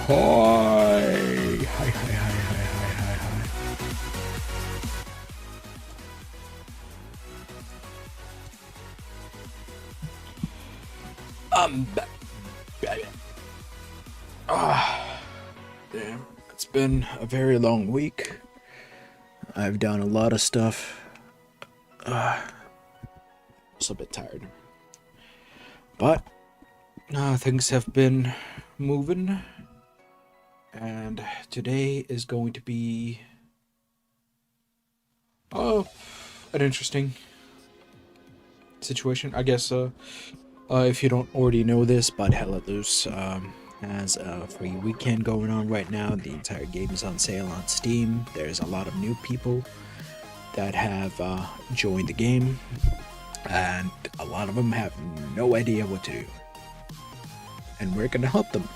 Hi. Hi, hi, hi, hi, hi, hi, hi. Back, baby. Ah, damn. It's been a very long week. I've done a lot of stuff. Just a bit tired. But things have been moving. And today is going to be an interesting situation. I guess if you don't already know this, but HLL has a free weekend going on right now. The entire game is on sale on Steam. There's a lot of new people that have joined the game, and a lot of them have no idea what to do. And we're gonna help them.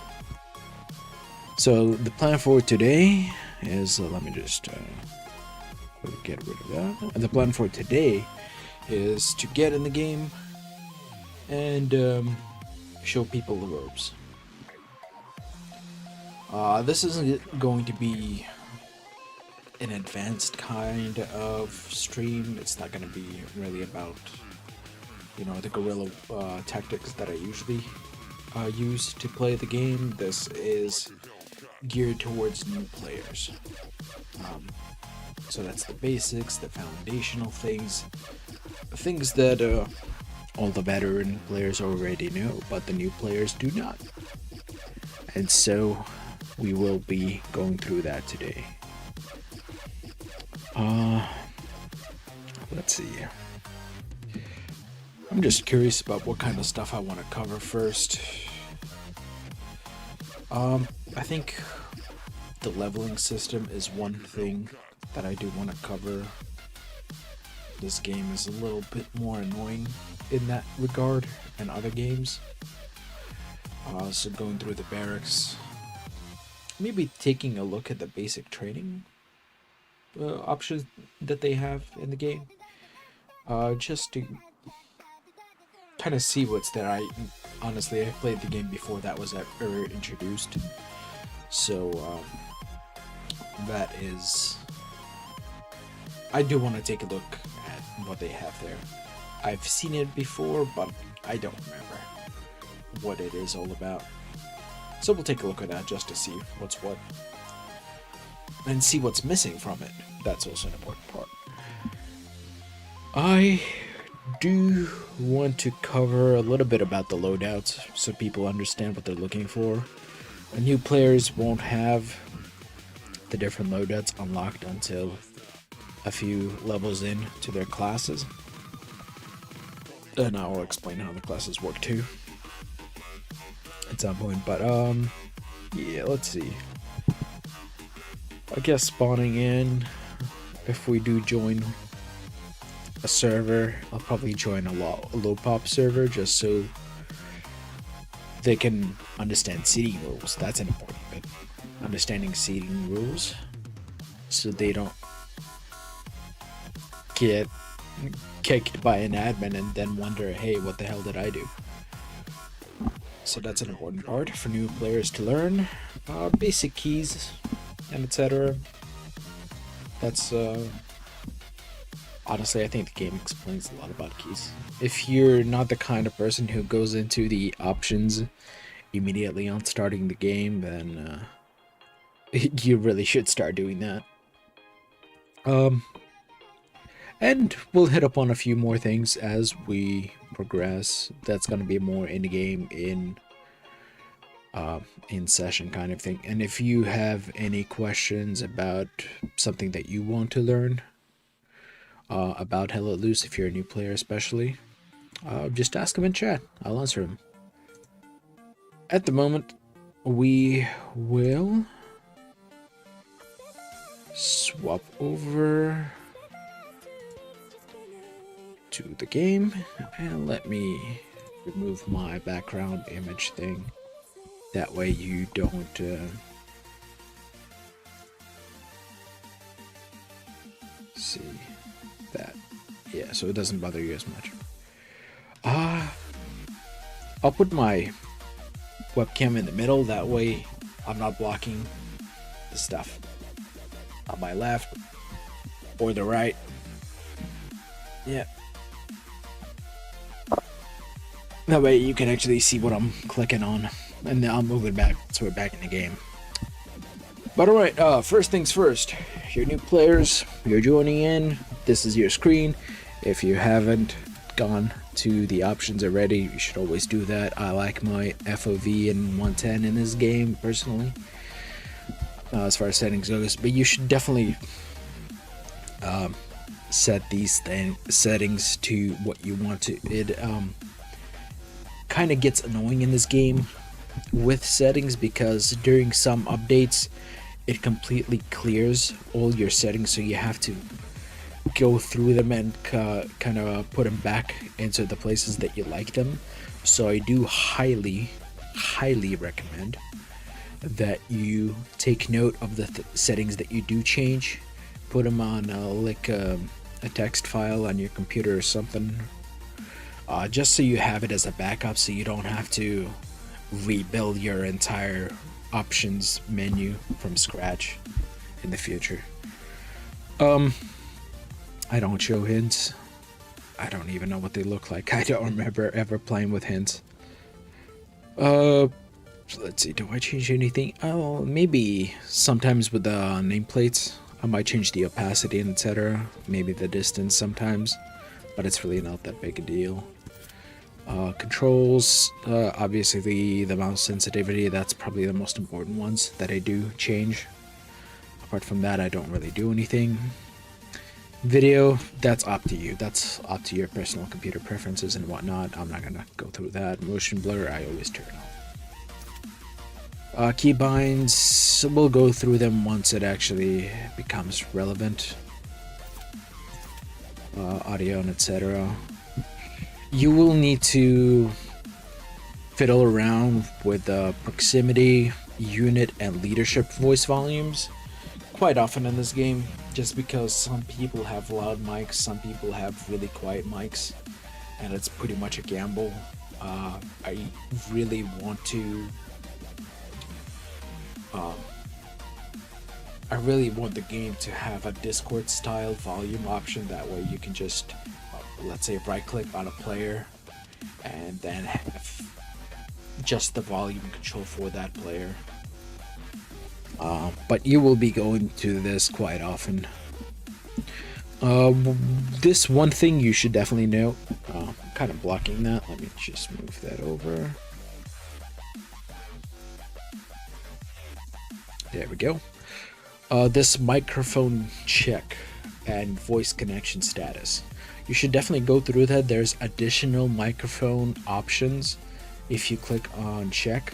So the plan for today is let me just get rid of that. The plan for today is to get in the game and show people the ropes. This isn't going to be an advanced kind of stream. It's not going to be really about, the guerrilla tactics that I usually use to play the game. This is geared towards new players. So that's the basics, the foundational things that all the veteran players already know, but the new players do not. And so we will be going through that today. Let's see. I'm just curious about what kind of stuff I want to cover first. I think the leveling system is one thing that I do want to cover. This game is a little bit more annoying in that regard than other games. So going through the barracks, maybe taking a look at the basic training options that they have in the game, just to kind of see what's there. I played the game before that was ever introduced, so that is, I do want to take a look at what they have there. I've seen it before, but I don't remember what it is all about. So we'll take a look at that just to see what's what. And see what's missing from it. That's also an important part. I do want to cover a little bit about the loadouts so people understand what they're looking for. New players won't have the different loadouts unlocked until a few levels in to their classes. And I'll explain how the classes work too at some point. But yeah, let's see. I guess spawning in, if we do join a server, I'll probably join a low pop server just so they can understand seeding rules. That's an important bit. Understanding seeding rules so they don't get kicked by an admin and then wonder, hey, what the hell did I do? So that's an important part for new players to learn. Basic keys and etc. That's honestly, I think the game explains a lot about keys. If you're not the kind of person who goes into the options immediately on starting the game, then you really should start doing that. And we'll hit up on a few more things as we progress. That's going to be more in the game, in session kind of thing. And if you have any questions about something that you want to learn about Hello Loose, if you're a new player especially, just ask them in chat. I'll answer them. At the moment, we will swap over to the game, and let me remove my background image thing. That way you don't see that. Yeah, so it doesn't bother you as much. I'll put my webcam in the middle, that way I'm not blocking the stuff on my left or the right. Yeah. That way you can actually see what I'm clicking on. And now I'm moving back, so we're back in the game. But alright, first things first. You're new players, you're joining in, this is your screen. If you haven't gone to the options already, you should always do that. I like my FOV in 110 in this game, personally. As far as settings goes, but you should definitely set these settings to what you want to. It kind of gets annoying in this game with settings because during some updates it completely clears all your settings, so you have to go through them and kind of put them back into the places that you like them. So I do highly recommend that you take note of the settings that you do change, put them on like a text file on your computer or something, just so you have it as a backup, so you don't have to rebuild your entire options menu from scratch in the future. I don't show hints. I don't even know what they look like. I don't remember ever playing with hints. Let's see, do I change anything? Oh, maybe sometimes with the nameplates I might change the opacity and etc. Maybe the distance sometimes, but it's really not that big a deal. Controls, obviously the mouse sensitivity, that's probably the most important ones that I do change. Apart from that, I don't really do anything. Video, that's up to you. That's up to your personal computer preferences and whatnot. I'm not gonna go through that. Motion blur, I always turn off. Keybinds, we'll go through them once it actually becomes relevant. Audio and etc. You will need to fiddle around with proximity, unit, and leadership voice volumes quite often in this game, just because some people have loud mics, some people have really quiet mics, and it's pretty much a gamble. I really want to I really want the game to have a Discord style volume option. That way you can just let's say right click on a player and then have just the volume control for that player. But you will be going to this quite often. This one thing you should definitely know, I'm kind of blocking that, let me just move that over. There we go. This microphone check and voice connection status. You should definitely go through that. There's additional microphone options if you click on check.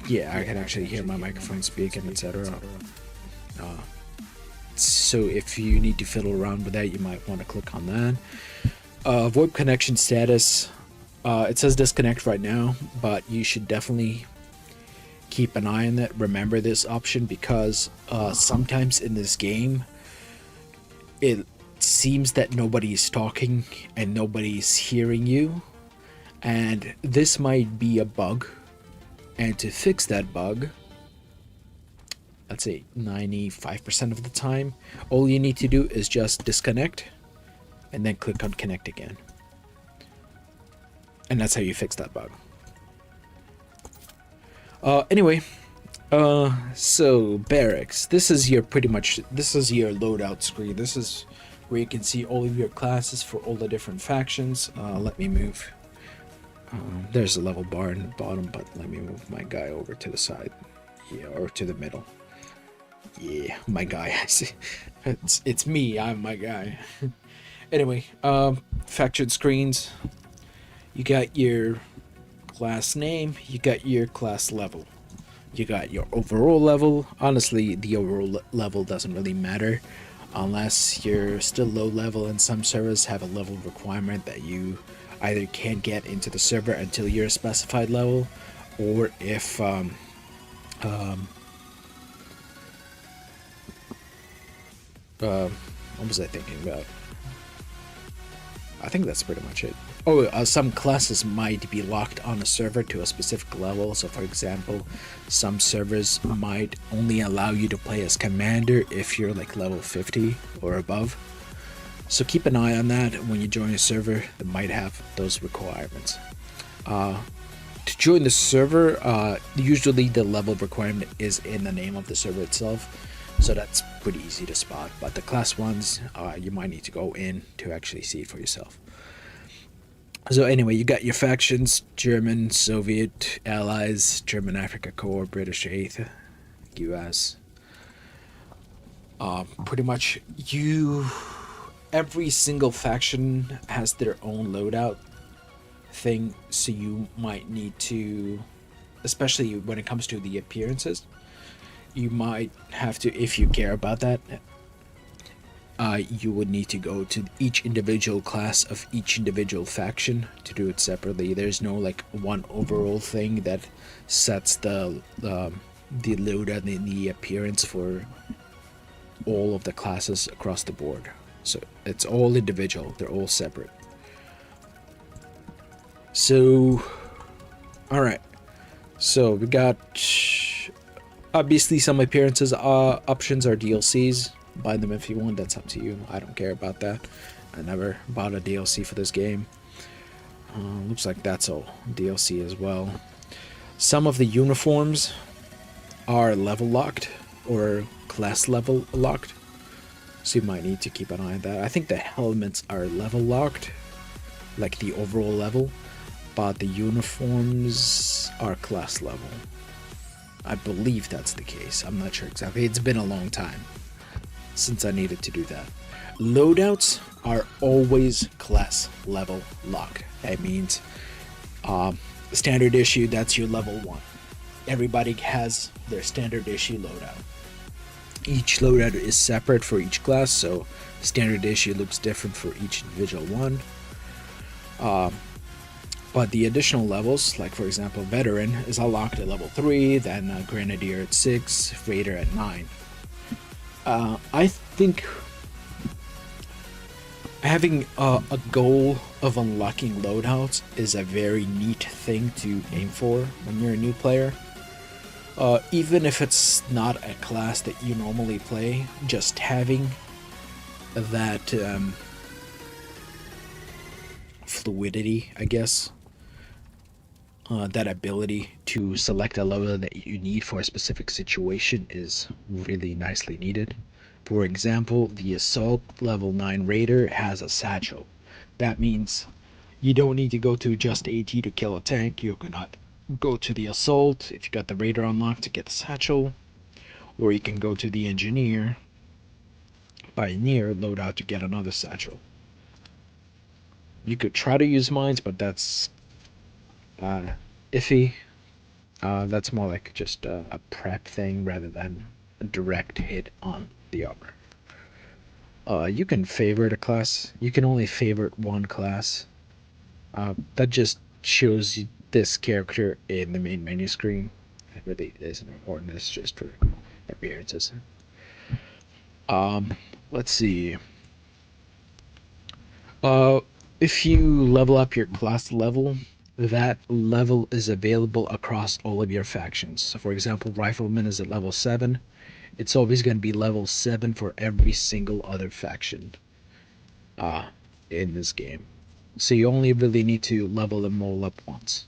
Yeah, I can actually hear my microphone speaking, etc. So if you need to fiddle around with that, you might want to click on that. VoIP connection status. It says disconnect right now, but you should definitely keep an eye on that. Remember this option because sometimes in this game it seems that nobody's talking and nobody's hearing you, and this might be a bug. And to fix that bug, let's say 95% of the time, all you need to do is just disconnect and then click on connect again. And that's how you fix that bug. Anyway, so barracks. This is your loadout screen. This is where you can see all of your classes for all the different factions. Let me move. There's a level bar in the bottom, but let me move my guy over to the side. Yeah, or to the middle. Yeah, my guy. It's me, I'm my guy. Anyway, faction screens. You got your class name, you got your class level. You got your overall level. Honestly, the overall level doesn't really matter unless you're still low level, and some servers have a level requirement that you either can't get into the server until you're a specified level, or if what was I thinking about? I think that's pretty much it. Some classes might be locked on a server to a specific level. So, for example, some servers might only allow you to play as commander if you're like level 50 or above. So keep an eye on that when you join a server that might have those requirements. To join the server, usually the level requirement is in the name of the server itself, so that's pretty easy to spot. But the class ones, you might need to go in to actually see it for yourself. So anyway, you got your factions: German, Soviet, Allies, German Africa Corps, British 8th, US. Pretty much every single faction has their own loadout thing, so you might need to, especially when it comes to the appearances, you might have to, if you care about that, you would need to go to each individual class of each individual faction to do it separately. There's no like one overall thing that sets the loadout and the appearance for all of the classes across the board. So it's all individual, they're all separate. So, alright. So we got obviously some appearances options are DLCs. Buy them if you want, that's up to you. I don't care about that. I never bought a DLC for this game. Looks like that's all DLC as well. Some of the uniforms are level locked or class level locked, so you might need to keep an eye on that. I think the helmets are level locked, like the overall level, but the uniforms are class level. I believe that's the case. I'm not sure exactly. It's been a long time since I needed to do that. Loadouts are always class level locked. That means standard issue, that's your level 1. Everybody has their standard issue loadout. Each loadout is separate for each class, so standard issue looks different for each individual one. But the additional levels, like for example veteran, is unlocked at level 3, then grenadier at 6, raider at 9. I think having a goal of unlocking loadouts is a very neat thing to aim for when you're a new player. Even if it's not a class that you normally play, just having that fluidity, I guess, that ability to select a level that you need for a specific situation is really nicely needed. For example, the Assault level 9 Raider has a satchel. That means you don't need to go to just AT to kill a tank. You cannot go to the Assault if you got the Raider unlocked to get the satchel, or you can go to the Engineer, Pioneer loadout to get another satchel. You could try to use mines, but that's iffy. That's more like just a prep thing rather than a direct hit on the armor. You can favorite a class. You can only favorite one class. That just shows you this character in the main menu screen. It really isn't important. It's just for appearances. Let's see. Uh, if you level up your class level, that level is available across all of your factions. So for example, Rifleman is at level 7. It's always going to be level 7 for every single other faction in this game. So you only really need to level them all up once.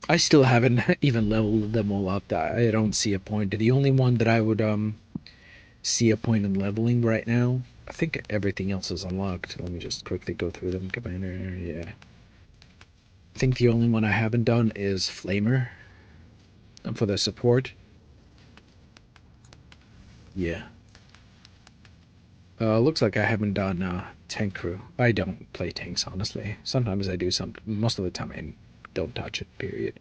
I still haven't even leveled them all up. I don't see a point. The only one that I would see a point in leveling right now, I think everything else is unlocked. Let me just quickly go through them. Commander, yeah. I think the only one I haven't done is Flamer. For the support. Yeah. Looks like I haven't done tank crew. I don't play tanks, honestly. Sometimes I do some. Most of the time I don't touch it, period.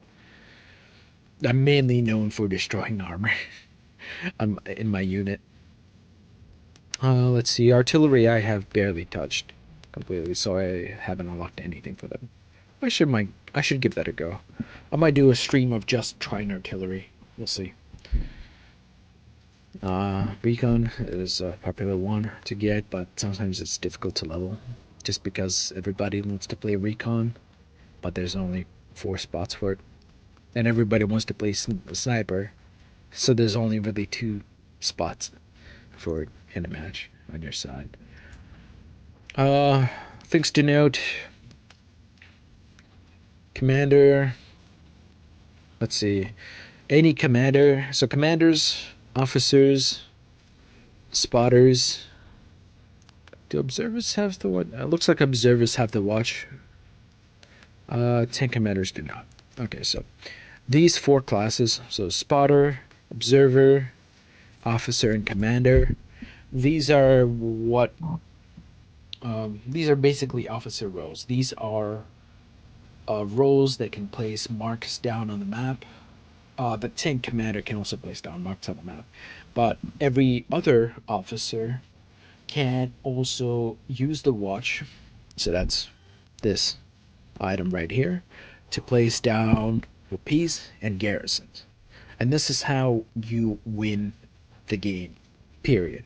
I'm mainly known for destroying armor in my unit. Let's see. Artillery I have barely touched completely, so I haven't unlocked anything for them. I should give that a go. I might do a stream of just trying artillery. We'll see. Recon is a popular one to get, but sometimes it's difficult to level. just because everybody wants to play recon, but there's only 4 spots for it. And everybody wants to play sniper, so there's only really 2 spots for it in a match on your side. Things to note. Commander. Let's see. Any commander. So commanders, officers, spotters. Do observers have the what? Looks like observers have the watch. 10 commanders do not. Okay, so these 4 classes, so spotter, observer, officer, and commander, these are what these are basically officer roles. These are roles that can place marks down on the map. The tank commander can also place down marks on the map, but every other officer can also use the watch, so that's this item right here, to place down OPs and garrisons. And this is how you win the game, period.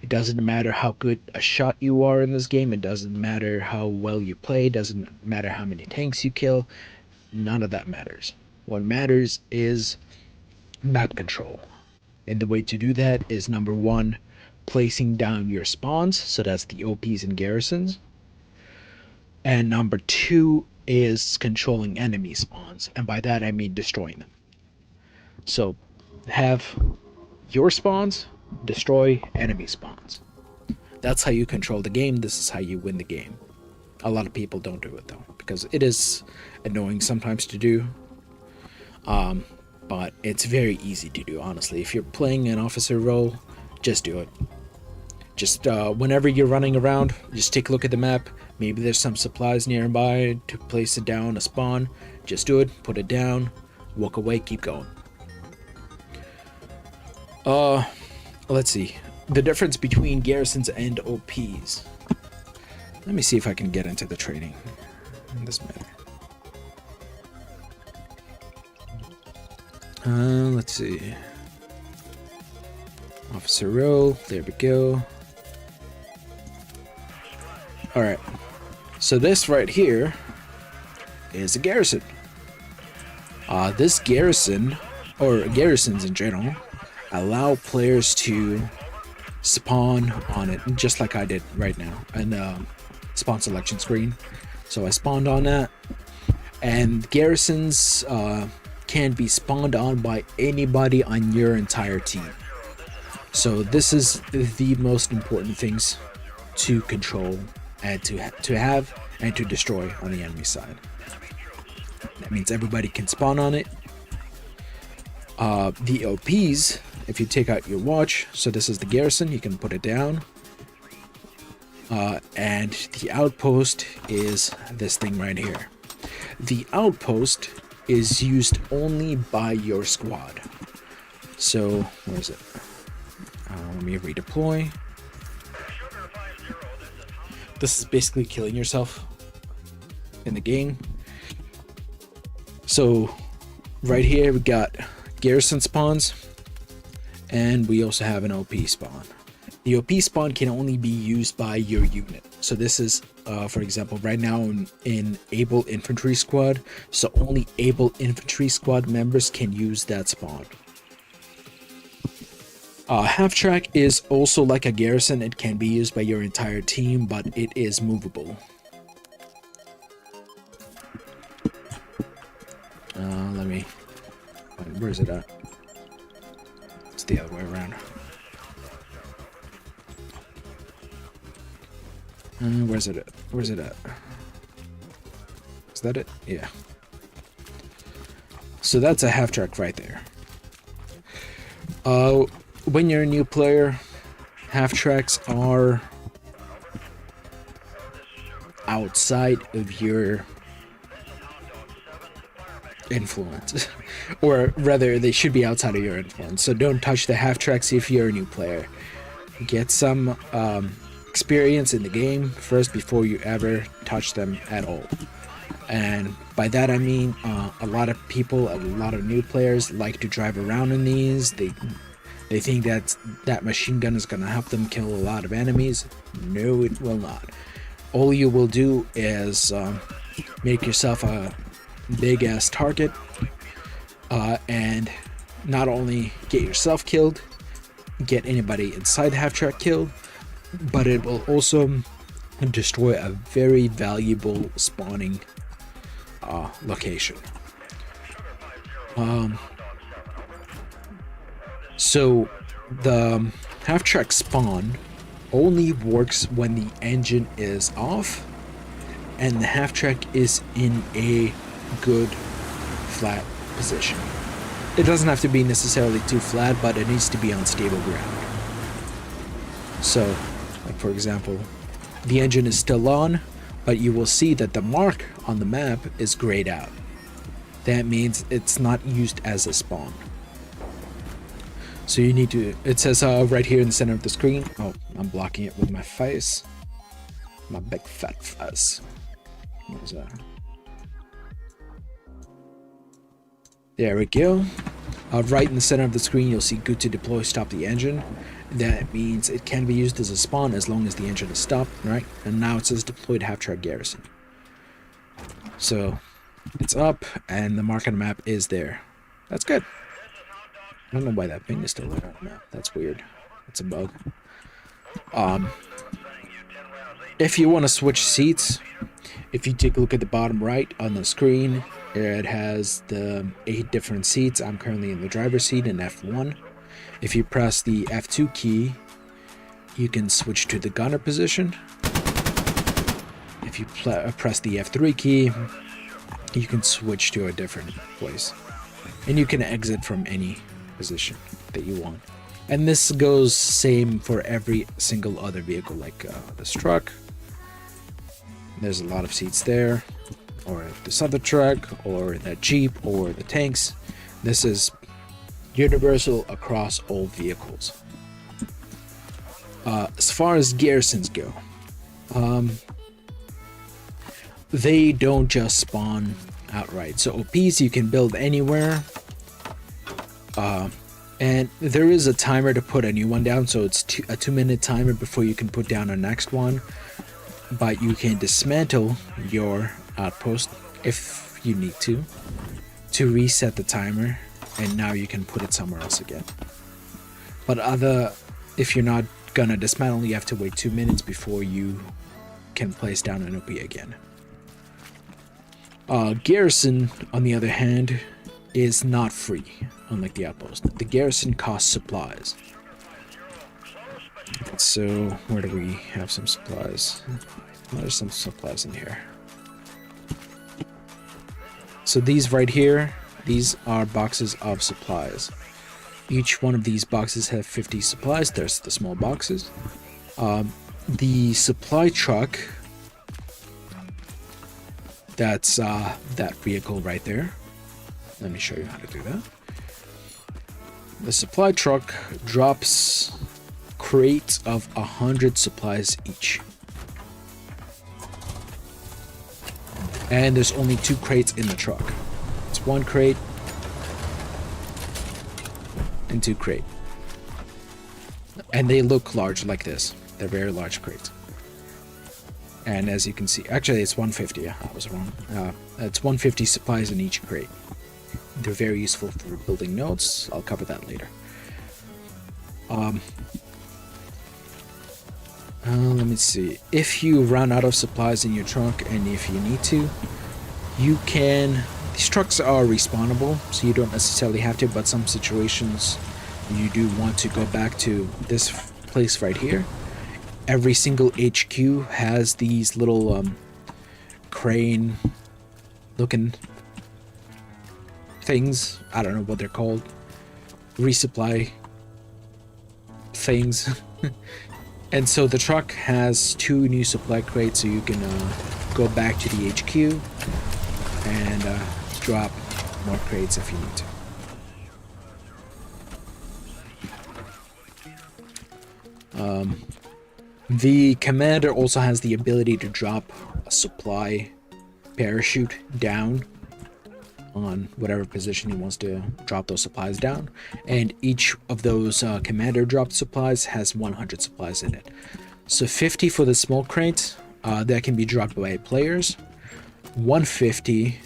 It doesn't matter how good a shot you are in this game, it doesn't matter how well you play, it doesn't matter how many tanks you kill, none of that matters. What matters is map control. And the way to do that is number 1, placing down your spawns, so that's the OPs and garrisons. And number 2 is controlling enemy spawns, and by that I mean destroying them. So have your spawns destroy enemy spawns. That's how you control the game. This is how you win the game. A lot of people don't do it though, because it is annoying sometimes to do. But it's very easy to do, honestly. If you're playing an officer role, just do it. Just whenever you're running around, just take a look at the map. Maybe there's some supplies nearby to place it down a spawn. Just do it, put it down, walk away, keep going. Let's see. The difference between garrisons and OPs. Let me see if I can get into the training in this matter. Let's see. Officer role, there we go. Alright, so this right here is a garrison. This garrison, or garrisons in general, allow players to spawn on it, just like I did right now, and spawn selection screen. So I spawned on that, and garrisons can be spawned on by anybody on your entire team. So this is the most important things to control and to have and to destroy on the enemy side. That means everybody can spawn on it. The OPs, if you take out your watch, so this is the garrison, you can put it down. And the outpost is this thing right here. The outpost is used only by your squad. So, where is it? Let me redeploy. This is basically killing yourself in the game. So, right here we got garrison spawns, and we also have an OP spawn. The OP spawn can only be used by your unit. So this is, for example, right now in Able Infantry Squad, so only Able Infantry Squad members can use that spawn. Half track is also like a garrison. It can be used by your entire team, but it is movable. Let me... Where is it at? It's the other way around. Where's it at? Where's it at? Is that it? Yeah. So that's a half track right there. When you're a new player, half tracks are outside of your influence. Or rather, they should be outside of your influence. So don't touch the half tracks if you're a new player. Get some experience in the game first before you ever touch them at all. And by that I mean a lot of people, a lot of new players like to drive around in these. They think that machine gun is gonna help them kill a lot of enemies. No, it will not. all you will do is make yourself a big ass target, and not only get yourself killed, get anybody inside the half track killed, but it will also destroy a very valuable spawning location. So the half track spawn only works when the engine is off and the half track is in a good flat position. It doesn't have to be necessarily too flat, but it needs to be on stable ground. So, like for example, the engine is still on, but you will see that the mark on the map is grayed out. That means it's not used as a spawn. So you need to, it says right here in the center of the screen. Oh, I'm blocking it with my face. My big fat face. What is that? There we go. Right in the center of the screen, you'll see good to deploy, stop the engine. That means it can be used as a spawn as long as the engine is stopped, right? And now it says deployed half-track garrison. So it's up and the mark on the map is there. That's good. I don't know why that thing is still there on the map. That's weird. It's a bug. If you want to switch seats, if you take a look at the bottom right on the screen, it has the 8 different seats. I'm currently in the driver's seat in F1. If you press the F2 key, you can switch to the gunner position. If you press the F3 key, you can switch to a different place. And you can exit from any position that you want. And this goes same for every single other vehicle, like this truck. There's a lot of seats there, or this other truck, or that Jeep, or the tanks. This is universal across all vehicles. As far as garrisons go, they don't just spawn outright. So OPs you can build anywhere, and there is a timer to put a new one down, so it's a 2-minute timer before you can put down a next one. But you can dismantle your outpost if you need to reset the timer, and now you can put it somewhere else again. But if you're not gonna dismantle, you have to wait 2 minutes before you can place down an OP again. Garrison, on the other hand, is not free, unlike the outpost. The garrison costs supplies. So, where do we have some supplies? Well, there's some supplies in here. So these right here, these are boxes of supplies. Each one of these boxes have 50 supplies. There's the small boxes. The supply truck, that's that vehicle right there. Let me show you how to do that. The supply truck drops crates of 100 supplies each. And there's only 2 crates in the truck. It's 1 crate and 2 crate. And they look large like this. They're very large crates. And as you can see, actually it's 150, yeah, I was wrong. It's 150 supplies in each crate. They're very useful for building nodes. I'll cover that later. Let me see. If you run out of supplies in your truck, and if you need to, you can... These trucks are respawnable, so you don't necessarily have to, but some situations you do want to go back to this place right here. Every single HQ has these little crane looking things. I don't know what they're called. Resupply things. And so the truck has 2 new supply crates, so you can go back to the HQ and drop more crates if you need to. The commander also has the ability to drop a supply parachute down on whatever position he wants to drop those supplies down, and each of those commander dropped supplies has 100 supplies in it. So 50 for the small crate, that can be dropped by players, 150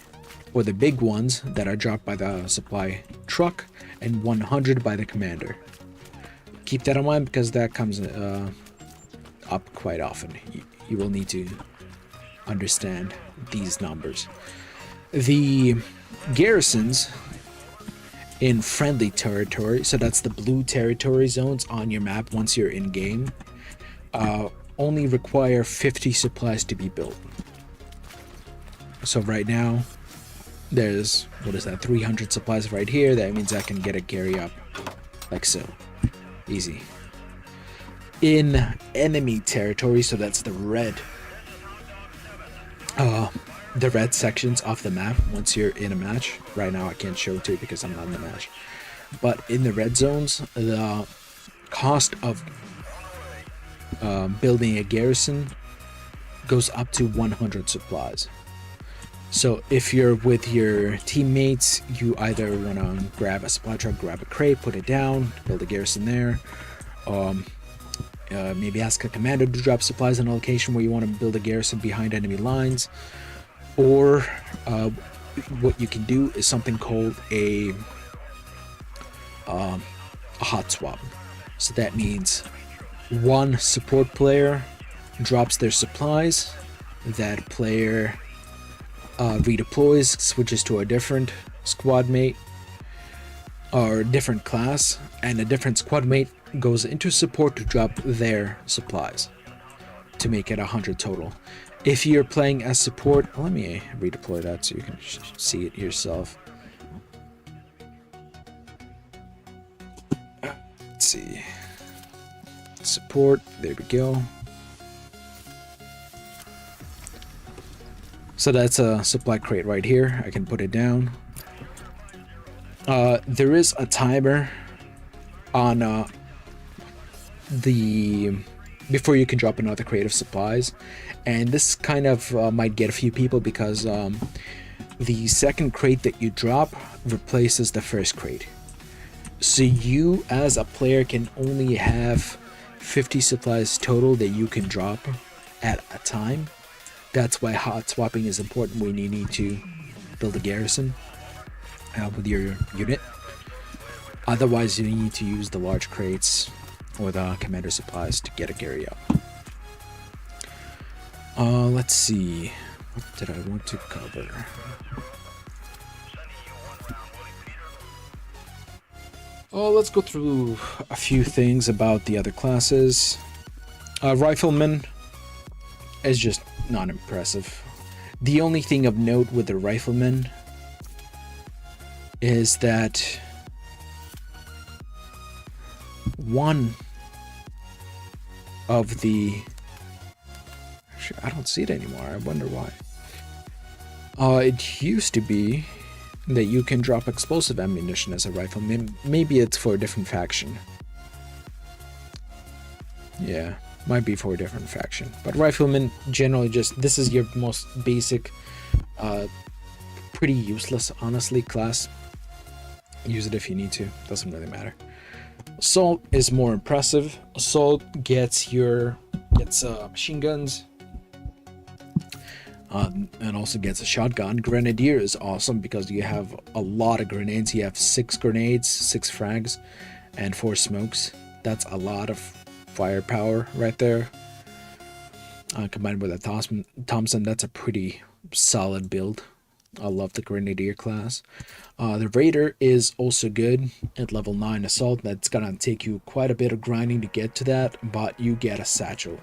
or the big ones that are dropped by the supply truck, and 100 by the commander. Keep that in mind because that comes up quite often. You will need to understand these numbers. The garrisons in friendly territory, so that's the blue territory zones on your map once you're in game, only require 50 supplies to be built. So right now there's, what is that, 300 supplies right here. That means I can get a carry up like so. Easy. In enemy territory, so that's the red sections of the map once you're in a match. Right now I can't show it to you because I'm not in the match. But in the red zones, the cost of building a garrison goes up to 100 supplies. So if you're with your teammates, you either want to grab a supply truck, grab a crate, put it down, build a garrison there. Maybe ask a commander to drop supplies in a location where you want to build a garrison behind enemy lines. Or what you can do is something called a hot swap. So that means one support player drops their supplies, that player redeploys, switches to a different squad mate or different class, and a different squad mate goes into support to drop their supplies to make it 100 total. If you're playing as support, let me redeploy that so you can see it yourself. Let's see. Support, there we go. So that's a supply crate right here. I can put it down. There is a timer on before you can drop another crate of supplies, and this kind of might get a few people because the second crate that you drop replaces the first crate. So you as a player can only have 50 supplies total that you can drop at a time. That's why hot swapping is important when you need to build a garrison with your unit. Otherwise, you need to use the large crates or the commander supplies to get a carry up. Let's see. What did I want to cover? Let's go through a few things about the other classes. Rifleman is just not impressive. The only thing of note with the rifleman is that one of the... I don't see it anymore. I wonder why. It used to be that you can drop explosive ammunition as a rifleman. Maybe it's for a different faction. Yeah, might be for a different faction. But rifleman, generally just, this is your most basic, pretty useless, honestly, class. Use it if you need to. Doesn't really matter. Assault is more impressive. Assault gets machine guns. And also gets a shotgun. Grenadier is awesome because you have a lot of grenades. You have 6 grenades, 6 frags, and 4 smokes. That's a lot of firepower right there. Combined with a Thompson, that's a pretty solid build. I love the Grenadier class. The Raider is also good at level 9 assault. That's gonna take you quite a bit of grinding to get to that, but you get a satchel.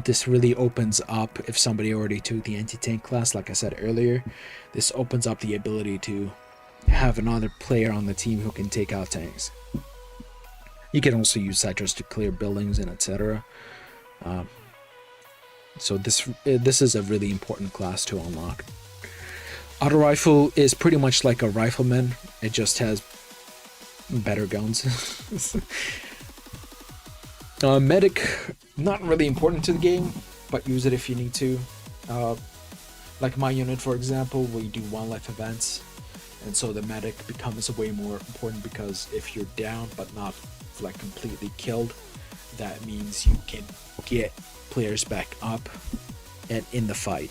This really opens up, if somebody already took the anti-tank class, like I said earlier, this opens up the ability to have another player on the team who can take out tanks. You can also use satchels to clear buildings and etc. So this is a really important class to unlock. Auto rifle is pretty much like a rifleman. It just has better guns. Medic, not really important to the game, but use it if you need to. Like my unit, for example, we do 1 life events, and so the medic becomes way more important because if you're down but not like completely killed, that means you can get players back up and in the fight.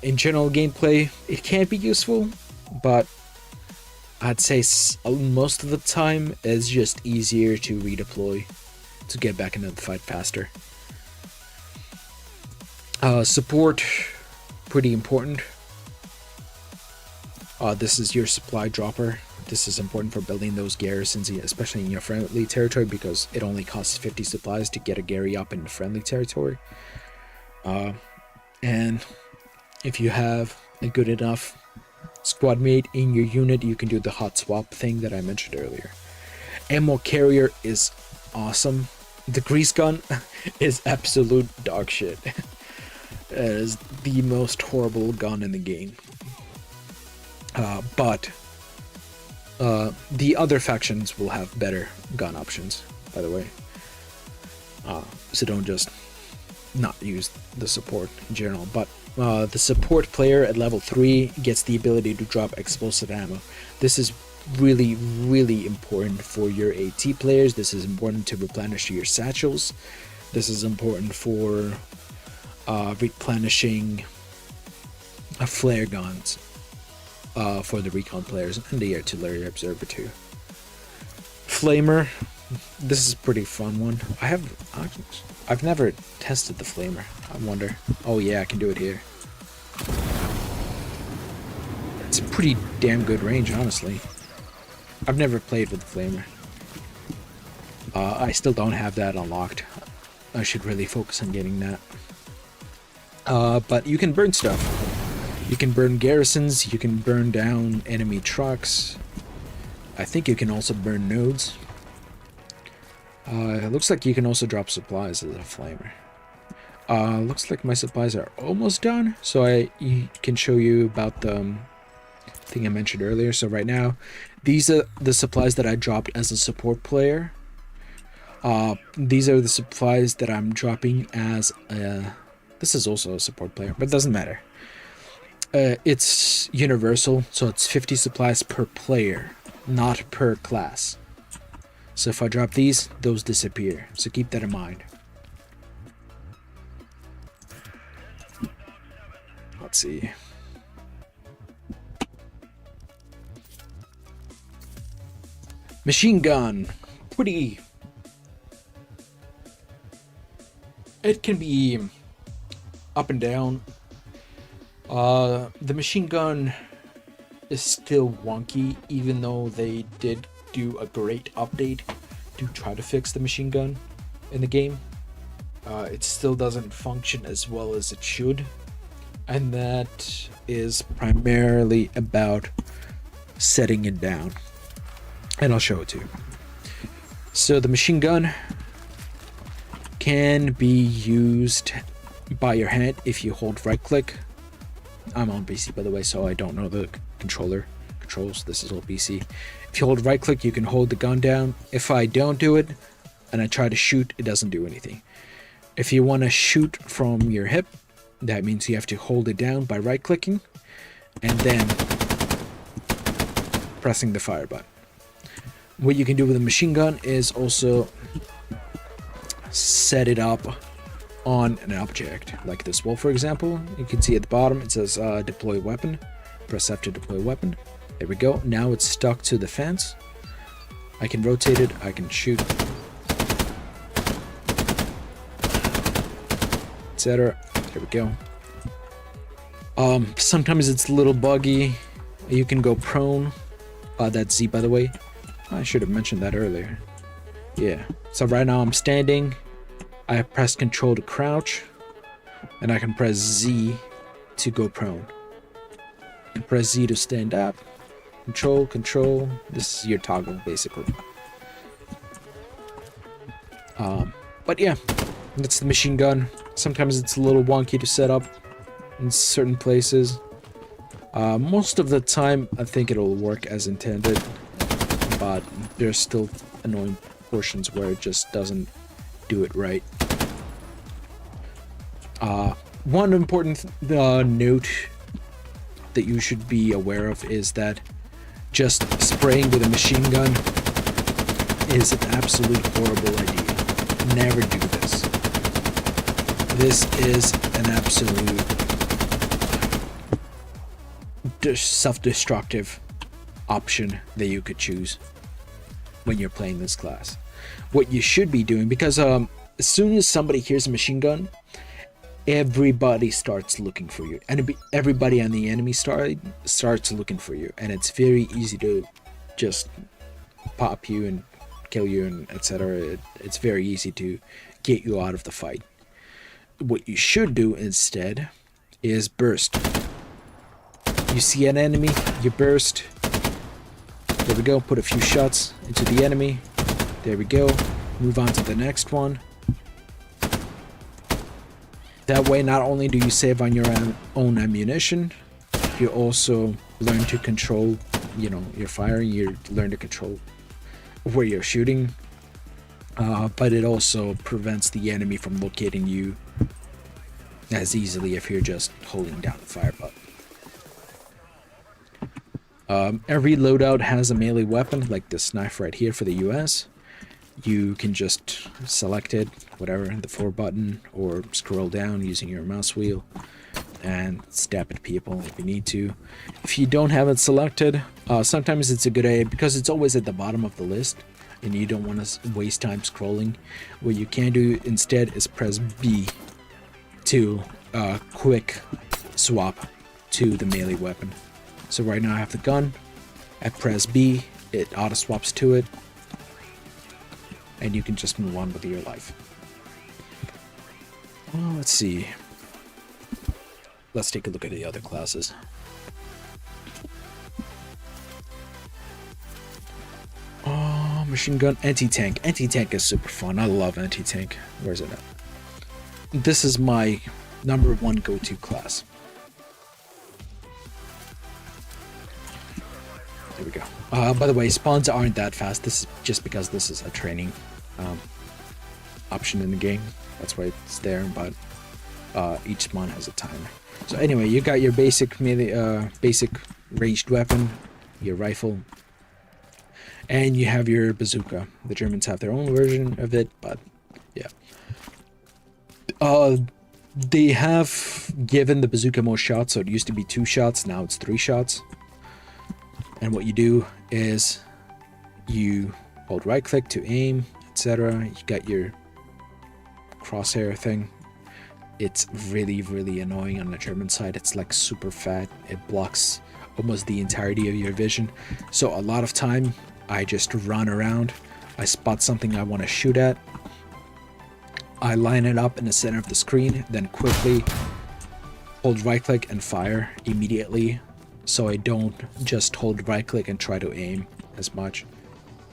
In general gameplay, it can be useful, but I'd say most of the time it's just easier to redeploy to get back into the fight faster. Support, pretty important. This is your supply dropper. This is important for building those garrisons, especially in your friendly territory, because it only costs 50 supplies to get a Gary up in the friendly territory. And if you have a good enough squad mate in your unit, you can do the hot swap thing that I mentioned earlier. Ammo carrier is awesome. The grease gun is absolute dog shit. It is the most horrible gun in the game. But the other factions will have better gun options, by the way. So don't just not use the support in general. But the support player at level 3 gets the ability to drop explosive ammo. This is really, really important for your AT players. This is important to replenish your satchels. This is important for replenishing flare guns for the recon players and the artillery observer too. Flamer, this is a pretty fun one. I've never tested the flamer. I wonder. Oh yeah, I can do it here. It's a pretty damn good range, honestly. I've never played with the flamer. I still don't have that unlocked. I should really focus on getting that. But you can burn stuff. You can burn garrisons, you can burn down enemy trucks. I think you can also burn nodes. It looks like you can also drop supplies as a flamer. Looks like my supplies are almost done, so I can show you about the thing I mentioned earlier. So right now, these are the supplies that I dropped as a support player. These are the supplies that I'm dropping as a... This is also a support player, but it doesn't matter. It's universal, so it's 50 supplies per player, not per class. So if I drop these, those disappear. So keep that in mind. Let's see. Machine gun. Pretty... It can be up and down. The machine gun is still wonky, even though they did do a great update to try to fix the machine gun in the game. It still doesn't function as well as it should, and that is primarily about setting it down, and I'll show it to you. So the machine gun can be used by your hand if you hold right click. I'm on PC, by the way, so I don't know the controls. This is all PC. If you hold right click, you can hold the gun down. If I don't do it and I try to shoot, it doesn't do anything. If you want to shoot from your hip, that means you have to hold it down by right clicking and then pressing the fire button. What you can do with a machine gun is also set it up on an object, like this wall, for example. You can see at the bottom it says deploy weapon. Press F to deploy weapon. There we go. Now it's stuck to the fence. I can rotate it. I can shoot, etc. There we go. Sometimes it's a little buggy. You can go prone. That's Z, by the way. I should have mentioned that earlier. Yeah. So right now I'm standing. I press Control to crouch, and I can press Z to go prone. And press Z to stand up. Control. This is your toggle, basically. But yeah, that's the machine gun. Sometimes it's a little wonky to set up in certain places. Most of the time, I think it'll work as intended, but there's still annoying portions where it just doesn't do it right. One important note that you should be aware of is that just spraying with a machine gun is an absolute horrible idea. Never do this. This is an absolute self-destructive option that you could choose when you're playing this class. What you should be doing, because as soon as somebody hears a machine gun, everybody starts looking for you, and everybody on the enemy side starts looking for you, and it's very easy to just pop you and kill you and etc. It's very easy to get you out of the fight. What you should do instead is burst. You see an enemy, you burst. There we go, put a few shots into the enemy. There we go, move on to the next one. That way, not only do you save on your own ammunition, you also learn to control, you know, your firing, you learn to control where you're shooting, but it also prevents the enemy from locating you as easily if you're just holding down the fire button. Every loadout has a melee weapon, like this knife right here for the US. You can just select it, whatever, the 4 button, or scroll down using your mouse wheel and stab at people if you need to. If you don't have it selected, sometimes it's a good idea, because it's always at the bottom of the list and you don't want to waste time scrolling. What you can do instead is press B to quick swap to the melee weapon. So right now I have the gun, I press B, it auto swaps to it, and you can just move on with your life. Well, let's see. Let's take a look at the other classes. Oh, machine gun, anti-tank. Anti-tank is super fun. I love anti-tank. Where's it at? This is my #1 go-to class. There we go. By the way, spawns aren't that fast. This is just because this is a training option in the game. That's why it's there, but each spawn has a timer. So anyway, you got your basic melee, basic ranged weapon, your rifle, and you have your bazooka. The Germans have their own version of it, but yeah. They have given the bazooka more shots, so it used to be 2 shots, now it's 3 shots. And what you do is you hold right click to aim, etc. You got your crosshair thing. It's really, really annoying on the German side. It's like super fat. It blocks almost the entirety of your vision. So a lot of time I just run around. I spot something I want to shoot at. I line it up in the center of the screen, then quickly hold right click and fire immediately. So I don't just hold right click and try to aim as much.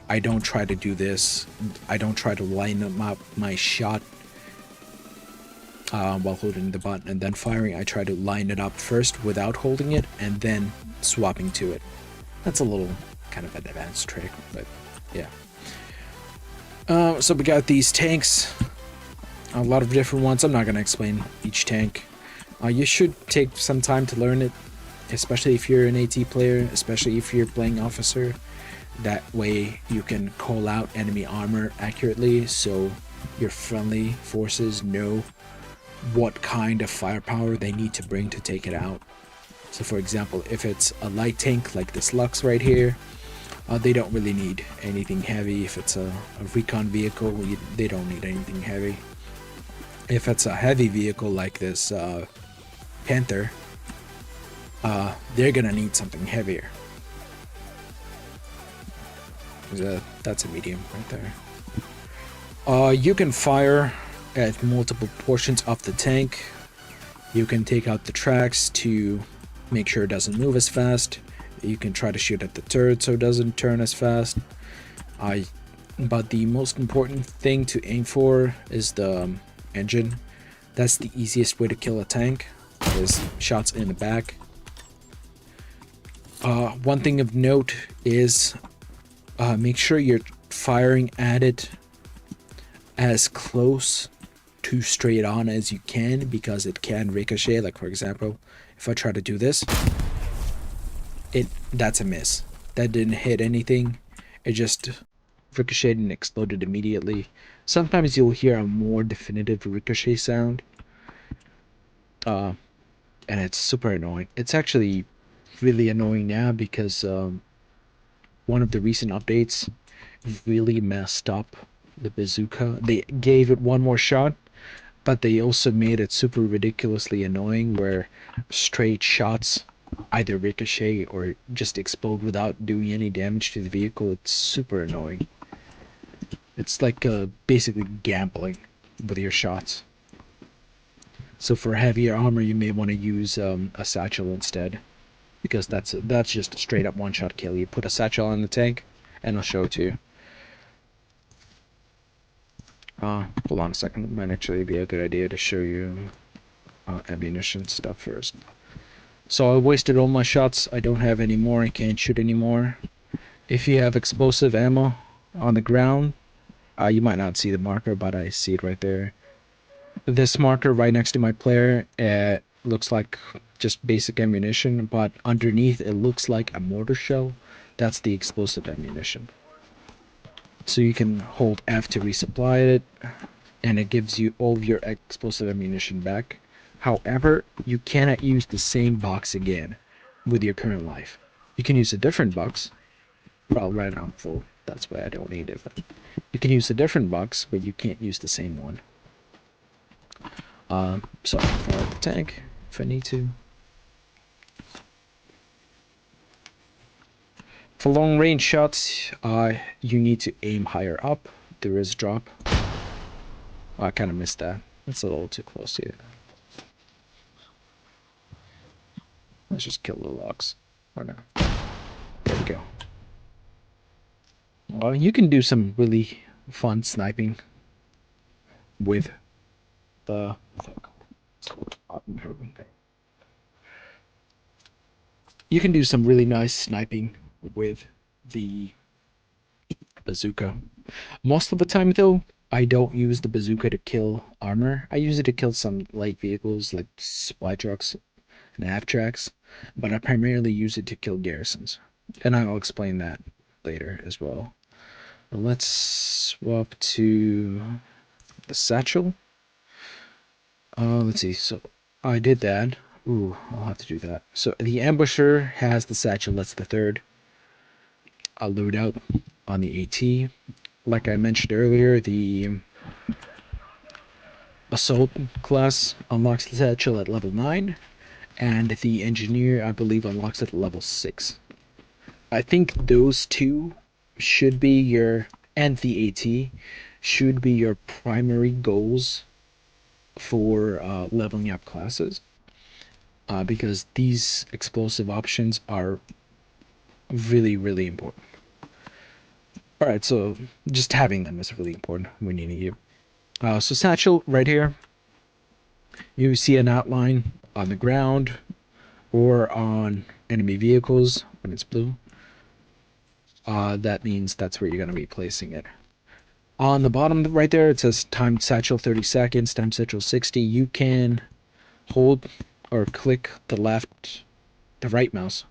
I don't try to do this. I don't try to line up my shot while holding the button and then firing. I try to line it up first without holding it and then swapping to it. That's a little kind of an advanced trick, but yeah. So we got these tanks. A lot of different ones. I'm not going to explain each tank. You should take some time to learn it, especially if you're an AT player, especially if you're playing officer. That way you can call out enemy armor accurately, so your friendly forces know what kind of firepower they need to bring to take it out. So for example, if it's a light tank like this Lux right here, they don't really need anything heavy. If it's a recon vehicle, they don't need anything heavy. If it's a heavy vehicle like this Panther, they're gonna need something heavier. That's a medium right there. You can fire at multiple portions of the tank. You can take out the tracks to make sure it doesn't move as fast. You can try to shoot at the turret so it doesn't turn as fast. But the most important thing to aim for is the engine. That's the easiest way to kill a tank, is shots in the back. One thing of note is make sure you're firing at it as close to straight on as you can, because it can ricochet. Like for example, if I try to do this, that's a miss. That didn't hit anything. It just ricocheted and exploded immediately. Sometimes you'll hear a more definitive ricochet sound, and it's super annoying. It's actually really annoying now because one of the recent updates really messed up the bazooka. They gave it one more shot, but they also made it super ridiculously annoying where straight shots either ricochet or just explode without doing any damage to the vehicle. It's super annoying. It's like basically gambling with your shots. So for heavier armor, you may want to use a satchel instead, because that's just a straight up one-shot kill. You put a satchel on the tank, and I'll show it to you. Hold on a second. It might actually be a good idea to show you ammunition stuff first. So I wasted all my shots. I don't have any more. I can't shoot anymore. If you have explosive ammo on the ground, you might not see the marker, but I see it right there. This marker right next to my player, looks like just basic ammunition, but underneath it looks like a mortar shell. That's the explosive ammunition. So you can hold F to resupply it, and it gives you all of your explosive ammunition back. However, you cannot use the same box again with your current life. You can use a different box. Well, right now I'm full. That's why I don't need it. But you can use a different box, but you can't use the same one. So I can fire the tank if I need to. For long range shots, you need to aim higher up. There is a drop. I kind of missed that. That's a little too close here. Let's just kill the logs. Or no. There we go. Well, you can do some really fun sniping with the... You can do some really nice sniping with the bazooka. Most of the time, though, I don't use the bazooka to kill armor. I use it to kill some light vehicles like supply trucks and half tracks, but I primarily use it to kill garrisons, and I'll explain that later as well. Let's swap to the satchel. Let's see. So I did that. Ooh, I'll have to do that. So the ambusher has the satchel. That's the third loadout on the AT. Like I mentioned earlier, the assault class unlocks the satchel at level 9, and the engineer, I believe, unlocks it at level 6. I think those two should be your, and the AT should be your primary goals for leveling up classes, because these explosive options are really, really important. Alright, so just having them is really important when you need it. So satchel right here, you see an outline on the ground or on enemy vehicles when it's blue. That means that's where you're going to be placing it. On the bottom right there, it says timed satchel 30 seconds, timed satchel 60. You can hold or click the right mouse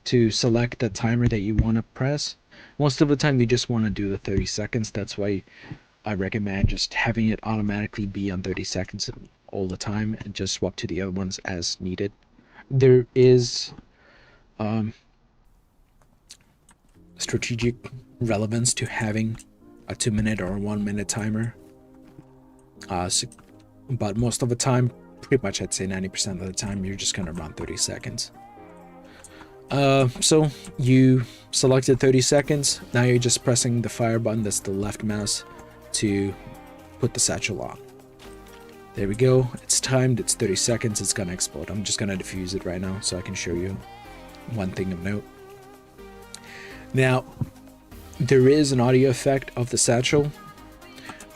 to select the timer that you want to press. Most of the time, you just want to do the 30 seconds. That's why I recommend just having it automatically be on 30 seconds all the time and just swap to the other ones as needed. There is strategic relevance to having a 2-minute or a 1-minute timer, but most of the time, pretty much I'd say 90% of the time, you're just gonna run 30 seconds. So you selected 30 seconds. Now you're just pressing the fire button, that's the left mouse, to put the satchel on. There we go. It's timed. It's 30 seconds. It's gonna explode. I'm just gonna defuse it right now so I can show you one thing of note. Now, there is an audio effect of the satchel.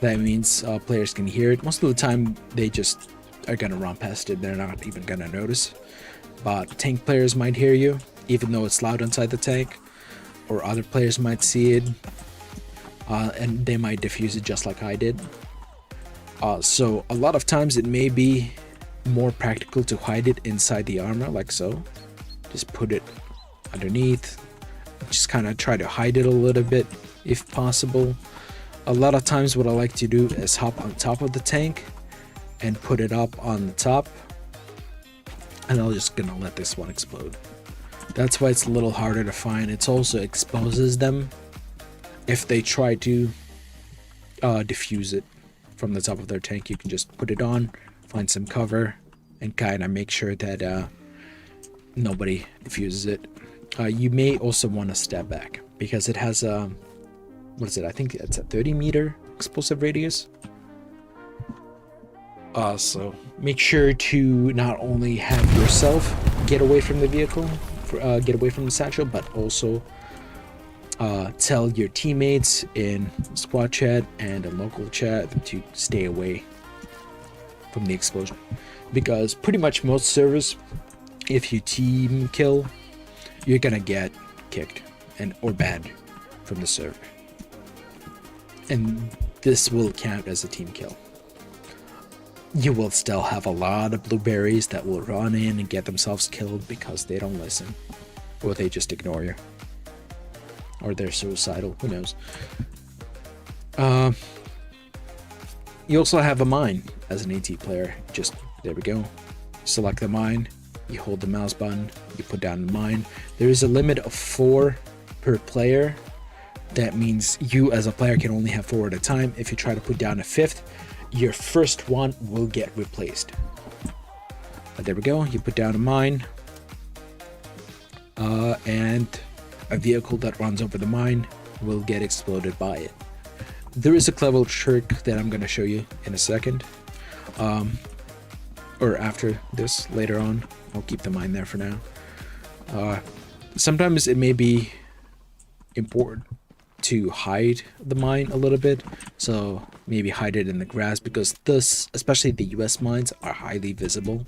That means players can hear it. Most of the time, they just are gonna run past it. They're not even gonna notice. But tank players might hear you, even though it's loud inside the tank, or other players might see it, and they might defuse it just like I did. So a lot of times it may be more practical to hide it inside the armor, like so. Just put it underneath. Just kind of try to hide it a little bit if possible. A lot of times what I like to do is hop on top of the tank and put it up on the top and I'm just gonna let this one explode. That's why it's a little harder to find. It also exposes them if they try to defuse it from the top of their tank. You can just put it on, find some cover, and kind of make sure that nobody defuses it. You may also want to step back because it has a, what is it? I think it's a 30-meter explosive radius. So make sure to not only have yourself get away from the vehicle, get away from the satchel, but also tell your teammates in squad chat and a local chat to stay away from the explosion, because pretty much most servers, if you team kill, you're gonna get kicked or banned from the server, and this will count as a team kill. You will still have a lot of blueberries that will run in and get themselves killed because they don't listen, or they just ignore you, or they're suicidal, who knows. You also have a mine as an AT player. Just, there we go, select the mine, you hold the mouse button, you put down the mine. There is a limit of 4 per player. That means you as a player can only have 4 at a time. If you try to put down a 5th, your first one will get replaced. But there we go, you put down a mine, and a vehicle that runs over the mine will get exploded by it. There is a clever trick that I'm going to show you in a second, or after this, later on. I'll keep the mine there for now. Sometimes it may be important to hide the mine a little bit, so maybe hide it in the grass, because this, especially the US mines, are highly visible.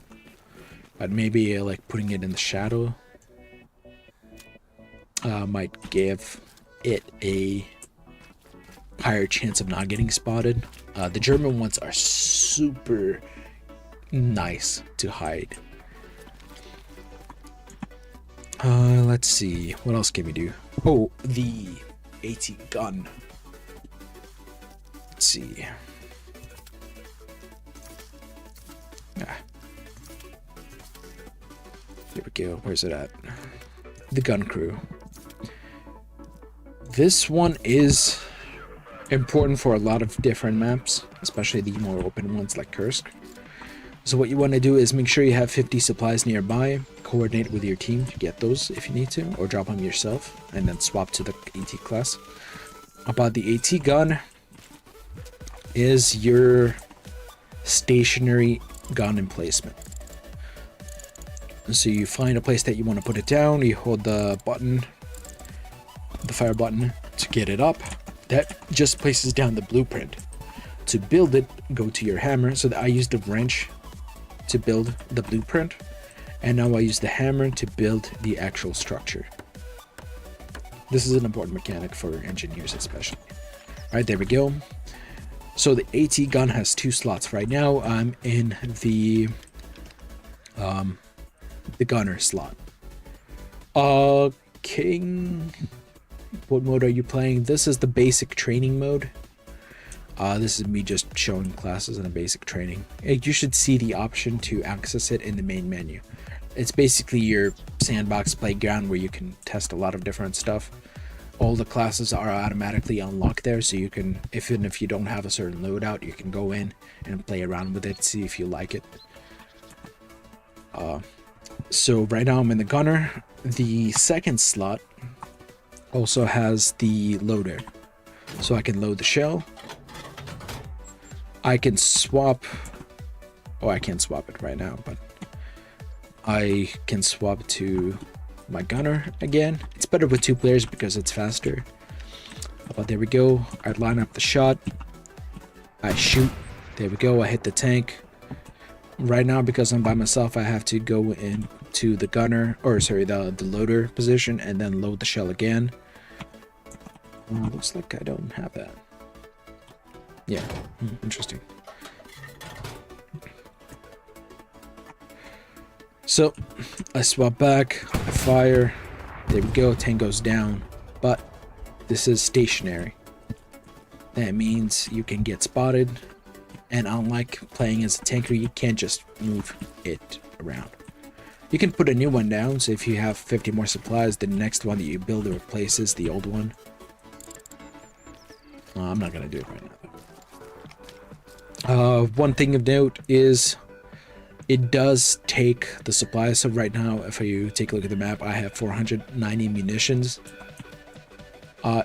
But maybe like putting it in the shadow might give it a higher chance of not getting spotted. The German ones are super nice to hide. Let's see, what else can we do? Oh, the AT gun. Let's see. There we go. Where's it at? The gun crew. This one is important for a lot of different maps, especially the more open ones like Kursk. So what you want to do is make sure you have 50 supplies nearby, coordinate with your team to get those if you need to, or drop them yourself, and then swap to the AT class. About the AT gun is your stationary gun emplacement. So you find a place that you want to put it down, you hold the button, the fire button, to get it up. That just places down the blueprint. To build it, go to your hammer. So that I used a wrench to build the blueprint, and now I use the hammer to build the actual structure. This is an important mechanic for engineers especially. Alright, there we go. So the AT gun has 2 slots. Right now I'm in the gunner slot. King, what mode are you playing? This is the basic training mode. This is me just showing classes in a basic training. You should see the option to access it in the main menu. It's basically your sandbox playground where you can test a lot of different stuff. All the classes are automatically unlocked there, so you can, even if you don't have a certain loadout, you can go in and play around with it, see if you like it. So right now I'm in the gunner. The second slot also has the loader, so I can load the shell. I can swap, oh, I can't swap it right now, but I can swap to my gunner again. It's better with 2 players because it's faster. But there we go. I line up the shot, I shoot, there we go, I hit the tank. Right now, because I'm by myself, I have to go into the gunner, or sorry, the loader position, and then load the shell again. Looks like I don't have that. Yeah, interesting. So I swap back, I fire, there we go, tank goes down, but this is stationary. That means you can get spotted, and unlike playing as a tanker, you can't just move it around. You can put a new one down, so if you have 50 more supplies, the next one that you build replaces the old one. I'm not gonna do it right now. One thing of note is it does take the supplies. So right now, if you take a look at the map, I have 490 munitions.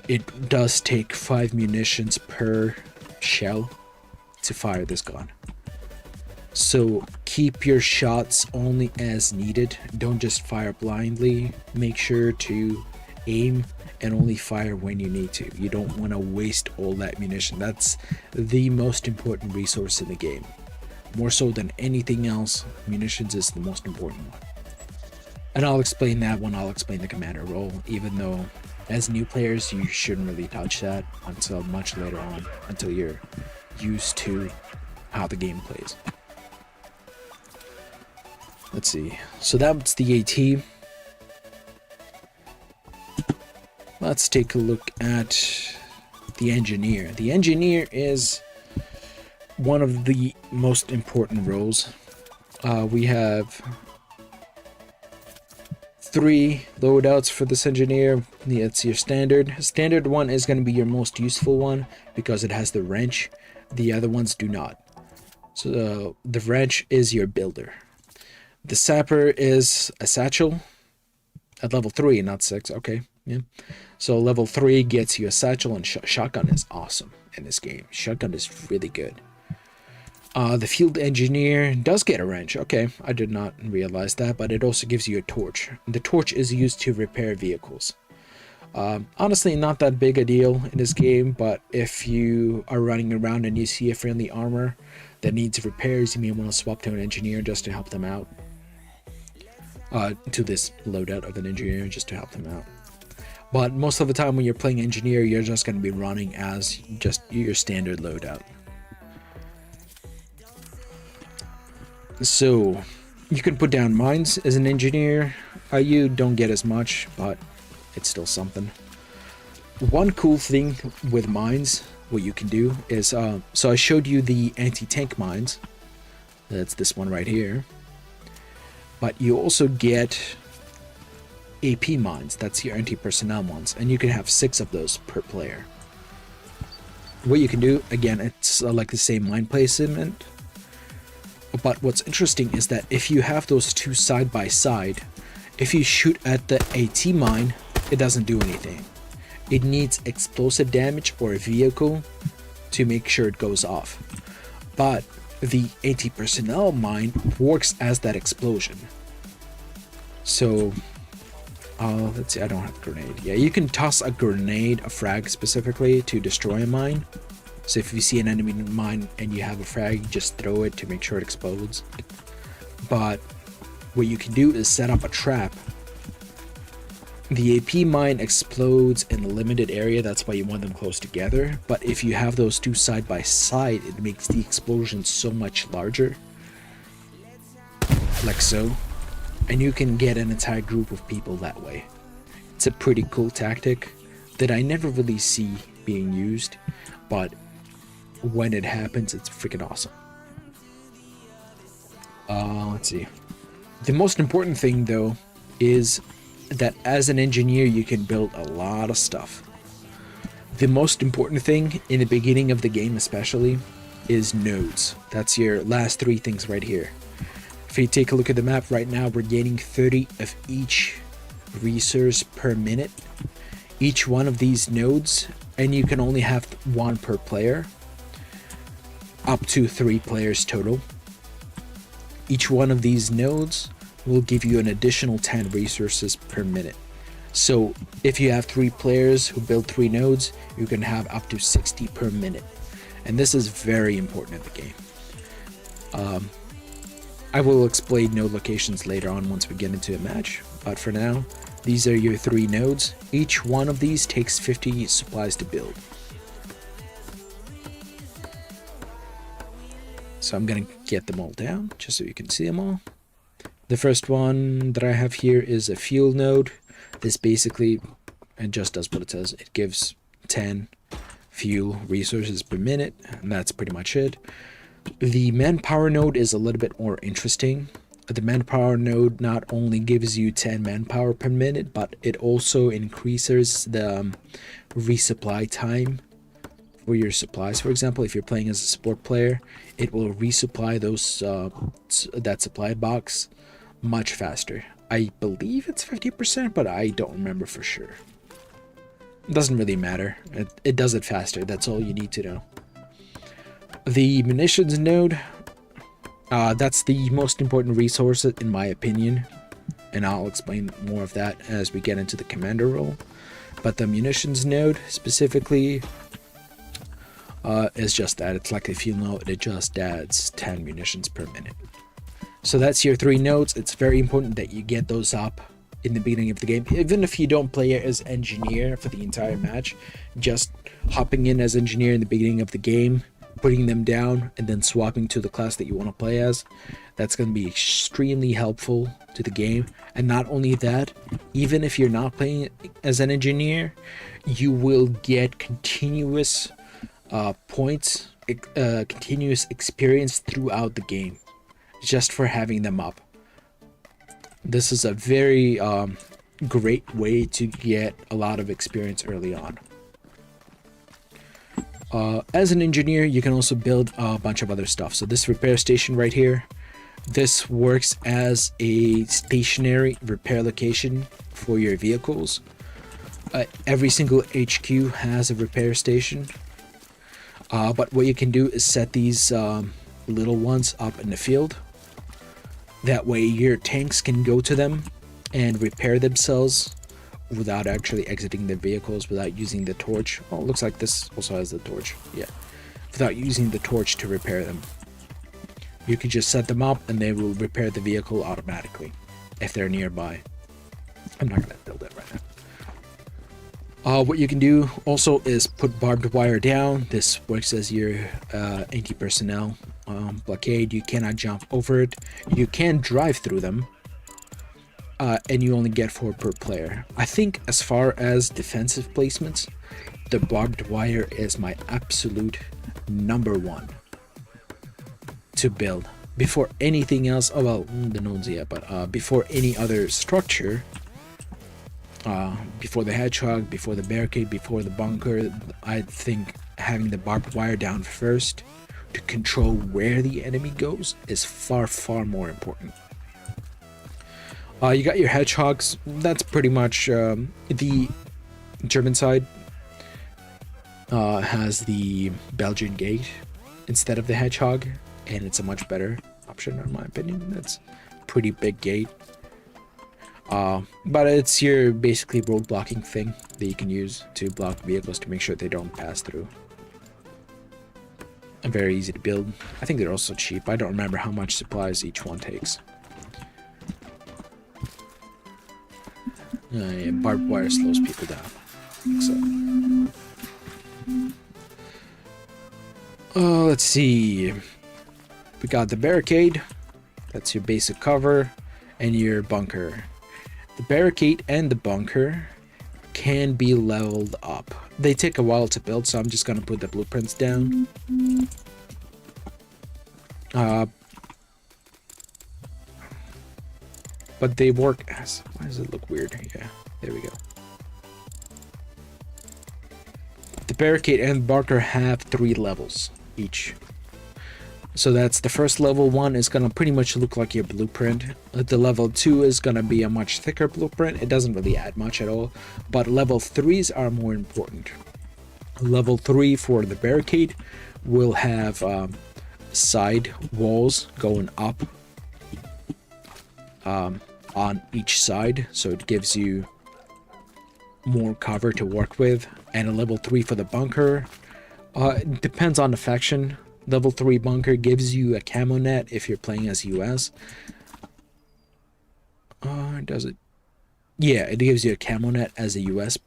It does take 5 munitions per shell to fire this gun. So keep your shots only as needed. Don't just fire blindly. Make sure to aim and only fire when you need to. You don't want to waste all that munition. That's the most important resource in the game. More so than anything else, munitions is the most important one. And I'll explain that when I'll explain the commander role, even though as new players you shouldn't really touch that until much later on, until you're used to how the game plays. Let's see. So that's the AT. Let's take a look at the engineer. The engineer is one of the most important roles. We have 3 loadouts for this engineer. It's your standard. Standard one is going to be your most useful one because it has the wrench. The other ones do not. So the wrench is your builder. The sapper is a satchel at level 3, not 6. Okay, yeah. So level 3 gets you a satchel, and shotgun is awesome in this game. Shotgun is really good. The field engineer does get a wrench. Okay, I did not realize that, but it also gives you a torch. The torch is used to repair vehicles. Honestly, not that big a deal in this game, but if you are running around and you see a friendly armor that needs repairs, you may want to swap to an engineer just to help them out. To this loadout of an engineer just to help them out. But most of the time when you're playing engineer, you're just going to be running as just your standard loadout. So you can put down mines as an engineer. You don't get as much, but it's still something. One cool thing with mines, what you can do is, so I showed you the anti-tank mines. That's this one right here. But you also get AP mines. That's your anti-personnel ones, and you can have 6 of those per player. What you can do, again, it's like the same mine placement. But what's interesting is that if you have those 2 side by side, if you shoot at the AT mine, it doesn't do anything. It needs explosive damage or a vehicle to make sure it goes off. But the anti-personnel mine works as that explosion. So, let's see, I don't have a grenade. Yeah, you can toss a grenade, a frag specifically, to destroy a mine. So if you see an enemy mine and you have a frag, you just throw it to make sure it explodes. But what you can do is set up a trap. The AP mine explodes in a limited area, that's why you want them close together. But if you have those 2 side by side, it makes the explosion so much larger. Like so. And you can get an entire group of people that way. It's a pretty cool tactic that I never really see being used, but when it happens, it's freaking awesome. Let's see. The most important thing, though, is that as an engineer, you can build a lot of stuff. The most important thing in the beginning of the game, especially, is nodes. That's your last 3 things right here. If you take a look at the map right now, we're gaining 30 of each resource per minute. Each one of these nodes, and you can only have 1 per player, up to 3 players total. Each one of these nodes will give you an additional 10 resources per minute. So if you have 3 players who build 3 nodes, you can have up to 60 per minute. And this is very important in the game. I will explain node locations later on once we get into a match, but for now, these are your 3 nodes. Each one of these takes 50 supplies to build. So I'm gonna get them all down, just so you can see them all. The first one that I have here is a fuel node. This basically, it just does what it says. It gives 10 fuel resources per minute, and that's pretty much it. The manpower node is a little bit more interesting. The manpower node not only gives you 10 manpower per minute, but it also increases the resupply time for your supplies. For example, if you're playing as a support player, it will resupply those that supply box much faster. I believe it's 50%, but I don't remember for sure. It doesn't really matter. It does it faster. That's all you need to know. The munitions node, that's the most important resource in my opinion, and I'll explain more of that as we get into the commander role. But the munitions node specifically is just that. It's like, if you know, it just adds 10 munitions per minute. So that's your 3 nodes. It's very important that you get those up in the beginning of the game. Even if you don't play as engineer for the entire match, just hopping in as engineer in the beginning of the game, putting them down, and then swapping to the class that you want to play as, that's going to be extremely helpful to the game. And not only that, even if you're not playing as an engineer, you will get continuous points, continuous experience throughout the game just for having them up. This is a very great way to get a lot of experience early on. As an engineer, you can also build a bunch of other stuff. So this repair station right here, this works as a stationary repair location for your vehicles. Every single HQ has a repair station. But what you can do is set these little ones up in the field. That way your tanks can go to them and repair themselves without actually exiting the vehicles, without using the torch. Oh, it looks like this also has the torch. Yeah. Without using the torch to repair them. You can just set them up and they will repair the vehicle automatically if they're nearby. I'm not going to build it right now. What you can do also is put barbed wire down. This works as your anti-personnel blockade. You cannot jump over it. You can drive through them, and you only get 4 per player. I think as far as defensive placements, the barbed wire is my absolute #1 to build before anything else. Oh well, the nodes, yeah, but before any other structure. Before the hedgehog, before the barricade, before the bunker, I think having the barbed wire down first to control where the enemy goes is far, far more important. You got your hedgehogs. That's pretty much the German side has the Belgian gate instead of the hedgehog, and it's a much better option in my opinion. That's a pretty big gate. But it's your basically road blocking thing that you can use to block vehicles to make sure they don't pass through. And very easy to build. I think they're also cheap. I don't remember how much supplies each one takes. Yeah, barbed wire slows people down. So, let's see. We got the barricade. That's your basic cover, and your bunker. The barricade and the bunker can be leveled up. They take a while to build, so I'm just gonna put the blueprints down. But they work as... Why does it look weird? Yeah, there we go. The barricade and bunker have 3 levels each. So that's the first level 1 is gonna pretty much look like your blueprint. The level 2 is gonna be a much thicker blueprint. It doesn't really add much at all, but level 3s are more important. Level 3 for the barricade will have side walls going up on each side, so it gives you more cover to work with. And a level 3 for the bunker, it depends on the faction. Level 3 bunker gives you a camo net if you're playing as US. Does it? Yeah, it gives you a camo net as a US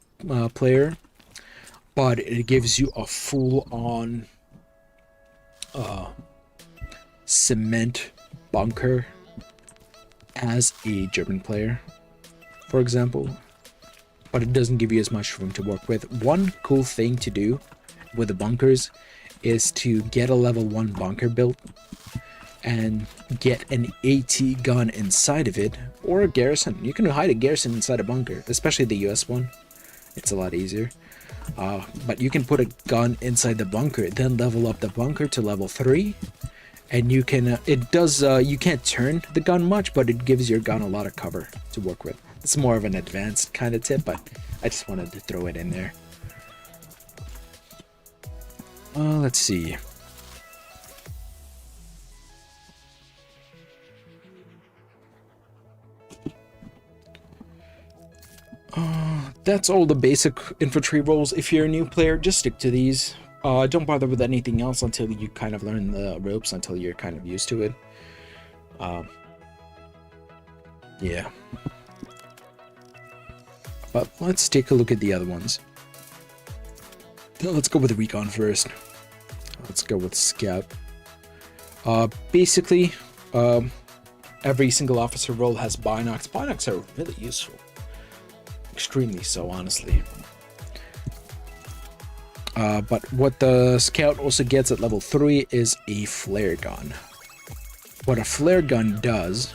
player. But it gives you a full-on cement bunker as a German player, for example. But it doesn't give you as much room to work with. One cool thing to do with the bunkers is to get a level 1 bunker built and get an AT gun inside of it, or a garrison. You can hide a garrison inside a bunker, especially the US one. It's a lot easier. But you can put a gun inside the bunker, then level up the bunker to level 3, and you can you can't turn the gun much, but it gives your gun a lot of cover to work with. It's more of an advanced kind of tip, but I just wanted to throw it in there. Let's see. That's all the basic infantry roles. If you're a new player, just stick to these. Don't bother with anything else until you kind of learn the ropes, until you're kind of used to it. Yeah. But let's take a look at the other ones. Let's go with the recon first. Let's go with scout. Basically, every single officer role has binocs. Binocs are really useful. Extremely so, honestly. But what the scout also gets at level 3 is a flare gun. What a flare gun does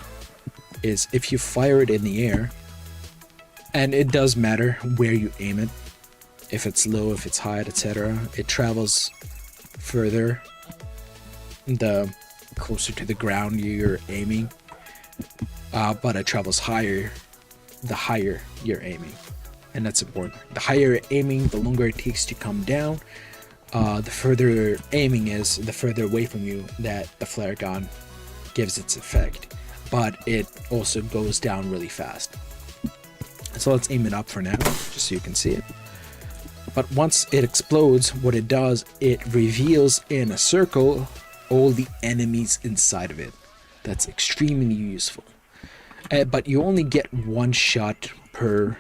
is if you fire it in the air, and it does matter where you aim it, if it's low, if it's high, etc., it travels further the closer to the ground you're aiming, but it travels higher the higher you're aiming, and that's important. The higher you're aiming, the longer it takes to come down. The further aiming is, the further away from you that the flare gun gives its effect, but it also goes down really fast. So let's aim it up for now, just so you can see it. But once it explodes, what it does, it reveals in a circle all the enemies inside of it. That's extremely useful. But you only get one shot per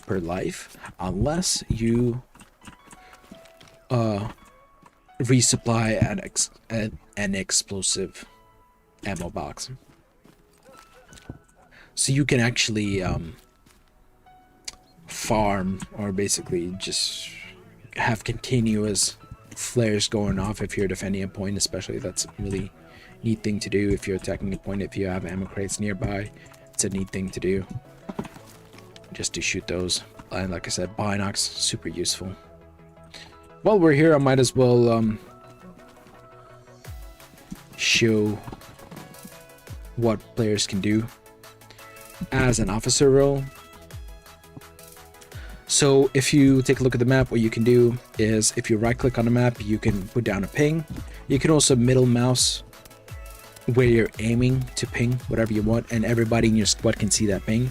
life, unless you resupply an explosive ammo box. So you can actually farm, or basically just have continuous flares going off if you're defending a point, especially. That's a really neat thing to do if you're attacking a point. If you have ammo crates nearby, it's a neat thing to do, just to shoot those. And like I said, binocs, super useful. While we're here, I might as well show what players can do as an officer role. So if you take a look at the map, what you can do is, if you right click on the map, you can put down a ping. You can also middle mouse where you're aiming to ping whatever you want, and everybody in your squad can see that ping.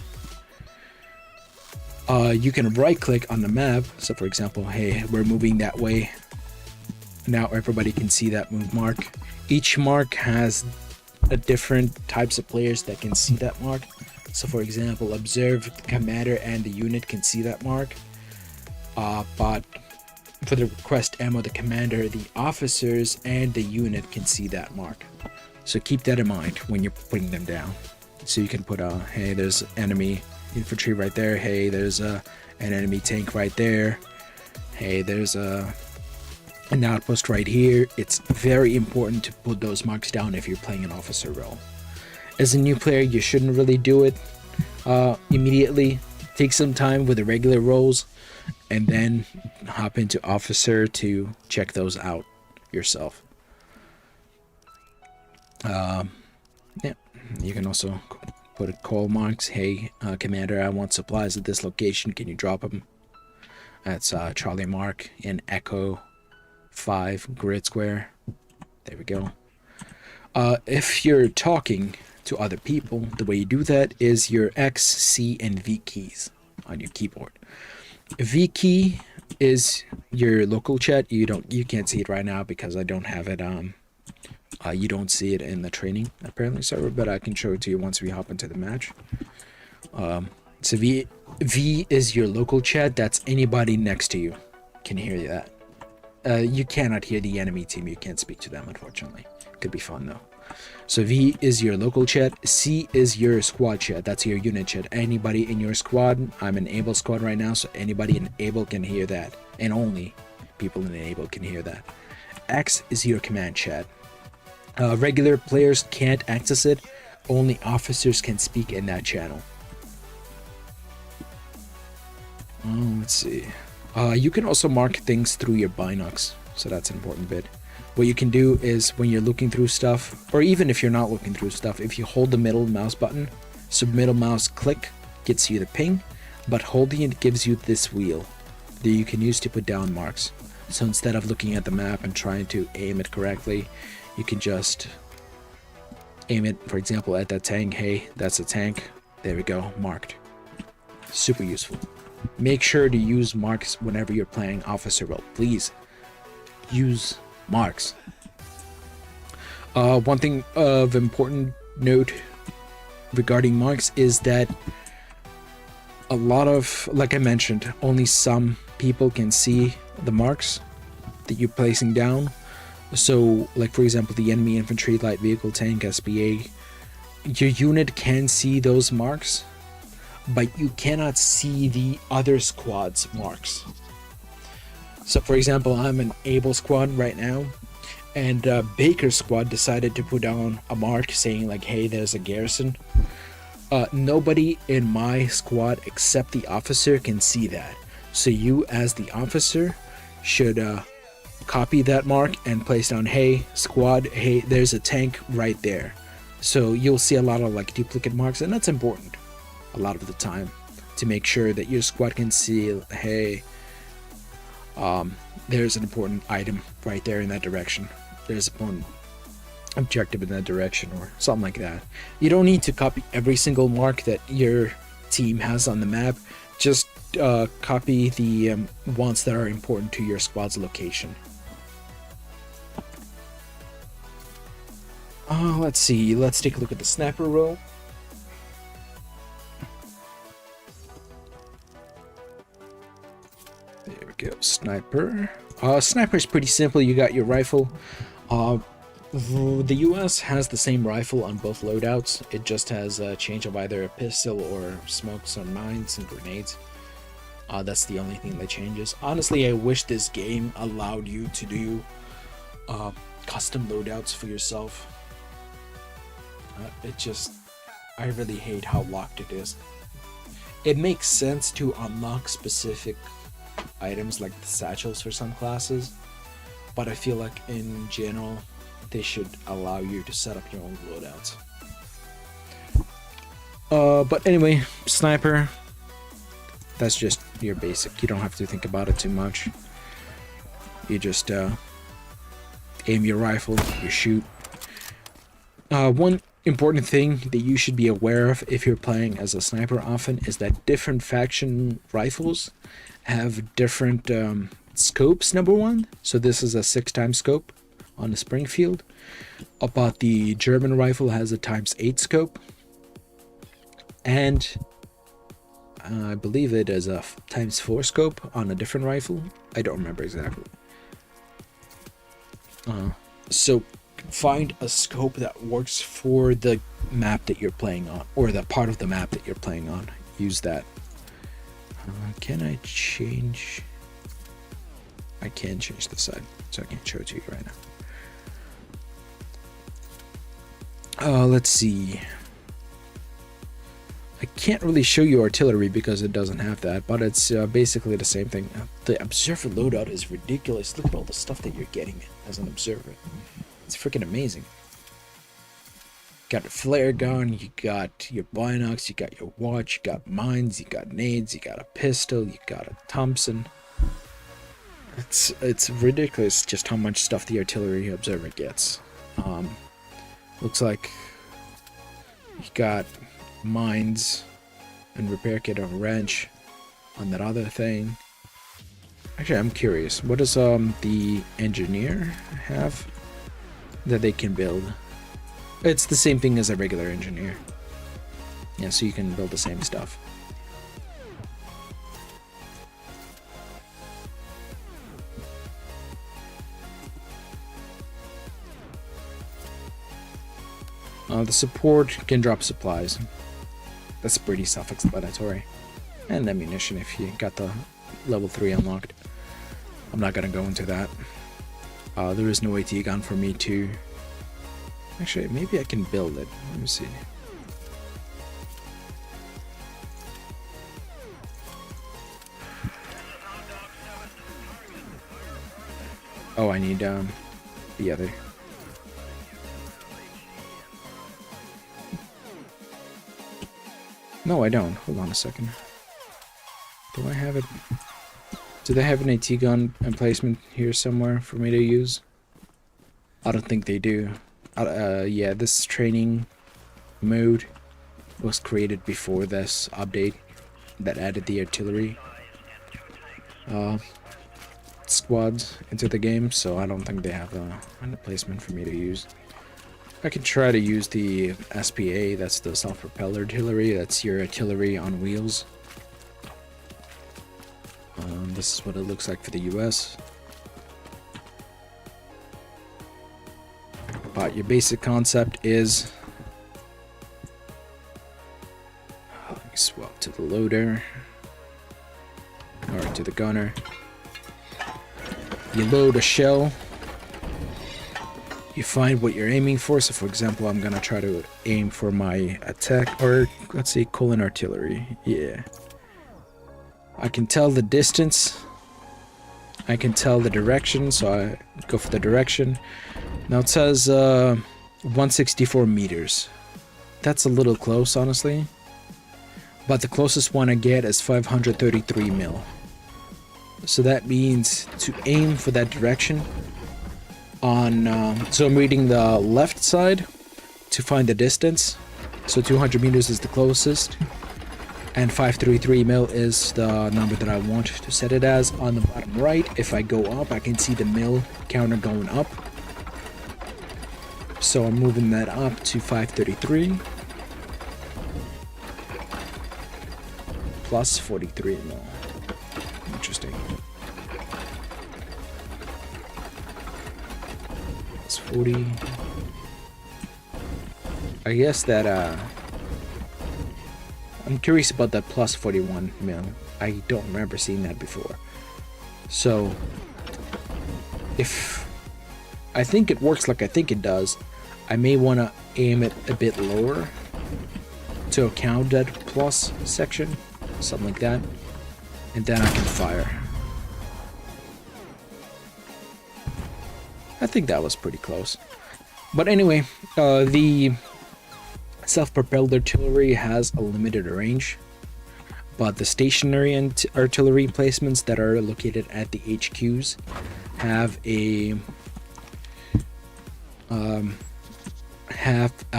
You can right click on the map. So for example, hey, we're moving that way. Now everybody can see that move mark. Each mark has a different types of players that can see that mark. So for example, observe, the commander and the unit can see that mark. But for the request ammo, the commander, the officers, and the unit can see that mark. So keep that in mind when you're putting them down. So you can put hey, there's enemy infantry right there. Hey, there's an enemy tank right there. Hey, there's an outpost right here. It's very important to put those marks down if you're playing an officer role. As a new player, you shouldn't really do it immediately. Take some time with the regular roles and then hop into officer to check those out yourself. Yeah, you can also put a call marks. Hey, commander, I want supplies at this location. Can you drop them? That's Charlie Mark in Echo 5 grid square. There we go. If you're talking to other people, the way you do that is your X, C, and V keys on your keyboard. V key is your local chat. You can't see it right now because I don't have it. You don't see it in the training apparently server, but I can show it to you once we hop into the match. So V is your local chat. That's anybody next to you can hear that. You cannot hear the enemy team. You can't speak to them, unfortunately. Could be fun though. So V is your local chat. C is your squad chat. That's your unit chat. Anybody in your squad. I'm in Able squad right now, so anybody in Able can hear that, and only people in Able can hear that. X is your command chat. Regular players can't access it. Only officers can speak in that channel. Let's see. You can also mark things through your binocs, so that's an important bit. What you can do is when you're looking through stuff, or even if you're not looking through stuff, if you hold the middle mouse button, so middle mouse click gets you the ping, but holding it gives you this wheel that you can use to put down marks. So instead of looking at the map and trying to aim it correctly, you can just aim it, for example, at that tank. Hey, that's a tank. There we go, marked. Super useful. Make sure to use marks whenever you're playing officer role. Please use marks. One thing of important note regarding marks is that a lot of, like I mentioned, only some people can see the marks that you're placing down. So, like for example, the enemy infantry, light vehicle, tank, SPA, your unit can see those marks, but you cannot see the other squad's marks. So for example, I'm an Able squad right now, and Baker's squad decided to put down a mark saying like, hey, there's a garrison. Nobody in my squad except the officer can see that. So you as the officer should copy that mark and place down, hey squad, hey, there's a tank right there. So you'll see a lot of like duplicate marks, and that's important a lot of the time to make sure that your squad can see, hey, there's an important item right there in that direction. There's an important objective in that direction, or something like that. You don't need to copy every single mark that your team has on the map. Just copy the ones that are important to your squad's location. Let's see. Let's take a look at the sniper role. There we go. Sniper. Sniper is pretty simple. You got your rifle. The US has the same rifle on both loadouts. It just has a change of either a pistol or smokes on mines and grenades. That's the only thing that changes. Honestly, I wish this game allowed you to do custom loadouts for yourself. I really hate how locked it is. It makes sense to unlock specific items like the satchels for some classes, but I feel like in general they should allow you to set up your own loadouts. But anyway, sniper, that's just your basic. You don't have to think about it too much. You just aim your rifle, you shoot. One important thing that you should be aware of if you're playing as a sniper often is that different faction rifles have different scopes, number one. So this is a 6x scope on the Springfield, but the German rifle has a ×8 scope, and I believe it is a ×4 scope on a different rifle. I don't remember exactly. So find a scope that works for the map that you're playing on, or the part of the map that you're playing on. Use that. Can I change? I can change the side, so I can't show it to you right now. Let's see. I can't really show you artillery because it doesn't have that, but it's basically the same thing. The observer loadout is ridiculous. Look at all the stuff that you're getting as an observer. It's freaking amazing. Got a flare gun, you got your binocs, you got your watch, you got mines, you got nades, you got a pistol, you got a Thompson. It's ridiculous just how much stuff the artillery observer gets. Looks like you got mines and repair kit of wrench on that other thing. Actually, I'm curious, what does the engineer have that they can build? It's the same thing as a regular engineer. Yeah, so you can build the same stuff. The support can drop supplies. That's pretty self-explanatory. And ammunition if you got the level 3 unlocked. I'm not gonna go into that. There is no AT gun for me to Actually, maybe I can build it. Let me see. Oh, I need the other. No, I don't. Hold on a second. Do I have it? Do they have an AT gun emplacement here somewhere for me to use? I don't think they do. Yeah, this training mode was created before this update that added the artillery squads into the game, so I don't think they have an emplacement for me to use. I can try to use the SPA, that's the self-propelled artillery, that's your artillery on wheels. This is what it looks like for the US. But your basic concept is... Let me swap to the loader. Or to the gunner. You load a shell. You find what you're aiming for. So for example, I'm gonna try to aim for my attack, or let's say colon artillery. Yeah. I can tell the distance. I can tell the direction, so I go for the direction. Now it says 164 meters. That's a little close, honestly. But the closest one I get is 533 mil. So that means to aim for that direction on... so I'm reading the left side to find the distance. So 200 meters is the closest. And 533 mil is the number that I want to set it as. On the bottom right, if I go up, I can see the mil counter going up. So I'm moving that up to 533. Plus 43 mil. Interesting. That's 40. I guess that, I'm curious about that plus 41 mil. I don't remember seeing that before. So, if I think it works like I think it does, I may want to aim it a bit lower to account that plus section, something like that, and then I can fire. I think that was pretty close. But anyway, the self-propelled artillery has a limited range, but the stationary artillery placements that are located at the HQs have a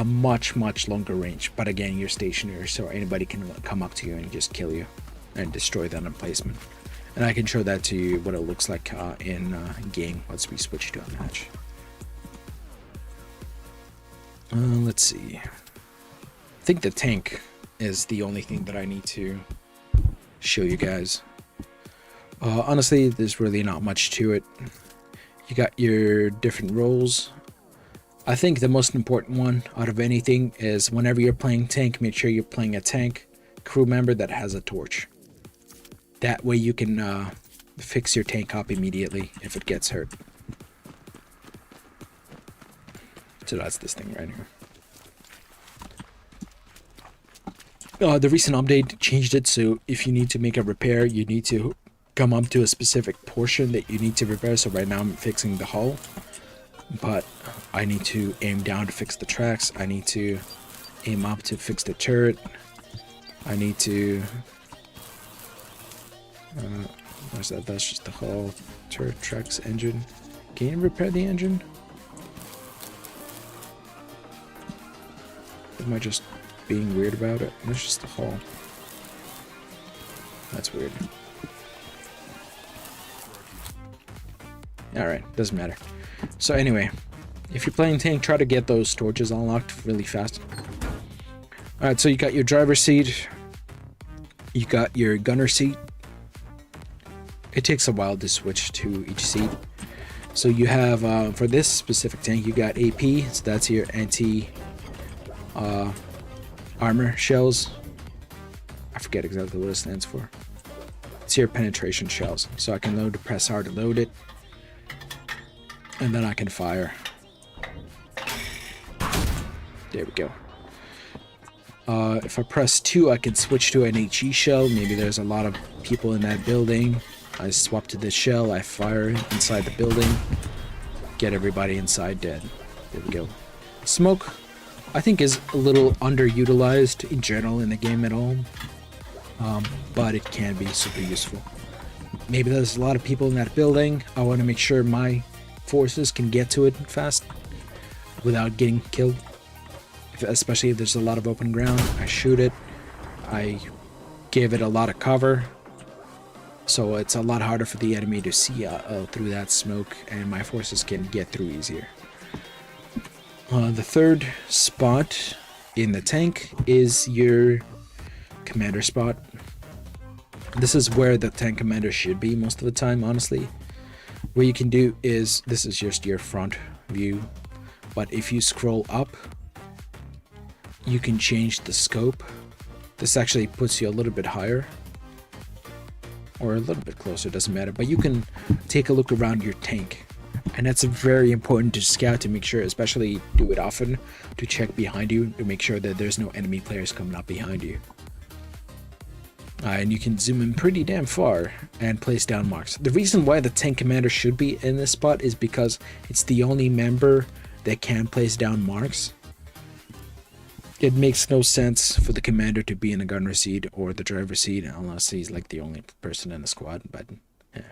much longer range. But again, you're stationary, so anybody can come up to you and just kill you and destroy that emplacement. And I can show that to you what it looks like in game once we switch to a match. Let's see. I think the tank is the only thing that I need to show you guys. Honestly, there's really not much to it. You got your different roles. I think the most important one out of anything is whenever you're playing tank, make sure you're playing a tank crew member that has a torch. That way you can fix your tank up immediately if it gets hurt. So that's this thing right here. The recent update changed it, so if you need to make a repair, you need to come up to a specific portion that you need to repair. So right now I'm fixing the hull, but I need to aim down to fix the tracks. I need to aim up to fix the turret. I need to... where's that? That's just the hull, turret, tracks, engine. Can you repair the engine? Am I just being weird about it? It's just the hull. That's weird. Alright, doesn't matter. So anyway, if you're playing tank, try to get those torches unlocked really fast. Alright, so you got your driver's seat. You got your gunner seat. It takes a while to switch to each seat. So you have, for this specific tank, you got AP. So that's your anti... armor shells. I forget exactly what it stands for. It's your penetration shells. So I can press R to load it. And then I can fire. There we go. If I press 2, I can switch to an HE shell. Maybe there's a lot of people in that building. I swap to this shell, I fire inside the building, get everybody inside dead. There we go. Smoke, I think, is a little underutilized in general in the game at all, but it can be super useful. Maybe there's a lot of people in that building. I want to make sure my forces can get to it fast without getting killed. Especially if there's a lot of open ground, I shoot it. I give it a lot of cover, so it's a lot harder for the enemy to see through that smoke, and my forces can get through easier. The third spot in the tank is your commander spot. This is where the tank commander should be most of the time, honestly. What you can do is, this is just your front view, but if you scroll up, you can change the scope. This actually puts you a little bit higher or a little bit closer, doesn't matter, but you can take a look around your tank, and that's very important to scout, to make sure, especially do it often, to check behind you to make sure that there's no enemy players coming up behind you. And you can zoom in pretty damn far and place down marks. The reason why the tank commander should be in this spot is because it's the only member that can place down marks. It makes no sense for the commander to be in the gunner seat or the driver's seat unless he's like the only person in the squad, but yeah.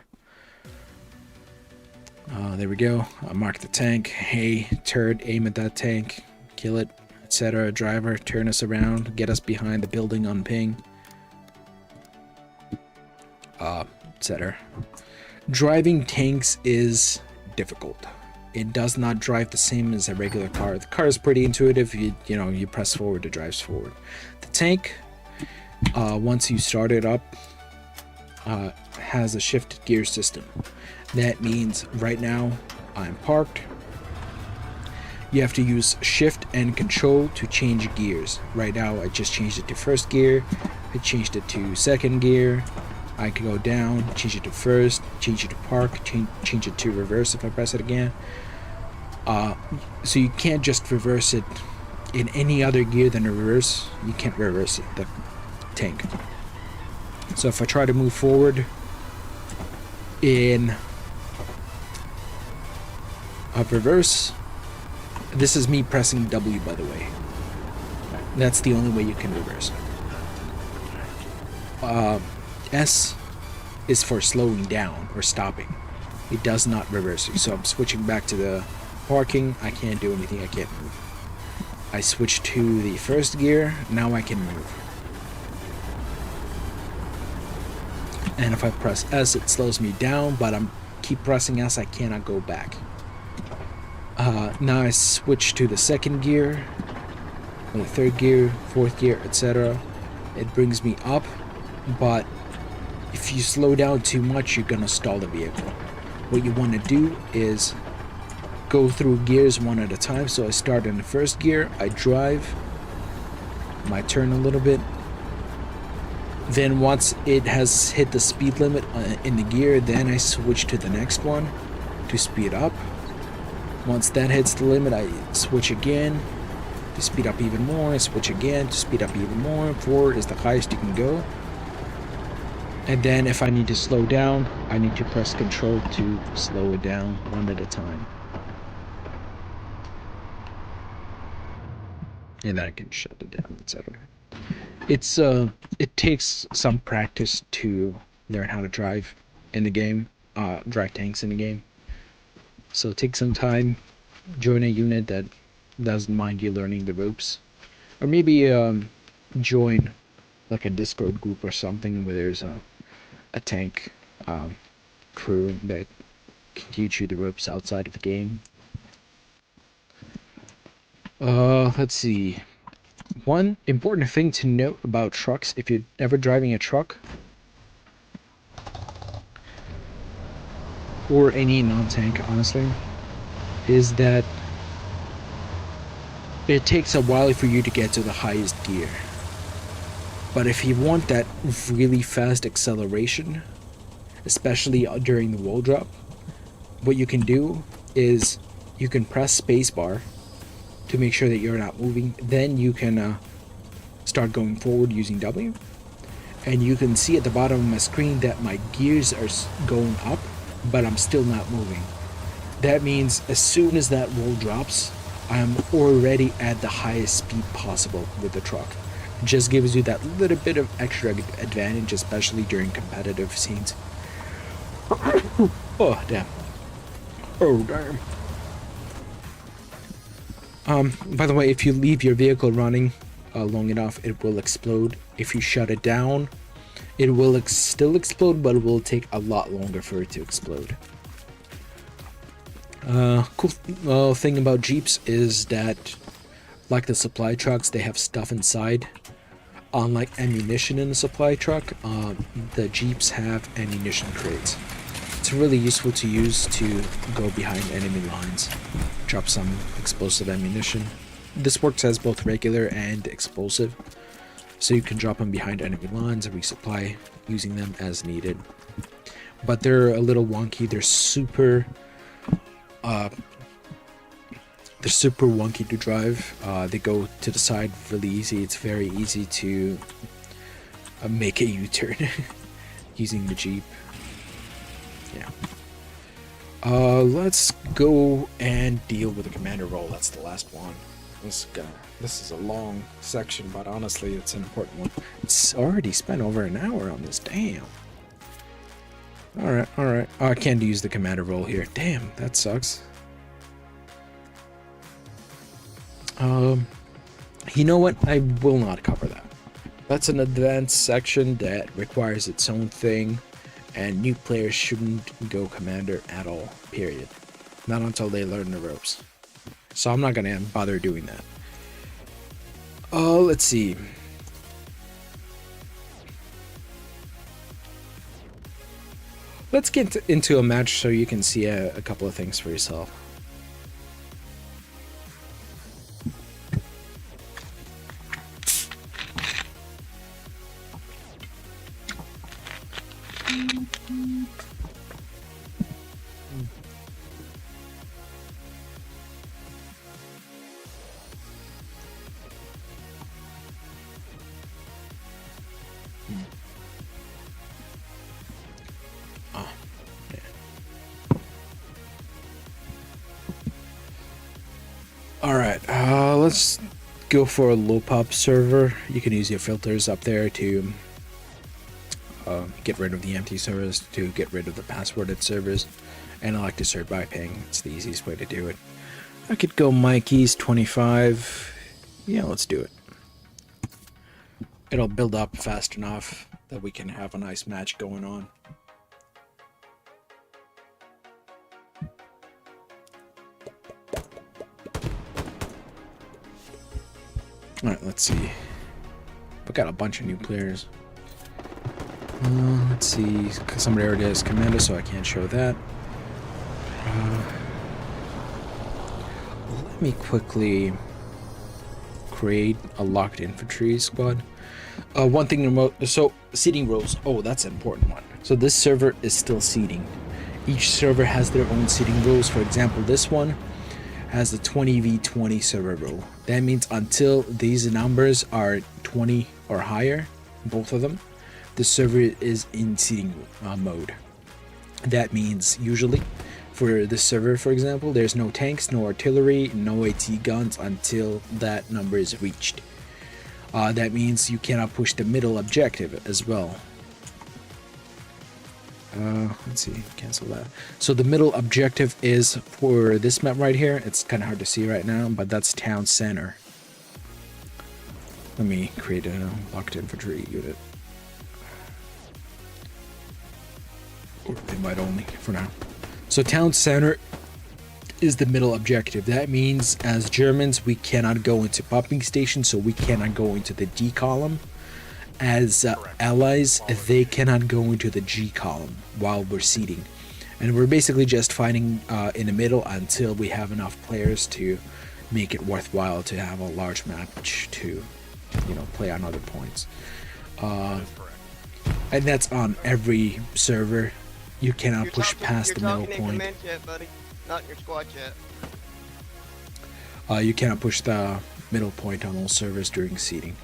There we go. I'll mark the tank. Hey, turret, aim at that tank, kill it, etc. Driver, turn us around, get us behind the building on ping, etc. Driving tanks is difficult. It does not drive the same as a regular car. The car is pretty intuitive. You know, you press forward, it drives forward. The tank, once you start it up, has a shifted gear system. That means right now I'm parked. You have to use shift and control to change gears. Right now I just changed it to first gear. I changed it to second gear. I can go down, change it to first, change it to park, change it to reverse if I press it again. So you can't just reverse it in any other gear than a reverse. You can't reverse it, the tank. So if I try to move forward in a reverse, this is me pressing W, by the way. That's the only way you can reverse it. S is for slowing down or stopping. It does not reverse you. So I'm switching back to the parking. I can't do anything. I can't move. I switch to the first gear. Now I can move. And if I press S, it slows me down, but I'm keep pressing S, I cannot go back. Now I switch to the second gear, or the third gear, fourth gear, etc. It brings me up, but if you slow down too much, you're gonna stall the vehicle. What you want to do is go through gears one at a time. So I start in the first gear, I drive, might turn a little bit. Then once it has hit the speed limit in the gear, then I switch to the next one to speed up. Once that hits the limit, I switch again to speed up even more. I switch again to speed up even more. 4 is the highest you can go. And then if I need to slow down, I need to press control to slow it down one at a time. And then I can shut it down, etc. It takes some practice to learn how to drive in the game, drive tanks in the game. So take some time, join a unit that doesn't mind you learning the ropes, or maybe join like a Discord group or something where there's a tank crew that can teach you the ropes outside of the game. Let's see. One important thing to note about trucks, if you're ever driving a truck or any non-tank, honestly, is that it takes a while for you to get to the highest gear. But if you want that really fast acceleration, especially during the wall drop, what you can do is you can press spacebar to make sure that you're not moving. Then you can start going forward using W. And you can see at the bottom of my screen that my gears are going up, but I'm still not moving. That means as soon as that roll drops, I'm already at the highest speed possible with the truck. It just gives you that little bit of extra advantage, especially during competitive scenes. Oh, damn. Oh, damn. By the way, if you leave your vehicle running long enough, it will explode. If you shut it down, it will still explode, but it will take a lot longer for it to explode. Cool thing about Jeeps is that, like the supply trucks, they have stuff inside. Unlike ammunition in a supply truck, the Jeeps have ammunition crates. It's really useful to use to go behind enemy lines, drop some explosive ammunition. This works as both regular and explosive, so you can drop them behind enemy lines and resupply using them as needed. But they're a little wonky. They're super wonky to drive. They go to the side really easy. It's very easy to make a U-turn using the Jeep. Yeah. Let's go and deal with the commander role. That's the last one. This is a long section, but honestly, it's an important one. It's already spent over an hour on this. Damn. Alright. Oh, I can't use the commander role here. Damn, that sucks. You know what? I will not cover that. That's an advanced section that requires its own thing, and new players shouldn't go commander at all, period. Not until they learn the ropes. So I'm not gonna bother doing that. Let's see. Let's get into a match so you can see a couple of things for yourself. Alright, let's go for a low pop server. You can use your filters up there to get rid of the empty servers, to get rid of the passworded servers. And I like to serve by ping. It's the easiest way to do it. I could go Mikey's 25. Yeah, let's do it. It'll build up fast enough that we can have a nice match going on. Alright, let's see. We got a bunch of new players. Let's see. Somebody already has Commander, so I can't show that. Let me quickly create a locked infantry squad. One thing to note, so seating rows. Oh, that's an important one. So this server is still seating. Each server has their own seating rows. For example, this one has the 20v20 server rule. That means until these numbers are 20 or higher, both of them, the server is in seating mode. That means usually for this server, for example, there's no tanks, no artillery, no AT guns until that number is reached. That means you cannot push the middle objective as well. Let's see, cancel that. So the middle objective is for this map right here. It's kind of hard to see right now, but that's town center. Let me create a locked infantry unit. Or invite only for now. So town center is the middle objective. That means as Germans, we cannot go into pumping stations, so we cannot go into the D column. As allies, they cannot go into the G column while we're seeding. And we're basically just fighting in the middle until we have enough players to make it worthwhile to have a large match to, play on other points. And that's on every server. You cannot push past the middle point. Yet, buddy. Not in your squad yet. You cannot push the middle point on all servers during seeding.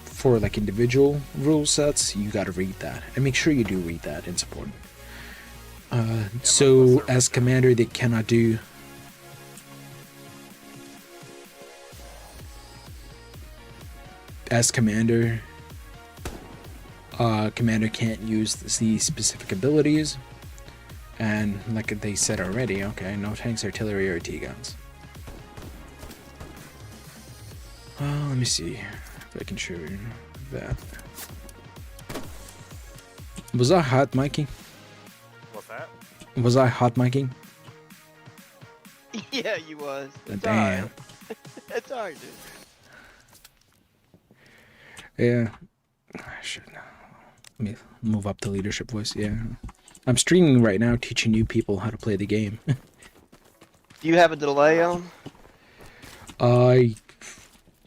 For like individual rule sets, you gotta read that, and make sure you do read that. It's important. So as commander, they cannot do. As commander, commander can't use these specific abilities, and like they said already, okay, no tanks, artillery, or T-guns. Let me see if I can show you that. Was I hot miking? What's that? Was I hot miking? Yeah, you was. Damn. It's alright, dude. Yeah. I should know. Let me move up the leadership voice. Yeah. I'm streaming right now, teaching new people how to play the game. Do you have a delay on? I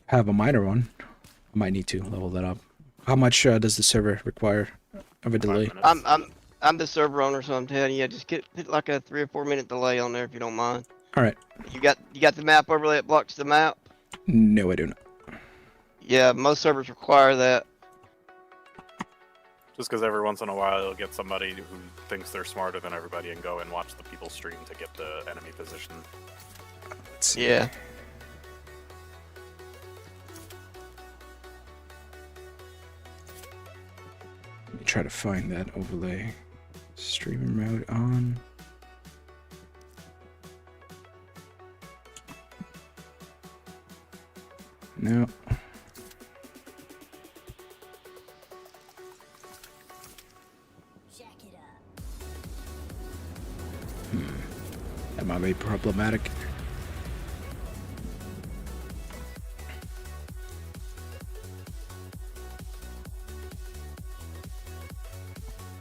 have a minor one. I might need to level that up. How much does the server require of a delay? I'm the server owner, so I'm telling you, just put like a 3 or 4 minute delay on there if you don't mind. All right. You got the map overlay that blocks the map? No, I do not. Yeah, most servers require that. Just because every once in a while you'll get somebody who thinks they're smarter than everybody and go and watch the people stream to get the enemy position. Let's see. Yeah. Let me try to find that overlay. Streamer mode on. No. That might be problematic.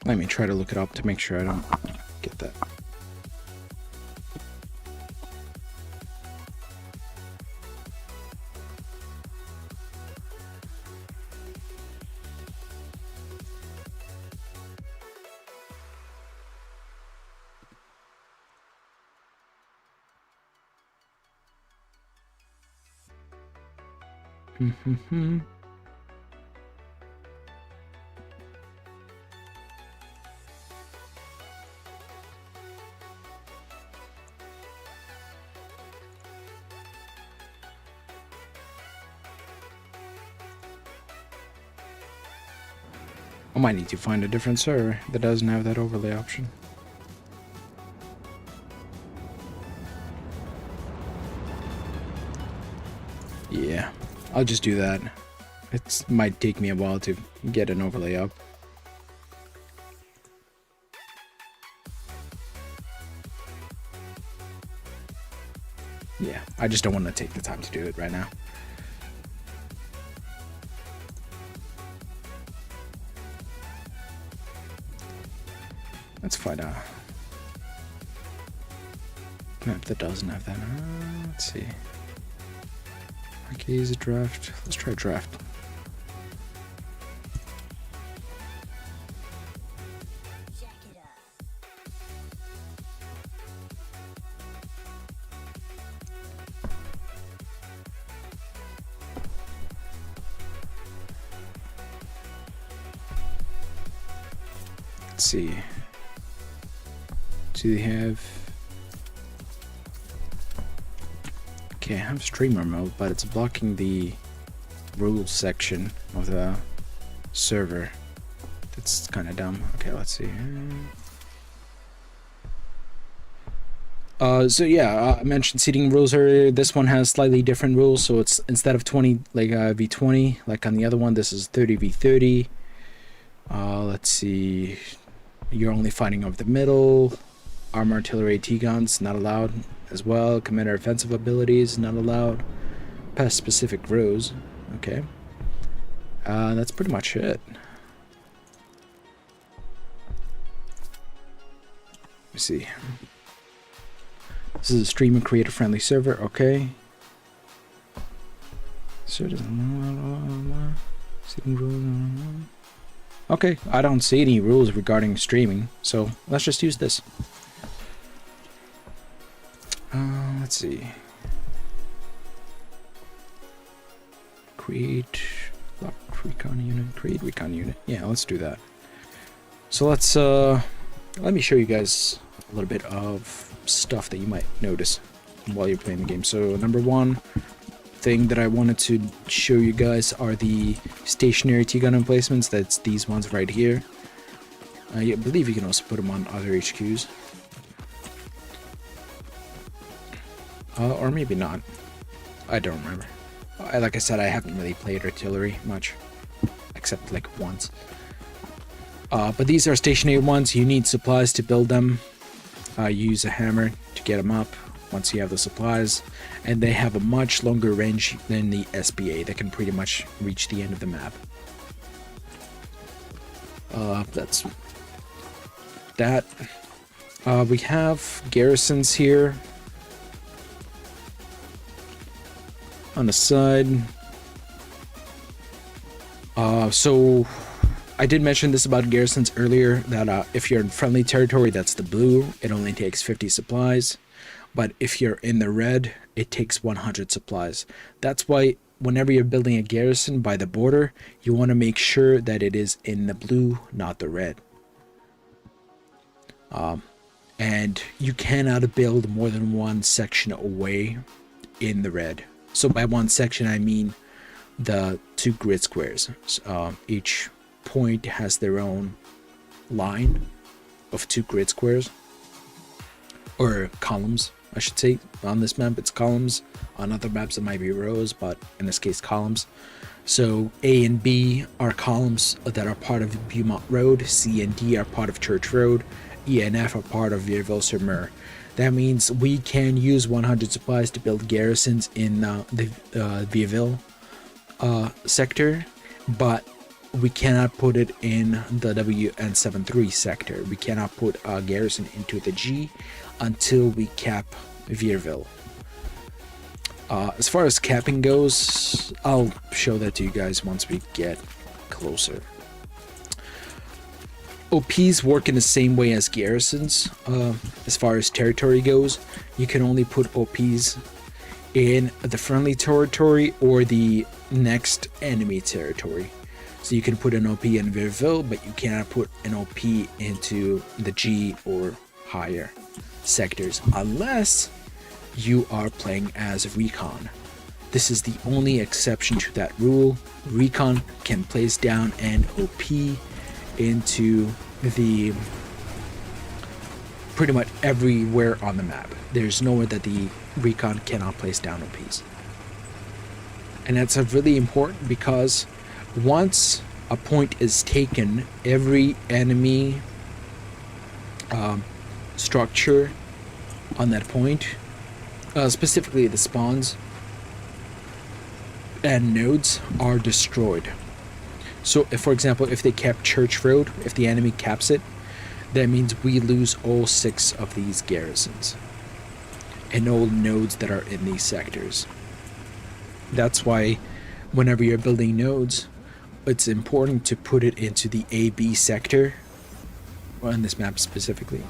Let me try to look it up to make sure I don't get that. I might need to find a different server that doesn't have that overlay option. Yeah, I'll just do that. It might take me a while to get an overlay up. Yeah, I just don't want to take the time to do it right now. Let's find out. Map that doesn't have that. Let's see. Okay, is it draft? Let's try draft. Let's see. Do they have... Okay, I have streamer mode, but it's blocking the rules section of the server. That's kind of dumb. Okay, let's see. So yeah, I mentioned seating rules earlier. This one has slightly different rules, so it's instead of 20 like v20, like on the other one, this is 30 v30. Let's see. You're only fighting over the middle. Armor, artillery, T-guns not allowed as well. Commander offensive abilities not allowed. Past specific rows. Okay. That's pretty much it. Let me see. This is a stream and creator friendly server. Okay. So it doesn't. Okay, I don't see any rules regarding streaming, so let's just use this. Let's see. create locked recon unit, create recon unit. Yeah, let's do that. So let's let me show you guys a little bit of stuff that you might notice while you're playing the game. So number one thing that I wanted to show you guys are the stationary T-gun emplacements. That's these ones right here. I believe you can also put them on other HQs. Or maybe not. I don't remember. Like I said, I haven't really played artillery much, except like once. But these are stationary ones. You need supplies to build them. You use a hammer to get them up once you have the supplies. And they have a much longer range than the SBA. They can pretty much reach the end of the map. That's that. We have garrisons here on the side. So I did mention this about garrisons earlier, that if you're in friendly territory, that's the blue, it only takes 50 supplies. But if you're in the red, it takes 100 supplies. That's why whenever you're building a garrison by the border, you want to make sure that it is in the blue, not the red. And you cannot build more than one section away in the red. So by one section, I mean the 2 grid squares. Each point has their own line of 2 grid squares, or columns, I should say. On this map, it's columns. On other maps, it might be rows, but in this case, columns. So A and B are columns that are part of Beaumont Road. C and D are part of Church Road. E and F are part of Vierville-sur-Mer. That means we can use 100 supplies to build garrisons in the Vierville sector, but we cannot put it in the WN73 sector. We cannot put a garrison into the G until we cap Vierville. As far as capping goes, I'll show that to you guys once we get closer. OPs work in the same way as garrisons. As far as territory goes, you can only put OPs in the friendly territory or the next enemy territory. So you can put an OP in Vierville, but you cannot put an OP into the G or higher sectors unless you are playing as recon. This is the only exception to that rule. Recon can place down an OP into the pretty much everywhere on the map. There's nowhere that the recon cannot place down OPs. And that's really important because once a point is taken, every enemy structure on that point, specifically the spawns and nodes, are destroyed. So if, for example, if they cap Church Road, if the enemy caps it, that means we lose all 6 of these garrisons and all nodes that are in these sectors. That's why whenever you're building nodes, it's important to put it into the AB sector, on this map specifically,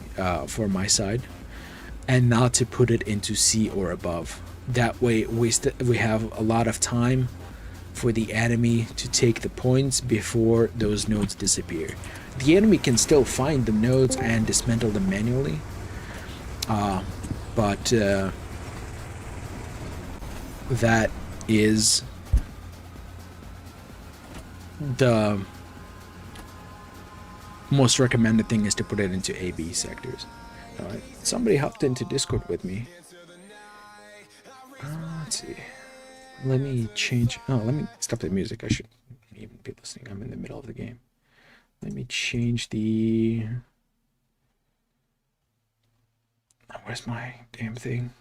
for my side, and not to put it into C or above. That way we have a lot of time for the enemy to take the points before those nodes disappear. The enemy can still find the nodes and dismantle them manually, but that is the most recommended thing, is to put it into AB sectors. Somebody hopped into Discord with me. Let's see. Let me change. Oh, let me stop the music. I should even be listening. I'm in the middle of the game. Let me change the. Where's my damn thing?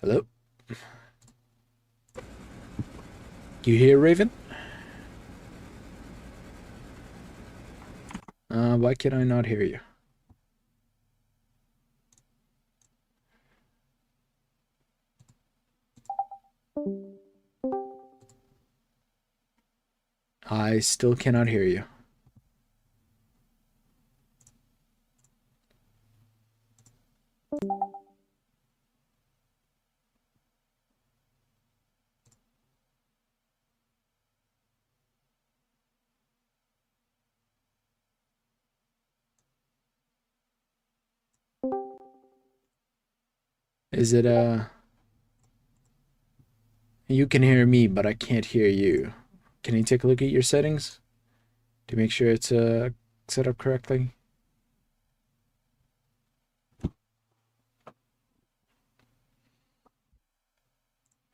Hello? You hear, Raven? Why can I not hear you? I still cannot hear you. Is it you can hear me, but I can't hear you. Can you take a look at your settings to make sure it's set up correctly?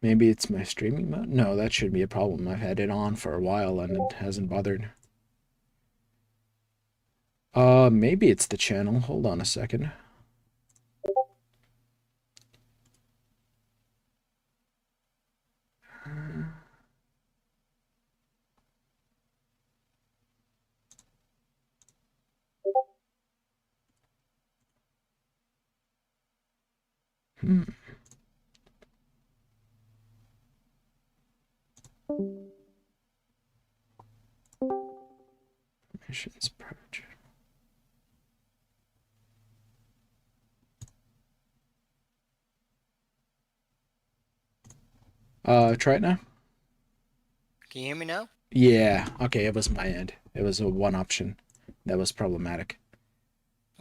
Maybe it's my streaming mode? No, that shouldn't be a problem. I've had it on for a while and it hasn't bothered. Maybe it's the channel. Hold on a second. Hmm. Missions project. Try it now. Can you hear me now? Yeah. Okay, it was my end. It was a one option that was problematic.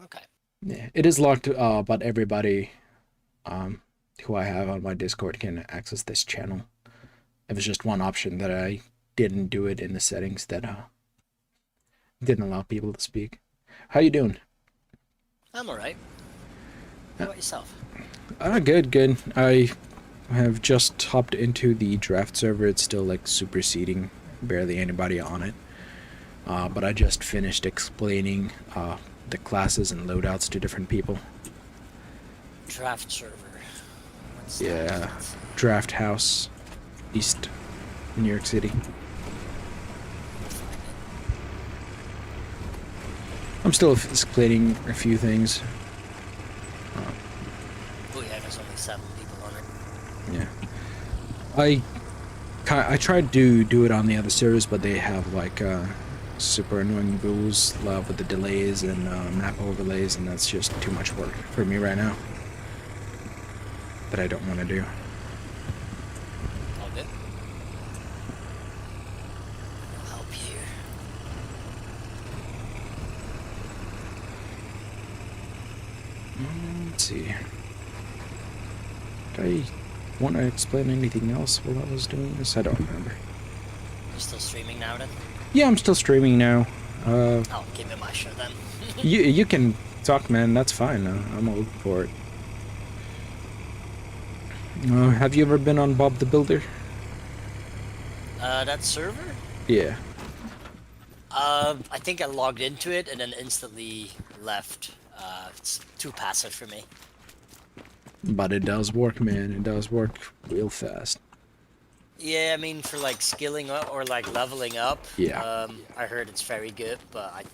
Okay. Yeah, it is locked. But everybody, who I have on my Discord can access this channel. It was just one option that I didn't do it in the settings that didn't allow people to speak. How you doing? I'm alright. How about yourself? Good, good. I have just hopped into the draft server. It's still like super seeding, barely anybody on it. But I just finished explaining the classes and loadouts to different people. Draft server. What's Yeah, that? Draft House, East New York City. I'm still explaining a few things. Oh yeah, there's only 7 people on it. Yeah, I tried to do it on the other servers, but they have like super annoying rules with the delays and map overlays, and that's just too much work for me right now. That I don't want to do. All good. I'll help you. Let's see. Did I want to explain anything else while I was doing this? I don't remember. You still streaming now then? Yeah, I'm still streaming now. I'll give it my show then. You can talk, man. That's fine. I'm all for it. Have you ever been on Bob the Builder? That server? Yeah. I think I logged into it and then instantly left. It's too passive for me. But it does work, man. It does work real fast. Yeah, I mean for like skilling up or like leveling up. Yeah. I heard it's very good, but I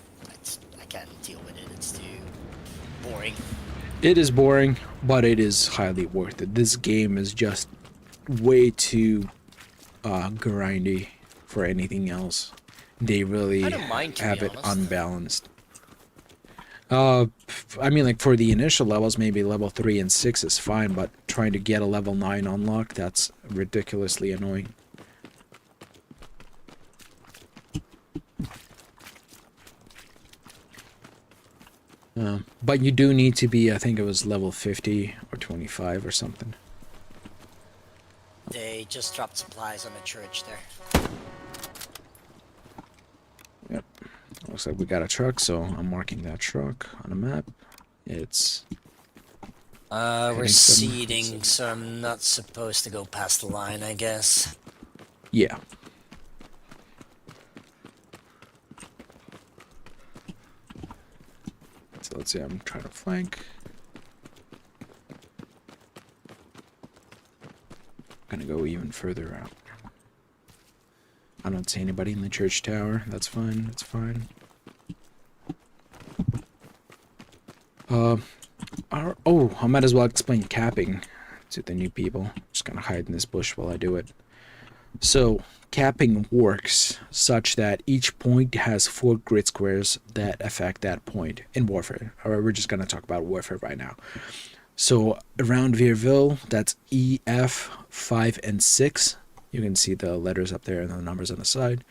can't deal with it. It's too boring. It is boring, but it is highly worth it. This game is just way too grindy for anything else. They really I don't mind, to be have it honest. unbalanced. I mean, like for the initial levels, maybe level 3 and 6 is fine, but trying to get a level 9 unlock, that's ridiculously annoying. But you do need to be, I think it was level 50 or 25 or something. They just dropped supplies on the church there. Yep. Looks like we got a truck, so I'm marking that truck on the map. It's... We're Hitting some- seeding, so I'm not supposed to go past the line, I guess. Yeah. So let's see, I'm trying to flank. Gonna go even further out. I don't see anybody in the church tower. That's fine, that's fine. I might as well explain capping to the new people. Just gonna hide in this bush while I do it. So, capping works such that each point has 4 grid squares that affect that point in Warfare. Alright, we're just gonna talk about Warfare right now. So, around Veerville, that's E, F, 5, and 6. You can see the letters up there and the numbers on the side.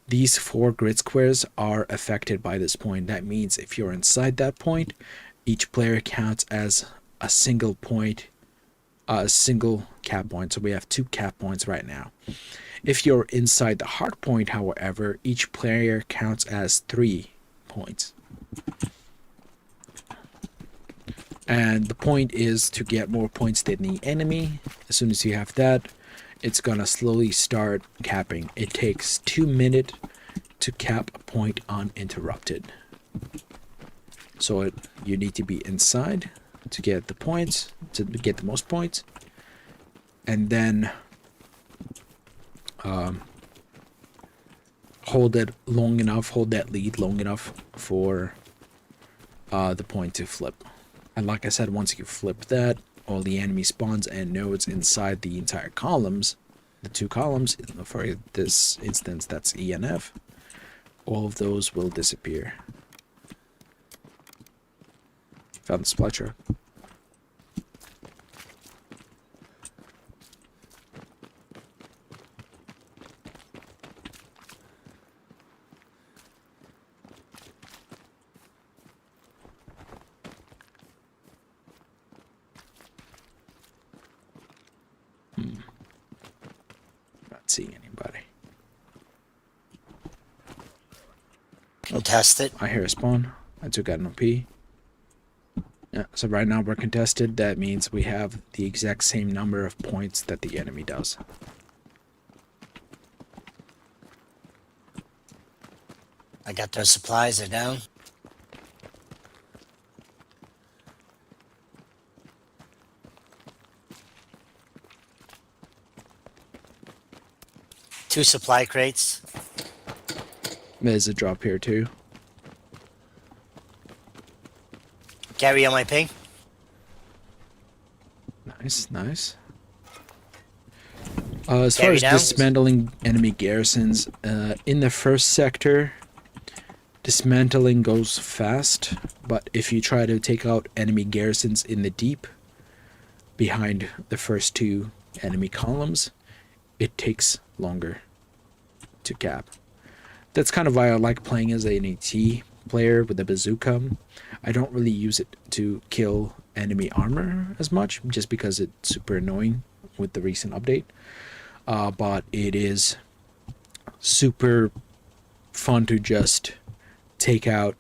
These 4 grid squares are affected by this point. That means if you're inside that point, each player counts as a single point a single cap point. So we have 2 cap points right now. If you're inside the hard point, however, each player counts as 3 points. And the point is to get more points than the enemy. As soon as you have that, it's gonna slowly start capping. It takes 2 minutes to cap a point uninterrupted. So you need to be inside to get the points, to get the most points, and then hold it long enough, hold that lead long enough for the point to flip. And like I said, once you flip that, all the enemy spawns and nodes inside the entire columns, the 2 columns, for this instance that's E and F, all of those will disappear. Found the supply truck. Not seeing anybody. Contested. I hear a spawn. I took out an OP. Yeah, so right now we're contested. That means we have the exact same number of points that the enemy does. I got their supplies. They're down. Two supply crates. There's a drop here too. Carry on my ping. Nice, nice. As far Carry as down. dismantling enemy garrisons, in the first sector, dismantling goes fast, but if you try to take out enemy garrisons in the deep, behind the first 2 enemy columns, it takes longer to cap. That's kind of why I like playing as an AT player with a bazooka. I don't really use it to kill enemy armor as much, just because it's super annoying with the recent update. But it is super fun to just take out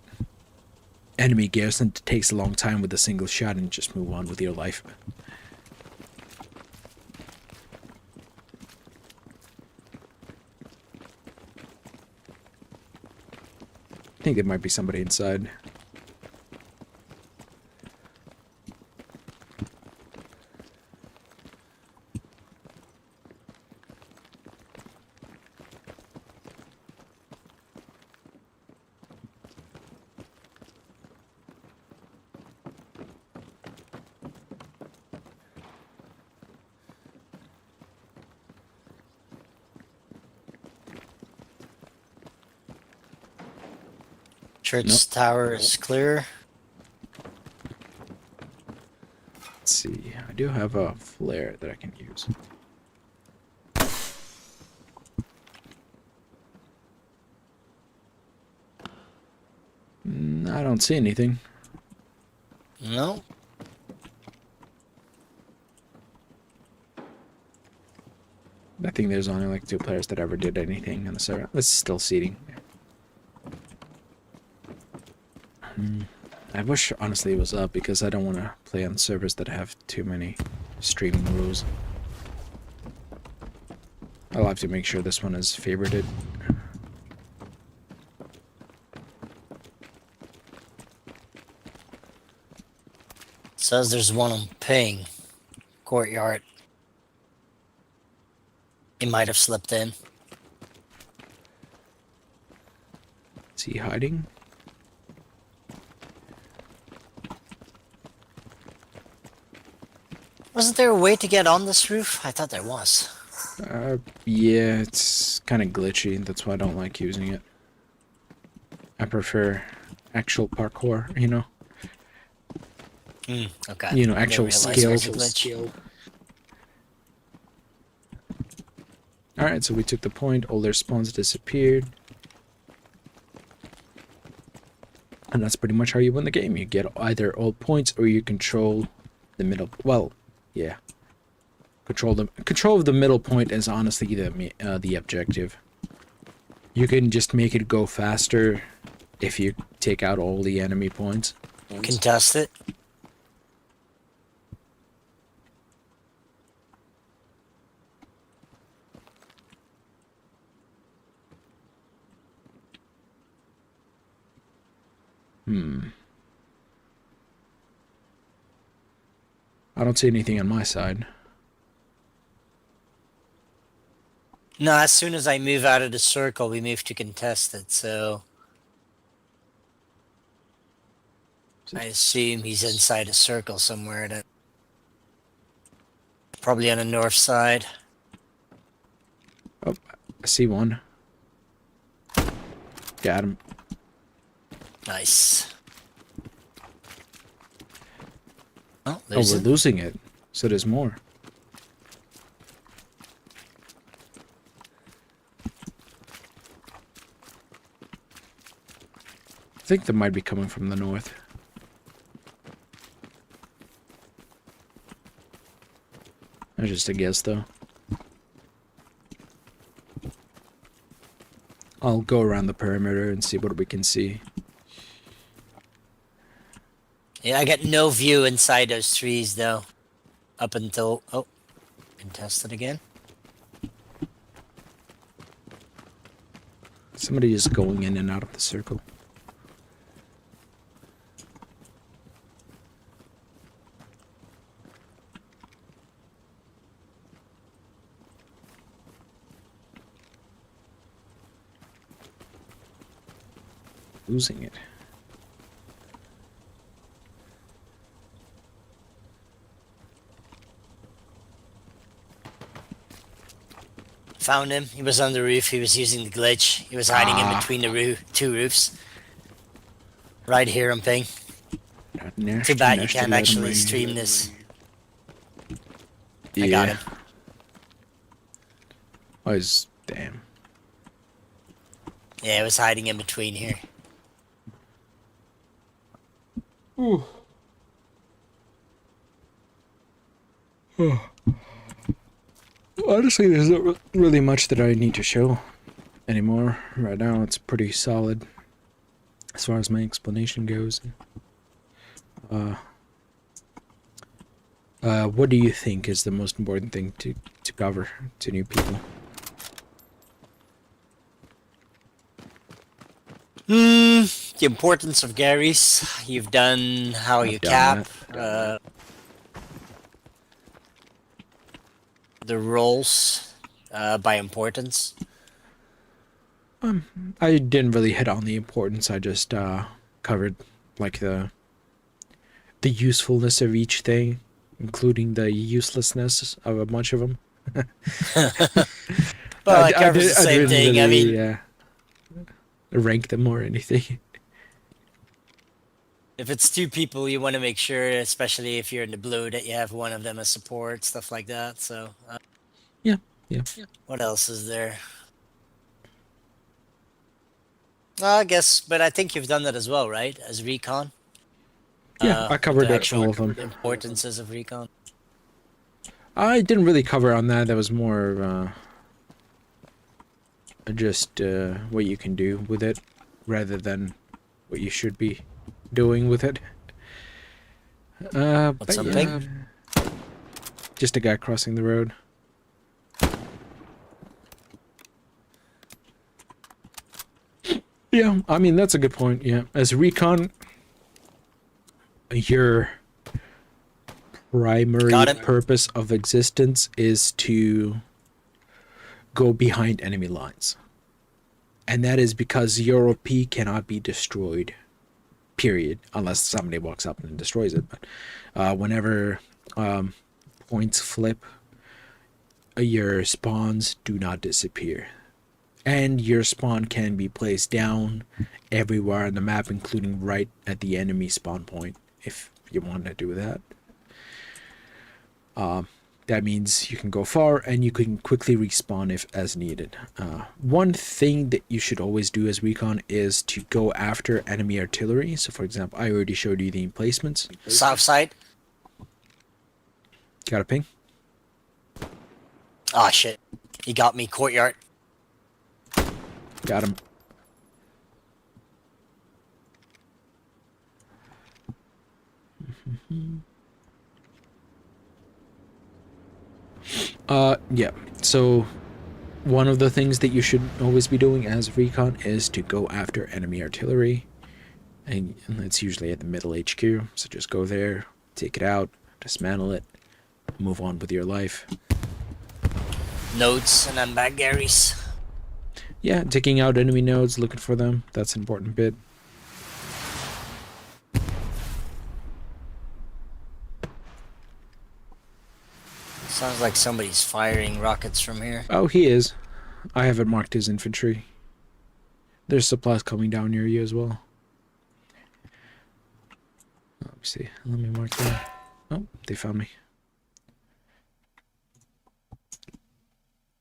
enemy garrison. It takes a long time with a single shot and just move on with your life. I think there might be somebody inside. Church tower is clear. Let's see. I do have a flare that I can use. I don't see anything. No. I think there's only like 2 players that ever did anything on the server. It's still seeding. I wish honestly it was up because I don't want to play on servers that have too many streaming rules. I'll have to make sure this one is favorited. Says there's one on ping. Courtyard. He might have slipped in. Is he hiding? Wasn't there a way to get on this roof? I thought there was. Yeah, it's kind of glitchy. That's why I don't like using it. I prefer actual parkour, you know? Okay. You know, I didn't actual realize there was a skills. glitch. Alright, so we took the point. All their spawns disappeared. And that's pretty much how you win the game. You get either all points or you control the middle. Well, yeah. Control of the middle point is honestly the objective. You can just make it go faster if you take out all the enemy points. Contest it. I don't see anything on my side. No, as soon as I move out of the circle, we move to contest it, so... I assume he's inside a circle somewhere then. Probably on the north side. Oh, I see one. Got him. Nice. Oh, Oh, there's we're him. losing it. So there's more. I think they might be coming from the north. That's just a guess, though. I'll go around the perimeter and see what we can see. Yeah, I got no view inside those trees though. Up until... Oh. Contested again. Somebody is going in and out of the circle. Losing it. Found him. He was on the roof. He was using the glitch. He was hiding in between the two roofs. Right here on ping. Too bad you can't actually stream this. I got him. Oh, he's... Damn. Yeah, he was hiding in between here. Ooh. Honestly, there's not really much that I need to show anymore. Right now, it's pretty solid as far as my explanation goes. What do you think is the most important thing to cover to new people? The importance of Gary's. You've done how you cap. The roles by importance. I didn't really hit on the importance. I just covered like the usefulness of each thing, including the uselessness of a bunch of them. Well, it covers the same thing. Really, I mean, rank them or anything. if it's two people, you want to make sure, especially if you're in the blue, that you have one of them as support, stuff like that. So, Yeah. What else is there? I guess, but I think you've done that as well, right? As recon. Yeah, I covered the all of them. Importances of recon. I didn't really cover on that. That was more just what you can do with it, rather than what you should be doing with it. What's but something? Just a guy crossing the road. Yeah, I mean, that's a good point, yeah. As recon, your primary purpose of existence is to go behind enemy lines. And that is because your OP cannot be destroyed, period, unless somebody walks up and destroys it. But whenever points flip, your spawns do not disappear. And your spawn can be placed down everywhere on the map, including right at the enemy spawn point, if you want to do that. That means you can go far and you can quickly respawn if as needed. One thing that you should always do as recon is to go after enemy artillery. So for example, I already showed you the emplacements. South side. Got a ping? Ah, shit. He got me. Courtyard. Got him. Yeah. So one of the things that you should always be doing as recon is to go after enemy artillery. And it's usually at the middle HQ. So just go there, take it out, dismantle it, move on with your life. Nodes, and I'm back, Gary's. Yeah, taking out enemy nodes, looking for them. That's an important bit. Sounds like somebody's firing rockets from here. Oh, he is. I haven't marked his infantry. There's supplies coming down near you as well. Let me see. Let me mark them. Oh, they found me.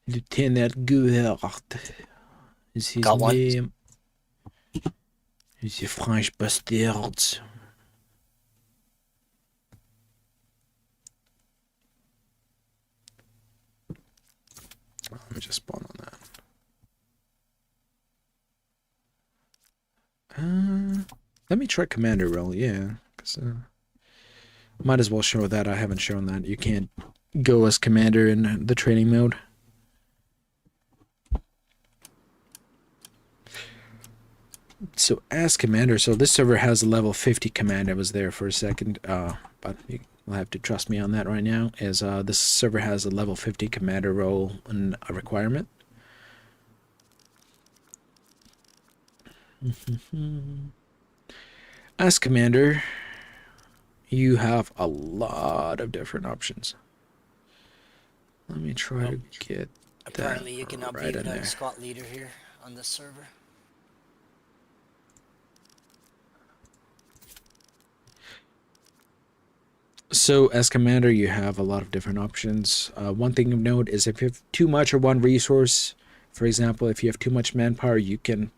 Lieutenant Guhart is his Got one. name. He's a French bastard. Let me just spawn on that. Let me try commander role, yeah. Cause, might as well show that. I haven't shown that. You can't go as commander in the training mode. So as commander, so this server has a level 50 command. I was there for a second, but you'll have to trust me on that right now, as this server has a level 50 commander role and a requirement. As commander, you have a lot of different options. Let me try to get Apparently that you cannot right be in without there. a squad leader here on this server. So as commander, you have a lot of different options. One thing of note is if you have too much of one resource, for example, if you have too much manpower, you can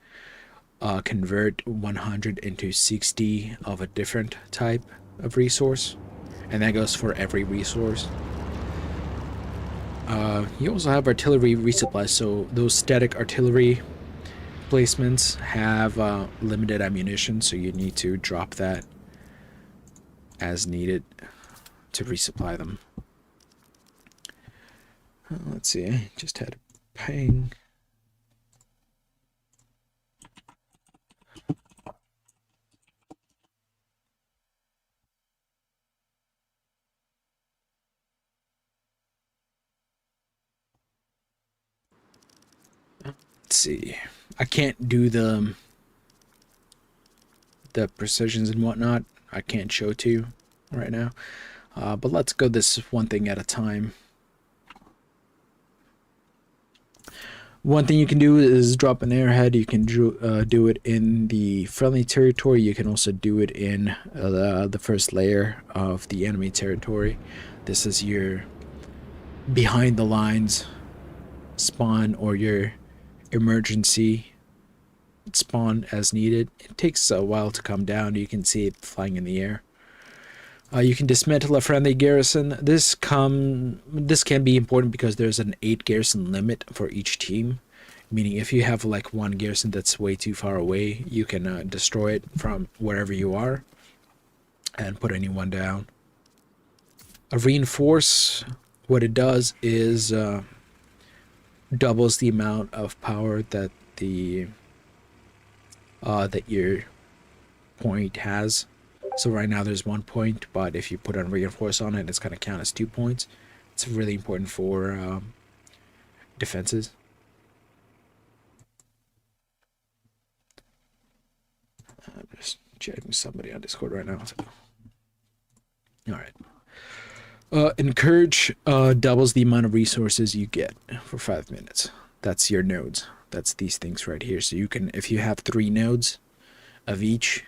convert 100 into 60 of a different type of resource, and that goes for every resource. You also have artillery resupply, so those static artillery placements have limited ammunition, so you need to drop that as needed to resupply them. Let's see, I just had a ping. Let's see. I can't do the precisions and whatnot. I can't show to you right now. But let's go this one thing at a time. One thing you can do is drop an airhead. You can do it in the friendly territory. You can also do it in the first layer of the enemy territory. This is your behind the lines spawn or your emergency spawn as needed. It takes a while to come down. You can see it flying in the air. You can dismantle a friendly garrison. This can be important because there's an 8 garrison limit for each team, meaning if you have like one garrison that's way too far away, you can destroy it from wherever you are and put anyone down. A reinforce, what it does is doubles the amount of power that that your point has. So right now there's 1 point, but if you put a reinforce on it, it's going to count as 2 points. It's really important for defenses. I'm just chatting with somebody on Discord right now. So. All right. Encourage doubles the amount of resources you get for 5 minutes. That's your nodes. That's these things right here. So you can, if you have 3 nodes of each,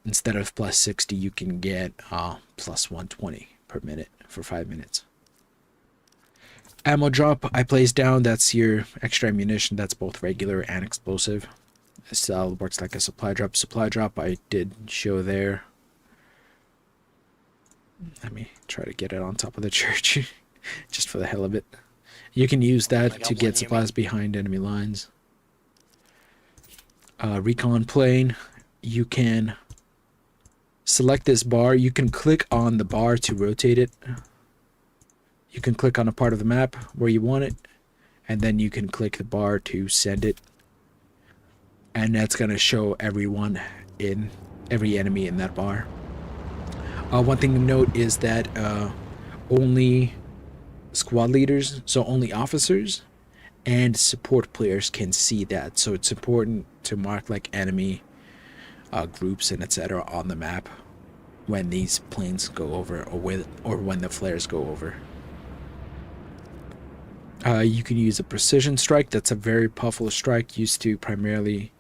instead of plus 60, you can get plus 120 per minute for 5 minutes. Ammo drop, I place down. That's your extra ammunition. That's both regular and explosive. It still works like a supply drop. Supply drop, I did show there. Let me try to get it on top of the church. just for the hell of it. You can use I that got to one get near me. supplies behind enemy lines. Recon plane, you can select this bar. You can click on the bar to rotate it. You can click on a part of the map where you want it, and then you can click the bar to send it. And that's going to show every enemy in that bar. One thing to note is that only squad leaders, so only officers and support players can see that. So it's important to mark like enemy groups and etc. on the map when these planes go over, or when the flares go over. You can use a precision strike. That's a very powerful strike used to primarily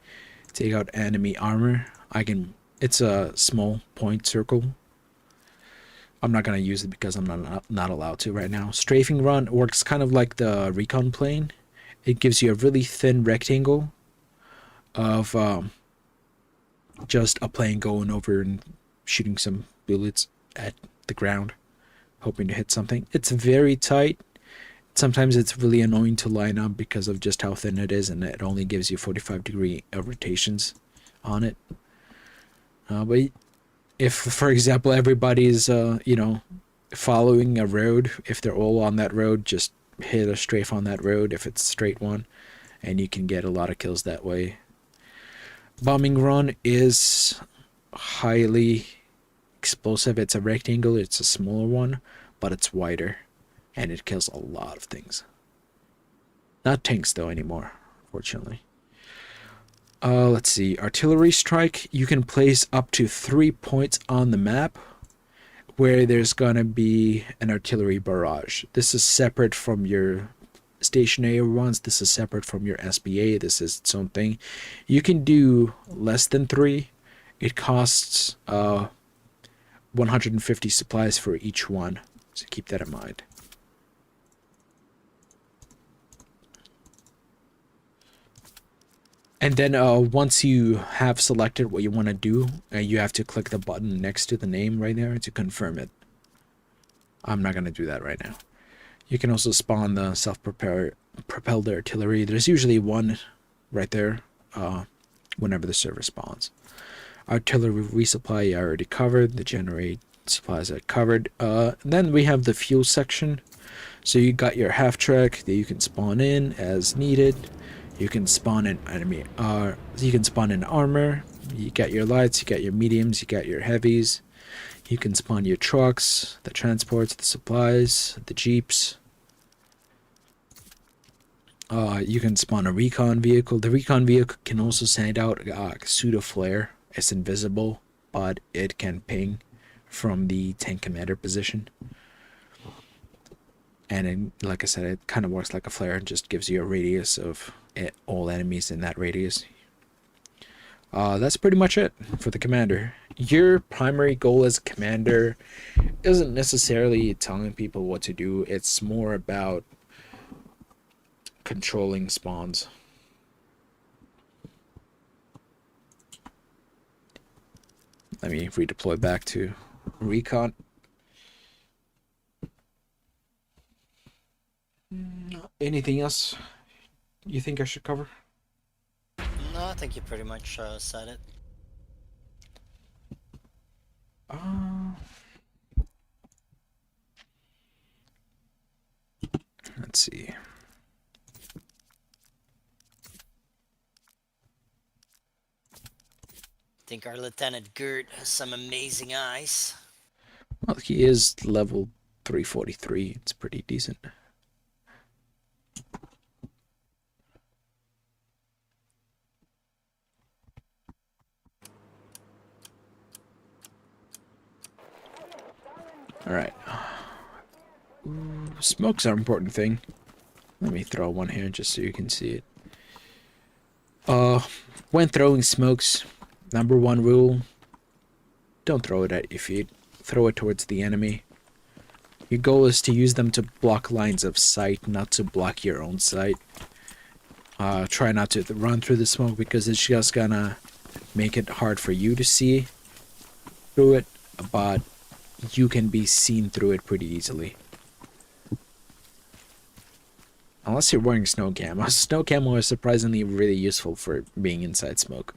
take out enemy armor. It's a small point circle. I'm not gonna use it because I'm not allowed to right now. Strafing run works kind of like the recon plane. It gives you a really thin rectangle of just a plane going over and shooting some bullets at the ground, hoping to hit something. It's very tight. Sometimes it's really annoying to line up because of just how thin it is, and it only gives you 45-degree rotations on it. But if, for example, everybody's following a road, if they're all on that road, just hit a strafe on that road if it's a straight one, and you can get a lot of kills that way. Bombing run is highly explosive. It's a rectangle. It's a smaller one, but it's wider, and it kills a lot of things. Not tanks though anymore, fortunately. Let's see. Artillery strike. You can place up to 3 points on the map where there's gonna be an artillery barrage. This is separate from your stationary ones. This is separate from your SBA. This is its own thing. You can do less than 3. It costs 150 supplies for each one, so keep that in mind. And then once you have selected what you want to do, you have to click the button next to the name right there to confirm it. I'm not going to do that right now. You can also spawn the self-propelled artillery. There's usually one right there whenever the server spawns. Artillery resupply I already covered. The generate supplies I covered. Then we have the fuel section. So you got your half track that you can spawn in as needed. You can spawn in enemy. You can spawn in armor. You got your lights. You got your mediums. You got your heavies. You can spawn your trucks, the transports, the supplies, the jeeps. You can spawn a recon vehicle. The recon vehicle can also send out a pseudo flare. It's invisible, but it can ping from the tank commander position. And it, like I said, it kind of works like a flare and just gives you a radius of all enemies in that radius. That's pretty much it for the commander. Your primary goal as a commander isn't necessarily telling people what to do. It's more about controlling spawns. Let me redeploy back to recon. Anything else you think I should cover? No, I think you pretty much said it. Let's see. I think our Lieutenant Gert has some amazing eyes. Well, he is level 343. It's pretty decent. Alright. Smokes are an important thing. Let me throw one here just so you can see it. When throwing smokes, number 1 rule, don't throw it at your feet. Throw it towards the enemy. Your goal is to use them to block lines of sight, not to block your own sight. Try not to run through the smoke because it's just gonna make it hard for you to see through it, but you can be seen through it pretty easily. Unless you're wearing snow camo. Snow camo is surprisingly really useful for being inside smoke.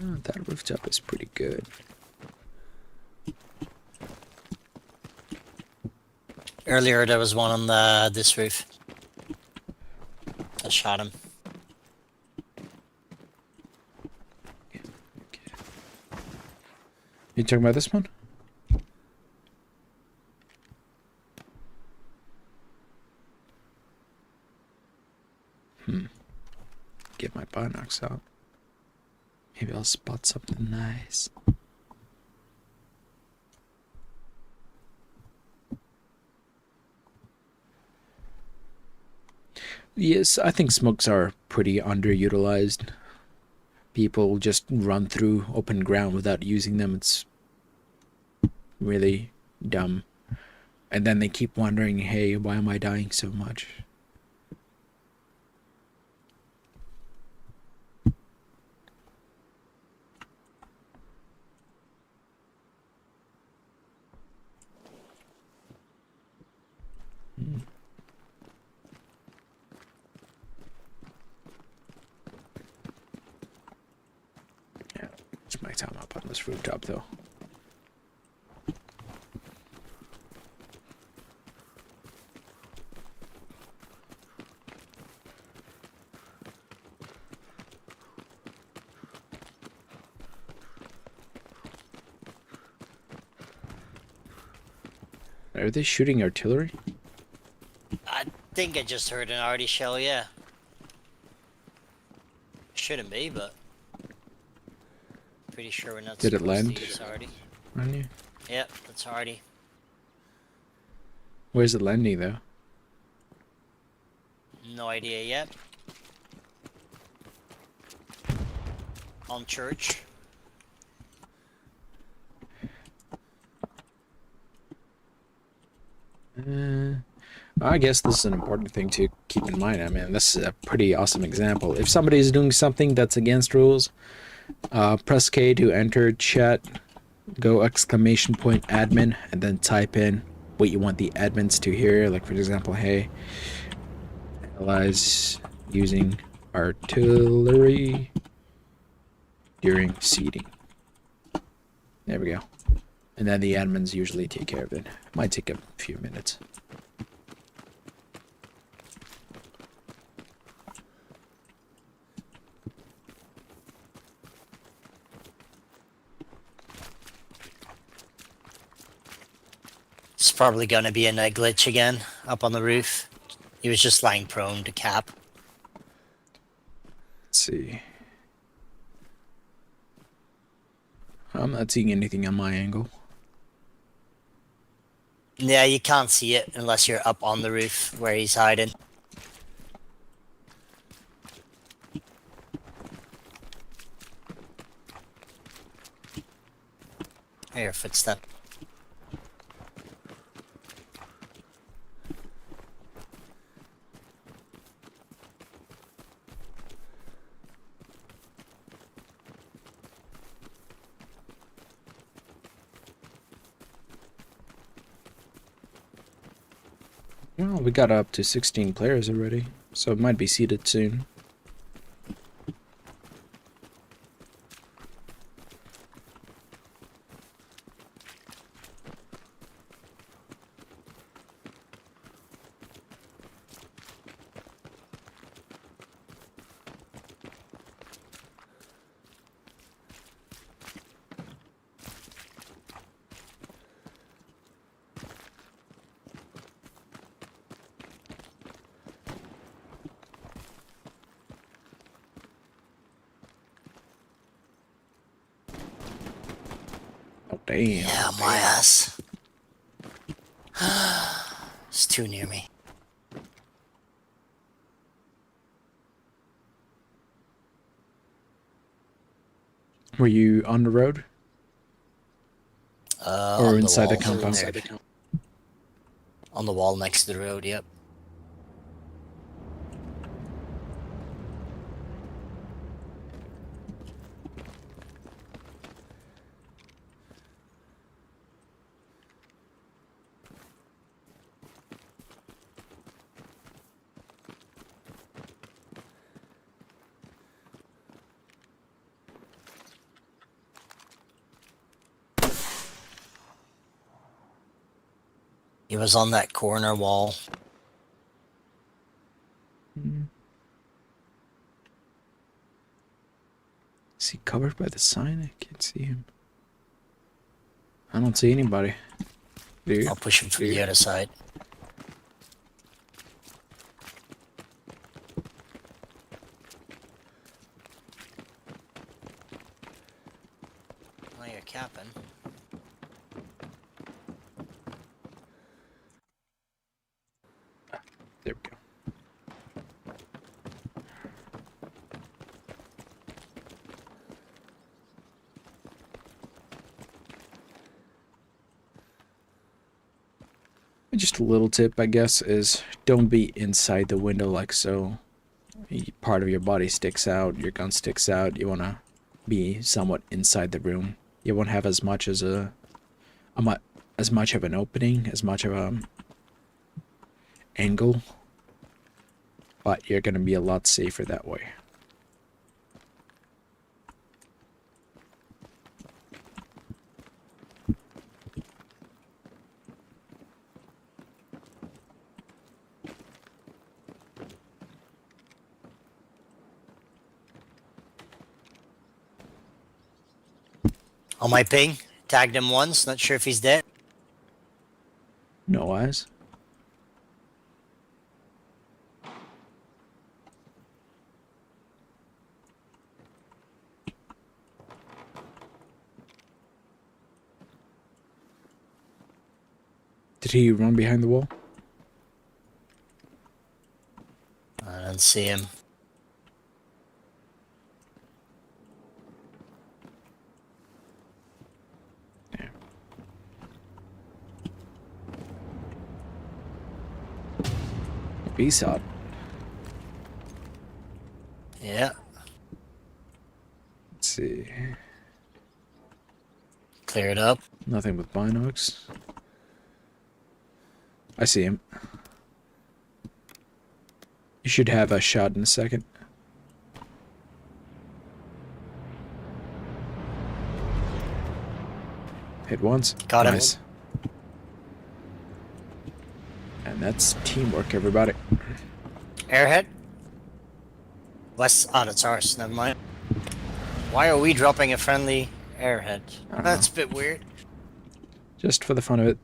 Oh, that rooftop is pretty good. Earlier there was one on this roof. I shot him. You talking about this one? Get my binocs out. Maybe I'll spot something nice. Yes, I think smokes are pretty underutilized. People just run through open ground without using them. It's really dumb. And then they keep wondering, hey, why am I dying so much? Yeah, it's my time up on this rooftop though. Are they shooting artillery? I think I just heard an arty shell, yeah. Shouldn't be, but pretty sure we're not Did it supposed land? to use arty. On you? Yep, that's arty. Where's it landing though? No idea yet. On church. I guess this is an important thing to keep in mind. I mean, this is a pretty awesome example. If somebody is doing something that's against rules, press K to enter chat, go !admin, and then type in what you want the admins to hear. Like, for example, hey, analyze using artillery during seeding. There we go. And then the admins usually take care of it. Might take a few minutes. It's probably gonna be a night glitch again, up on the roof. He was just lying prone to cap. Let's see. I'm not seeing anything on my angle. Yeah, you can't see it unless you're up on the roof where he's hiding. I hear a footstep. Well, we got up to 16 players already, so it might be seated soon. Oh, damn. Yeah, my ass. It's too near me. Were you on the road? Or On inside the wall compound? there. On the wall next to the road, yep. He was on that corner wall. Is he covered by the sign? I can't see him. I don't see anybody. Do you? I'll push him from Do the you? other side. Oh, you're capping. There we go. Just a little tip, I guess, is don't be inside the window like so. Part of your body sticks out, your gun sticks out. You want to be somewhat inside the room. You won't have as much as as much of an opening, as much of a angle, but you're gonna be a lot safer that way. On my ping. Tagged him once. Not sure if he's dead. No eyes. Did he run behind the wall? I don't see him. He saw it. Yeah. Let's see. Clear it up. Nothing with binocs. I see him. You should have a shot in a second. Hit once. Got him. Nice. And that's teamwork, everybody. Airhead? West. Oh, that's ours. Never mind. Why are we dropping a friendly airhead? I don't That's a bit weird. Just for the fun of it.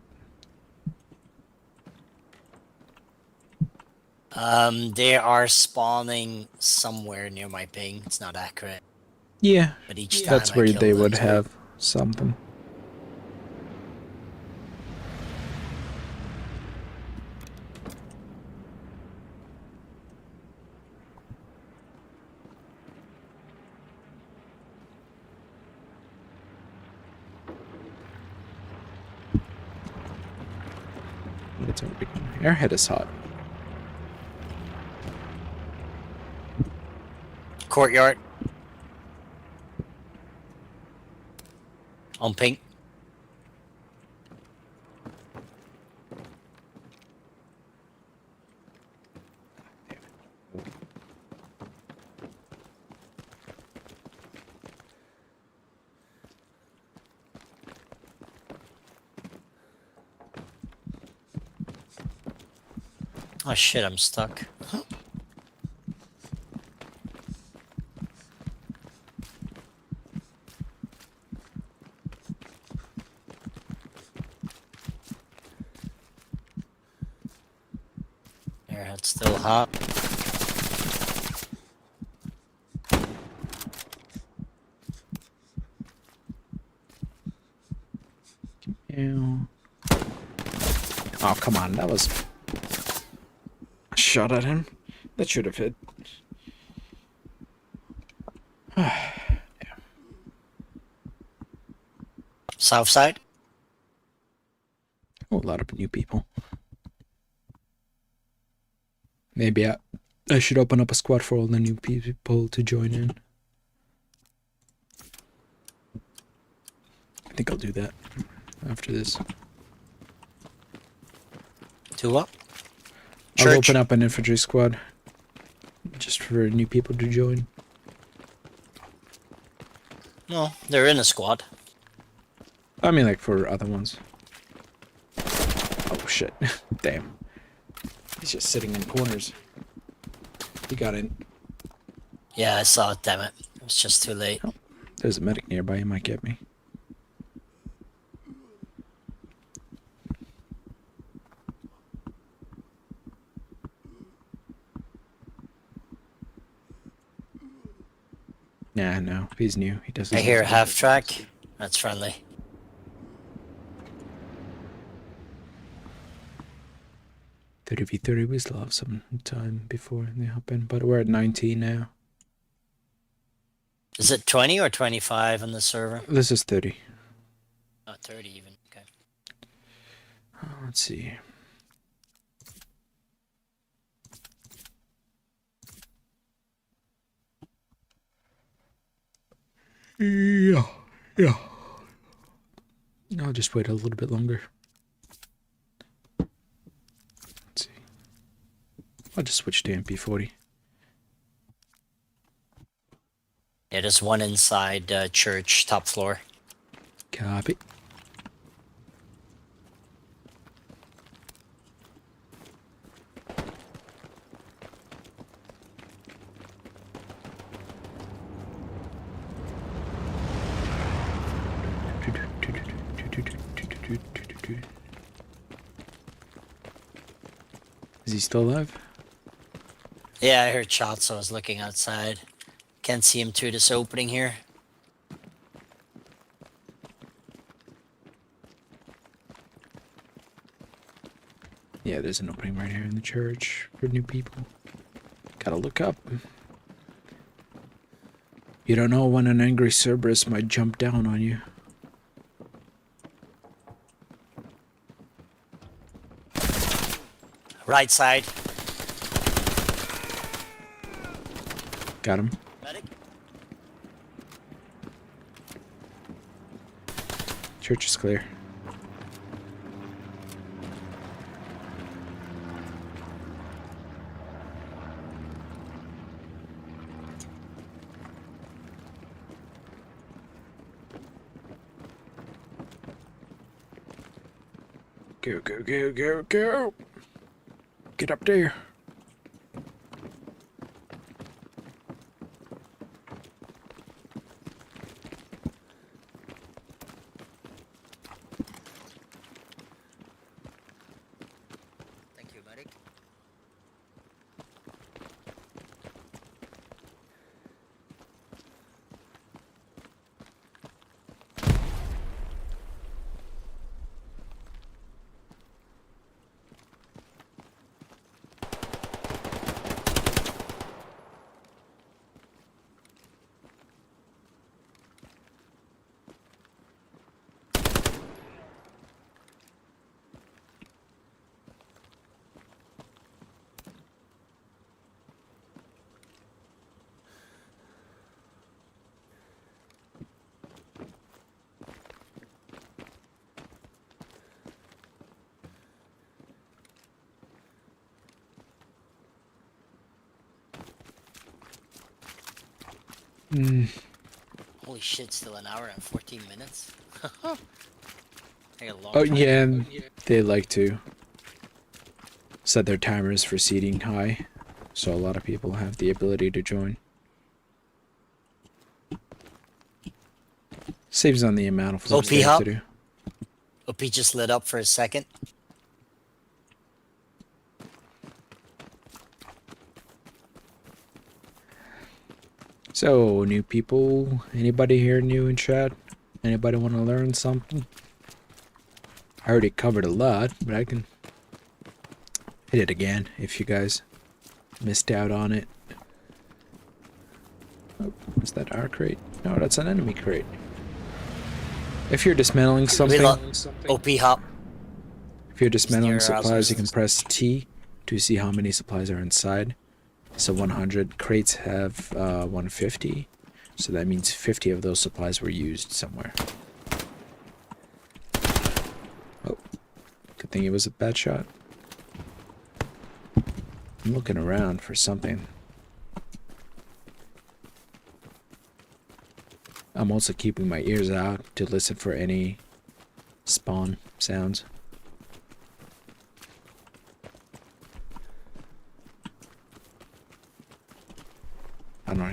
They are spawning somewhere near my ping. It's not accurate. Yeah, But each time that's I where kill they them, would it's have something. It's already gone. Airhead is hot. Courtyard. On pink. Oh shit, I'm stuck. Airhead's still hot. Ew. Oh, come on. That was a shot at him. That should have hit. South side. Oh, a lot of new people. Maybe I should open up a squad for all the new people to join in. I think I'll do that after this. To what? I'll Church. open up an infantry squad just for new people to join. No, they're in a squad. I mean, like for other ones. Oh shit. Damn. He's just sitting in corners. He got in. Yeah, I saw it, damn it. It was just too late. Oh, there's a medic nearby. He might get me. Nah, no. He's new. He doesn't. I hear a half track. That's friendly. Thirty v 30. We still have some time before they hop in, but we're at 19 now. Is it 20 or 25 on the server? This is 30. Not 30 even. Okay. Let's see. Yeah. I'll just wait a little bit longer. Let's see. I'll just switch to MP40. Yeah, there's one inside church, top floor. Copy. Is he still alive? Yeah, I heard shots, so I was looking outside. Can't see him through this opening here. Yeah, there's an opening right here in the church for new people. Gotta look up. You don't know when an angry Cerberus might jump down on you. Right side. Got him. Medic? Church is clear. Go, go, go, go, go. Get up there. Thank you, medic. Holy shit, still an hour and 14 minutes? I got a long Oh time. yeah, they like to set their timers for seating high, so a lot of people have the ability to join. Saves on the amount of flips OP they have hop? to do. OP just lit up for a second. So, new people, anybody here new in chat? Anybody want to learn something? I already covered a lot, but I can hit it again if you guys missed out on it. Oh, is that our crate? No, that's an enemy crate. If you're dismantling something, OP hop. if you're dismantling Near supplies, you can Osmond. press T to see how many supplies are inside. So 100 crates have 150, so that means 50 of those supplies were used somewhere. Oh, good thing it was a bad shot. I'm looking around for something. I'm also keeping my ears out to listen for any spawn sounds.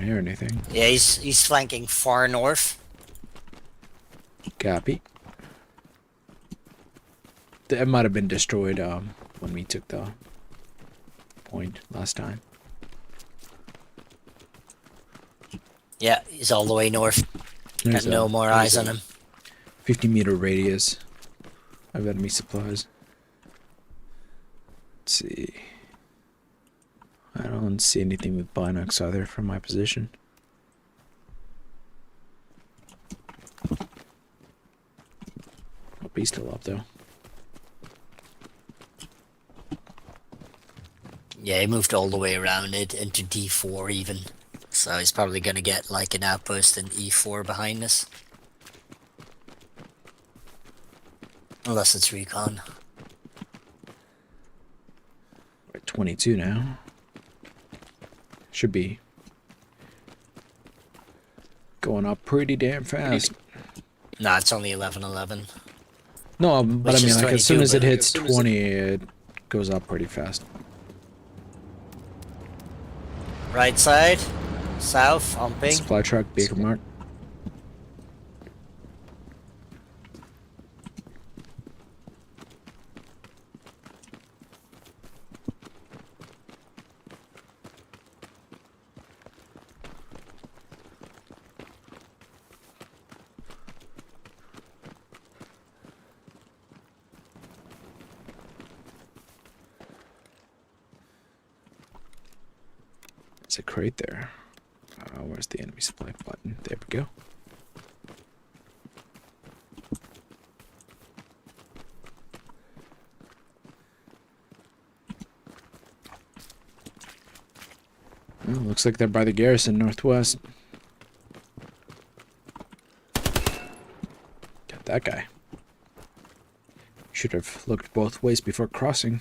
hear anything. Yeah, he's flanking far north. Copy. That might have been destroyed when we took the point last time. Yeah, he's all the way north. There's Got no more eyes on him. 50-meter radius of enemy supplies. Let's see. I don't see anything with binocs either from my position. Hope he's still up though. Yeah, he moved all the way around it into D4 even. So he's probably gonna get like an outpost in E4 behind us. Unless it's recon. We're at 22 now. Should be going up pretty damn fast. Nah, it's only 11:11. No, but Which I mean, is like as soon 22, as it but- hits 20, it goes up pretty fast. Right side, south on ping. Supply truck, Baker Mark. There's a crate there. Where's the enemy supply button? There we go. Well, looks like they're by the garrison northwest. Got that guy. Should have looked both ways before crossing.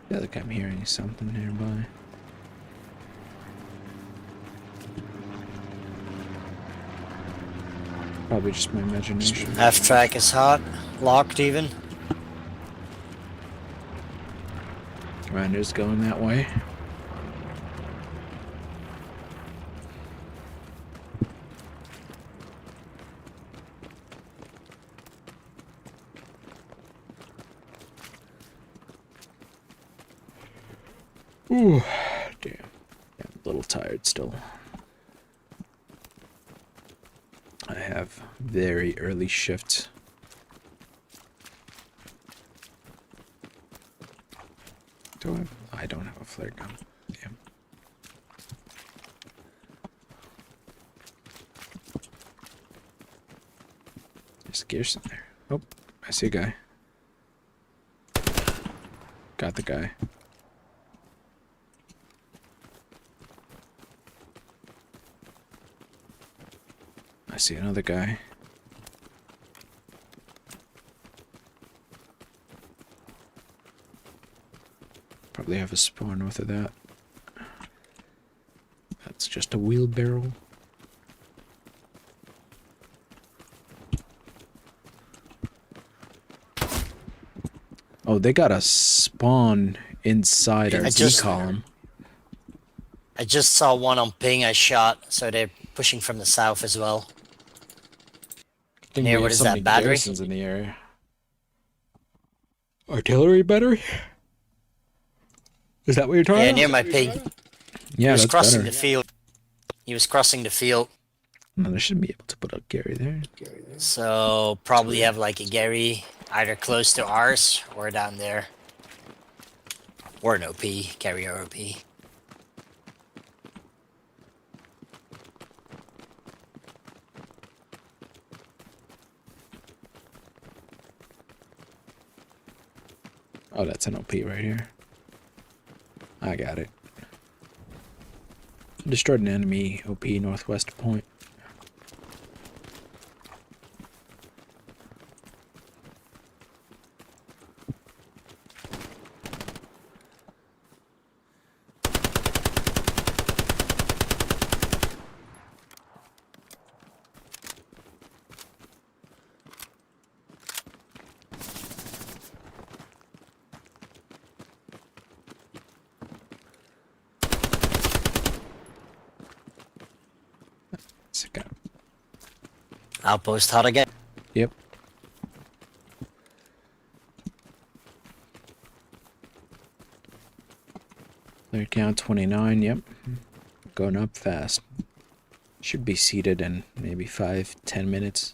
I feel like I'm hearing something nearby. Probably just my imagination. Half track is hot, locked even. Commander's going that way. Ooh, damn. I'm a little tired still. I have very early shifts. I don't have a flare gun. Damn. There's Gears in there. Oh, I see a guy. Got the guy. I see another guy. Probably have a spawn north of that. That's just a wheelbarrow. Oh, they got a spawn inside our Z column. I just saw one on ping I shot, so they're pushing from the south as well. Think Here, we what have is so that, many battery? garrisons in the area. Artillery battery? Is that what you're talking Yeah, about? near my ping. Yeah, He was that's crossing better. the field. He was crossing the field. No, they shouldn't be able to put a Gary there. So probably have like a Gary either close to ours or down there. Or an OP, Gary or OP. Oh, that's an OP right here. I got it. Destroyed an enemy OP northwest point. Second. Outpost hot again. Yep. Player count 29, yep. Going up fast. Should be seated in maybe 5-10 minutes.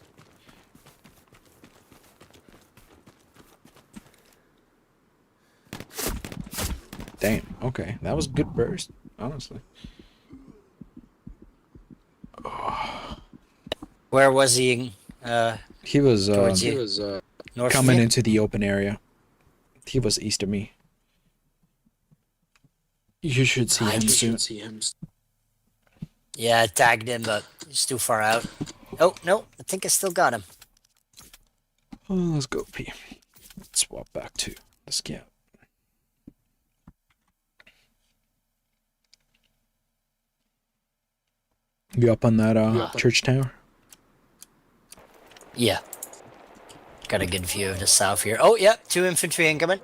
Damn, okay. That was a good burst, honestly. Where was he? He was Towards you. North of coming you? into the open area. He was east of me. You should see him soon. Yeah, I tagged him, but he's too far out. Oh, no. I think I still got him. Oh, let's go, P. Let's swap back to the scout. You up on that church tower? Yeah. Got a good view of the south here. Oh, yeah. 2 infantry incoming.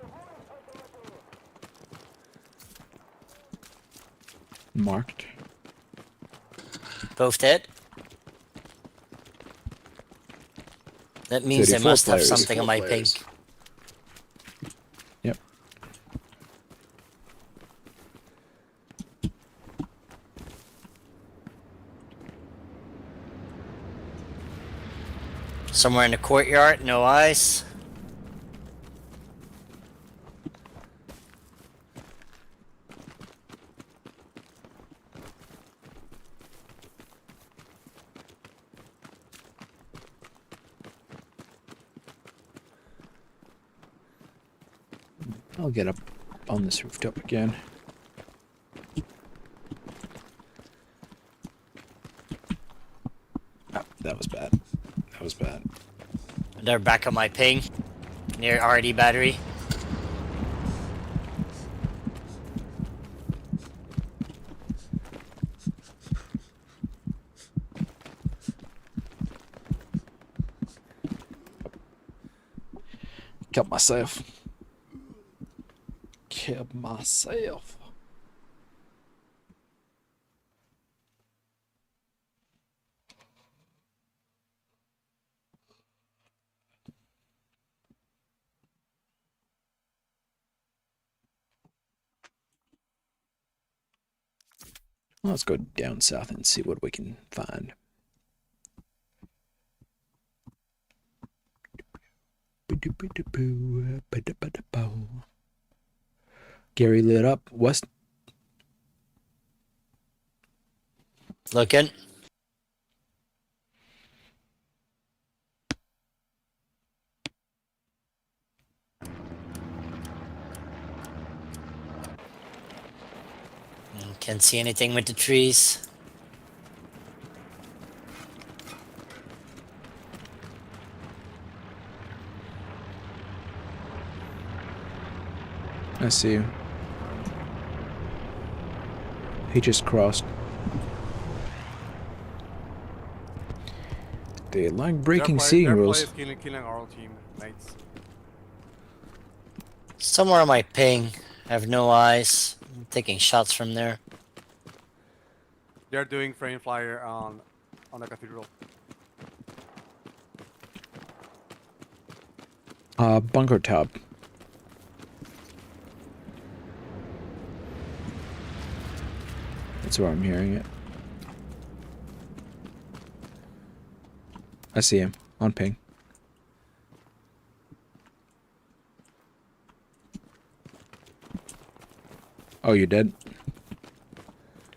Marked. Both dead. That means they 34 must have players. something on my ping. Yep. Somewhere in the courtyard, no eyes. I'll get up on this rooftop again. Oh, that was bad. That was bad. They're back on my ping. Near RD battery. Killed myself. Killed myself. Well, let's go down south and see what we can find. Gary lit up west. Looking. Can't see anything with the trees. I see you. He just crossed. They like breaking seeing rules. Killing our team mates. Somewhere on my ping. I have no eyes. I'm taking shots from there. They're doing frame flyer on the cathedral. Bunker top. That's where I'm hearing it. I see him on ping. Oh, you're dead?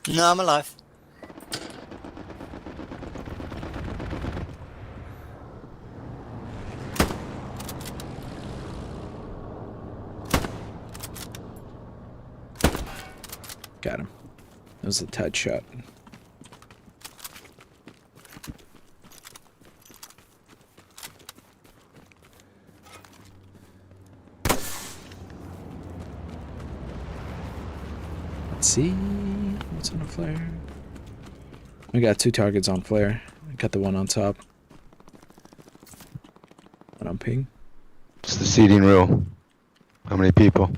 No, I'm alive. Got him. That was a tight shot. Let's see what's on a flare. We got 2 targets on flare. I got the one on top. One on ping. It's the seating rule. How many people?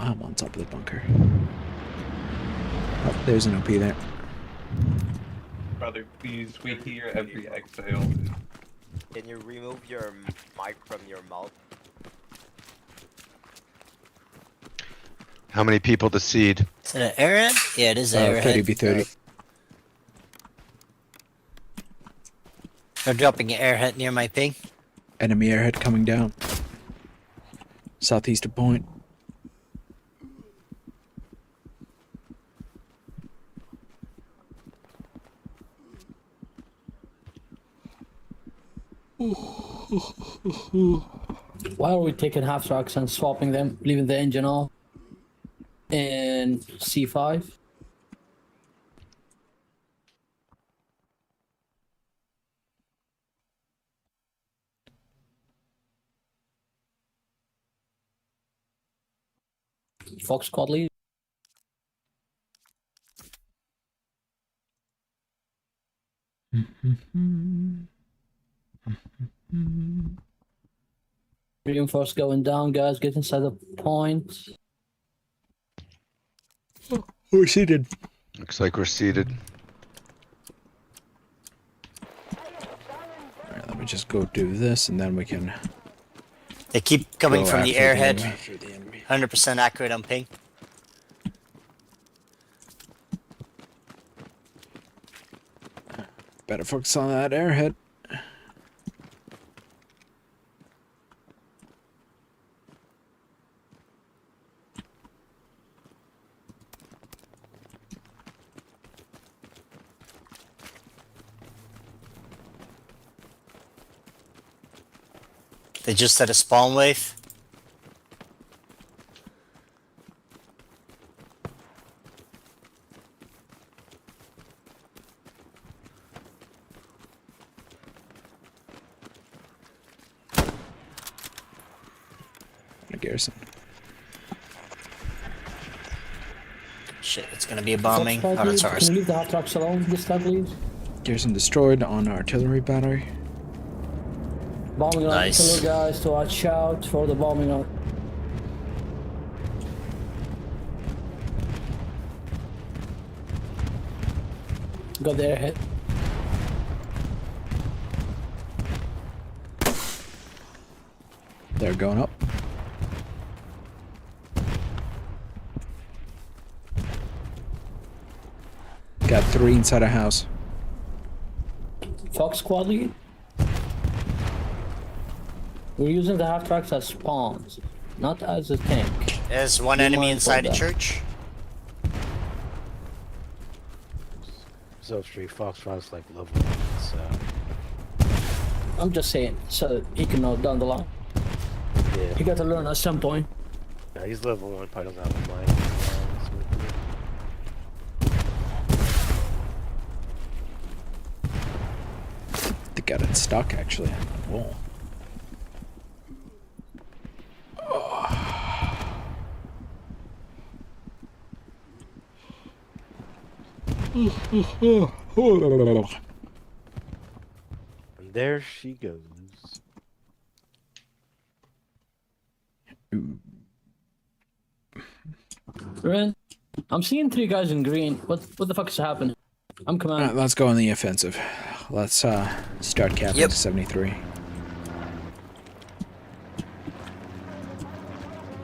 I'm on top of the bunker. Oh, there's an OP there. Brother, please, we hear every exhale. Can you remove your mic from your mouth? How many people to seed? Is it an airhead? Yeah, it is an airhead. 30B30. They're dropping an airhead near my ping. Enemy airhead coming down. Southeast of point. Why are we taking half tracks and swapping them, leaving the engine off in C5? Fox squad lead. Reinforce going down, guys. Get inside the point. We're seated. Looks like we're seated. Alright, let me just go do this and then we can They keep coming go from the after airhead. after the enemy. 100% accurate on ping. Better focus on that airhead. They just had a spawn wave. Garrison. Shit, it's gonna be a bombing. Fox Oh, squad that's lead. ours. Can you leave the half tracks alone this time, please? Garrison destroyed on artillery battery. Bombing on Nice. artillery, guys, to watch out for the bombing on. Got the airhead. They're going up. Got 3 inside a house. Fox squad lead. We're using the half tracks as spawns, not as a tank. There's one Be enemy mindful inside of the that. church. Self Street Foxtrot's like level 1, so I'm just saying, so he can know down the line. yeah. He got to learn at some point. Yeah, he's level 1, probably doesn't have a mind. They got it stuck actually. Whoa. And there she goes. Ren, I'm seeing 3 guys in green. What the fuck is happening? I'm commanding. Alright, let's go on the offensive. Let's start capping Yep. to 73.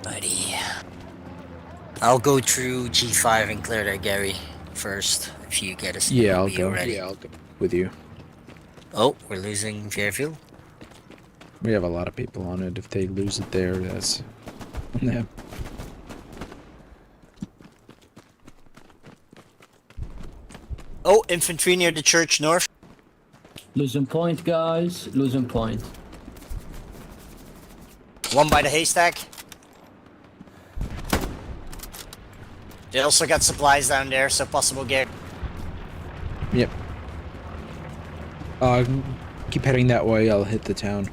Buddy. I'll go through G5 and clear that Gary first. If you get us, Yeah, I'll be go. ready. Yeah, I'll go with you. Oh, we're losing Fairfield. We have a lot of people on it. If they lose it there, that's yeah. Oh, infantry near the church north. Losing point, guys. Losing point. One by the haystack. They also got supplies down there, so possible Gary. Yep. Keep heading that way. I'll hit the town.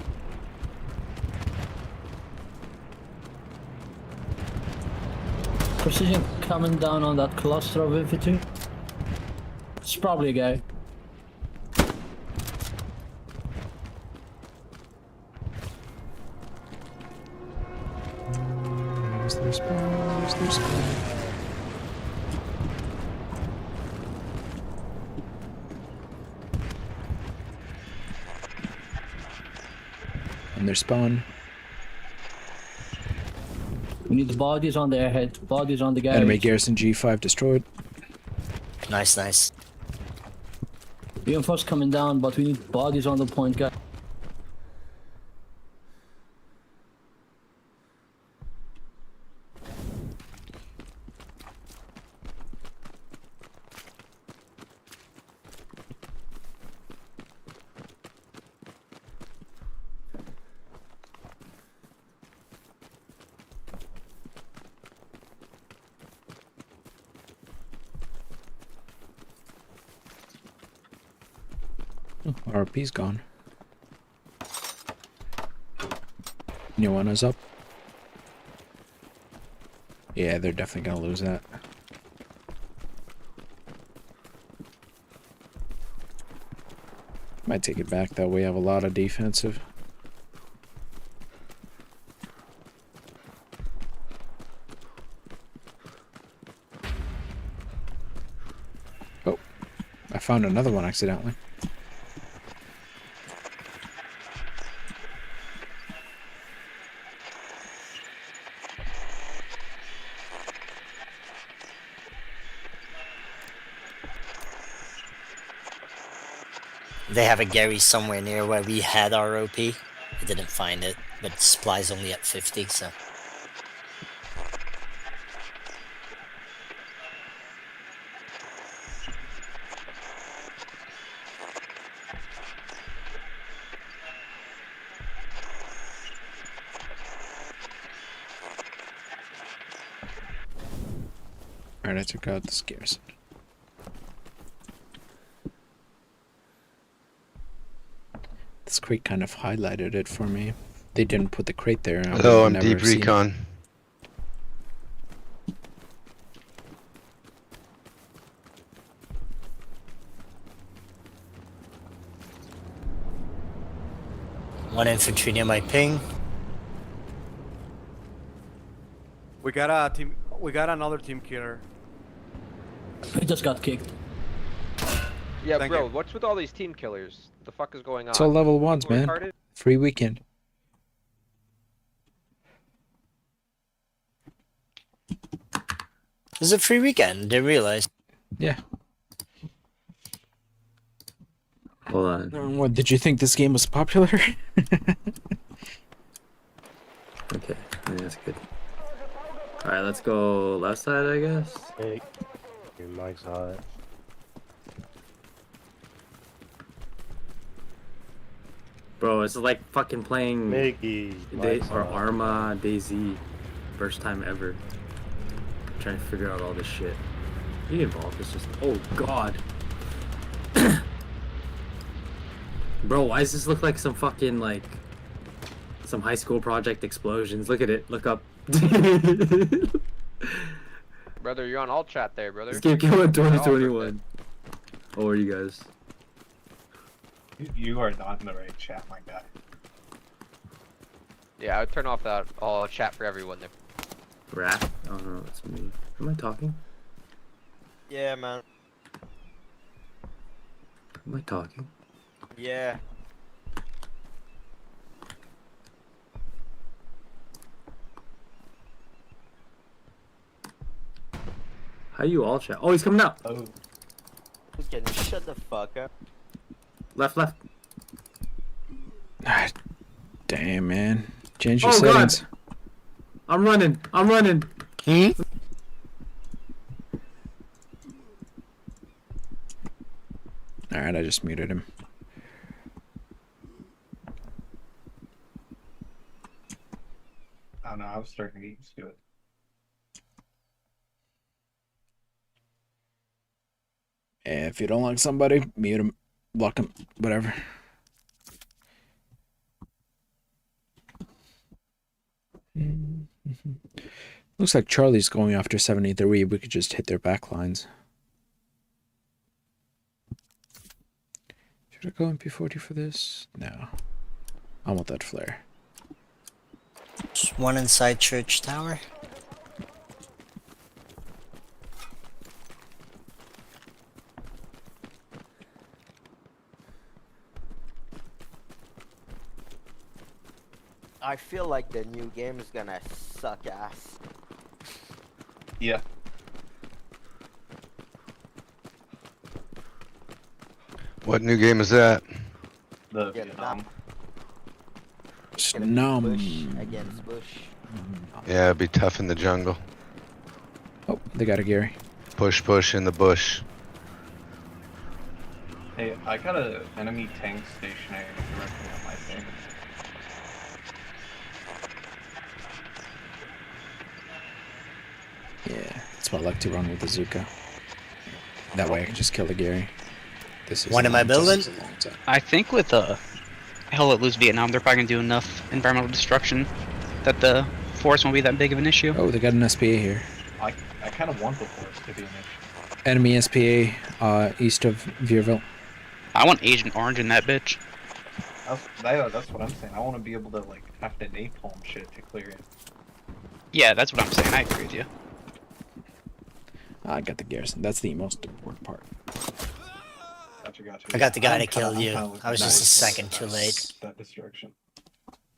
Precision coming down on that cluster of infantry. It's probably a guy. Where's their spawn? Where's their spawn? And their spawn. We need the bodies on the airhead. Bodies on the guys. Enemy garrison G5 destroyed. Nice, nice. Reinforce coming down, but we need bodies on the point, guys. Oh, RP's gone. New one is up. Yeah, they're definitely gonna lose that. Might take it back though. We have a lot of defensive. Oh, I found another one accidentally. They have a Gary somewhere near where we had our OP. I didn't find it, but supply's only at 50, so. Alright, I took out this garrison. This crate kind of highlighted it for me. They didn't put the crate there. I Hello, would've I'm never Deep seen it. Recon. One infantry near my ping. We got a team. We got another team killer. We just got kicked. Yeah, Thank bro, you. what's with all these team killers? What the fuck is going on? It's all level ones, People man. retarded? Free weekend. It was a free weekend, didn't realize. Yeah. Hold on. What, did you think this game was popular? Okay, yeah, that's good. Alright, let's go left side, I guess. Hey, your mic's hot. Bro, it's like fucking playing Mickey, mic's or hot. Arma DayZ. First time ever. Trying to figure out all this shit. Get involved, it's just. Oh god. Bro, why does this look like some fucking like some high school project explosions? Look at it, look up. Brother, you're on alt chat there, brother. This game came out You're all 2021. How are you guys? You are not in the right chat, my guy. Yeah, I would turn off that all chat for everyone there. Rap? Oh no, it's me. Am I talking? Yeah, man. Am I talking? Yeah. How you all chat? Oh, he's coming out! Oh, Can you shut the fuck up? Left, left. Ah, damn, man. Change your Oh, God. settings. I'm running, I'm running! Hmm? Alright, I just muted him. I don't know. I was starting to get used to it. If you don't like somebody, mute him, block him, whatever. Looks like Charlie's going after 73. We could just hit their back lines. Should I go in P40 for this? No. I want that flare. Just one inside church tower. I feel like the new game is gonna suck ass. Yeah. What new game is that? The Vietnam. Vietnam. It's gonna be Bush Num. against Bush. Yeah, it'd be tough in the jungle. Oh, they got a Gary. Push in the bush. Hey, I got a enemy tank stationary directly on my thing. Yeah, that's what I like to run with the Zuka. That way I can just kill the Gary. This is One a in my long time, building? this is a long time. I think with Hell Let Loose Vietnam, they're probably gonna do enough environmental destruction that the forest won't be that big of an issue. Oh, they got an SPA here. I kind of want the forest to be an issue. Enemy SPA east of Vierville. I want Agent Orange in that bitch. That's what I'm saying. I want to be able to like have to napalm shit to clear it. Yeah, that's what I'm saying. I agree with you. I got the garrison. That's the most important part. Gotcha. I got the guy I'm that killed kinda you. looking I was just a nice. second too late. That destruction.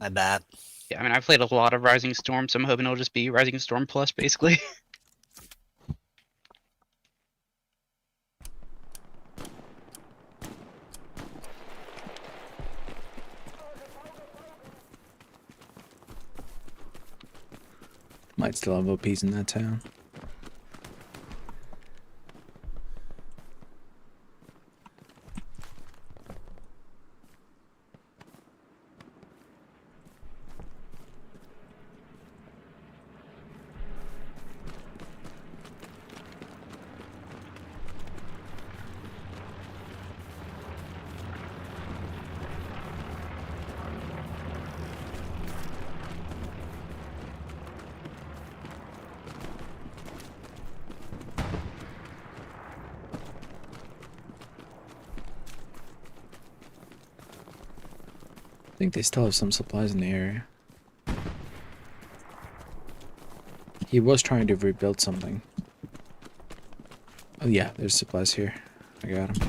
My bad. Yeah, I mean, I've played a lot of Rising Storm, so I'm hoping it'll just be Rising Storm Plus, basically. Might still have OPs in that town. I think they still have some supplies in the area. He was trying to rebuild something. Oh yeah, there's supplies here. I got him.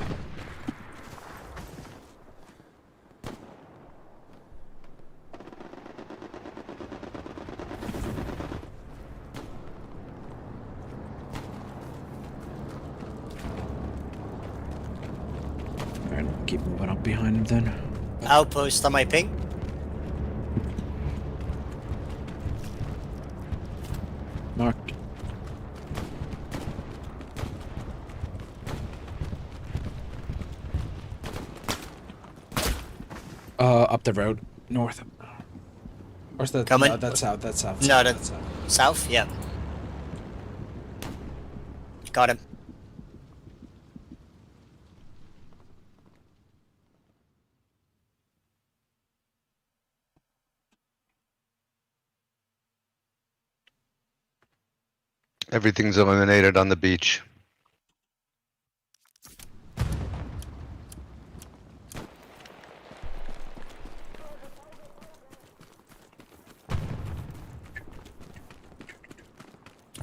Alright, I'll keep moving up behind him then. Outpost on my ping. Marked. Up the road, north. Where's the? Coming? No, that's south. That's south. No, that's south. South? Yeah. Got him. Everything's eliminated on the beach.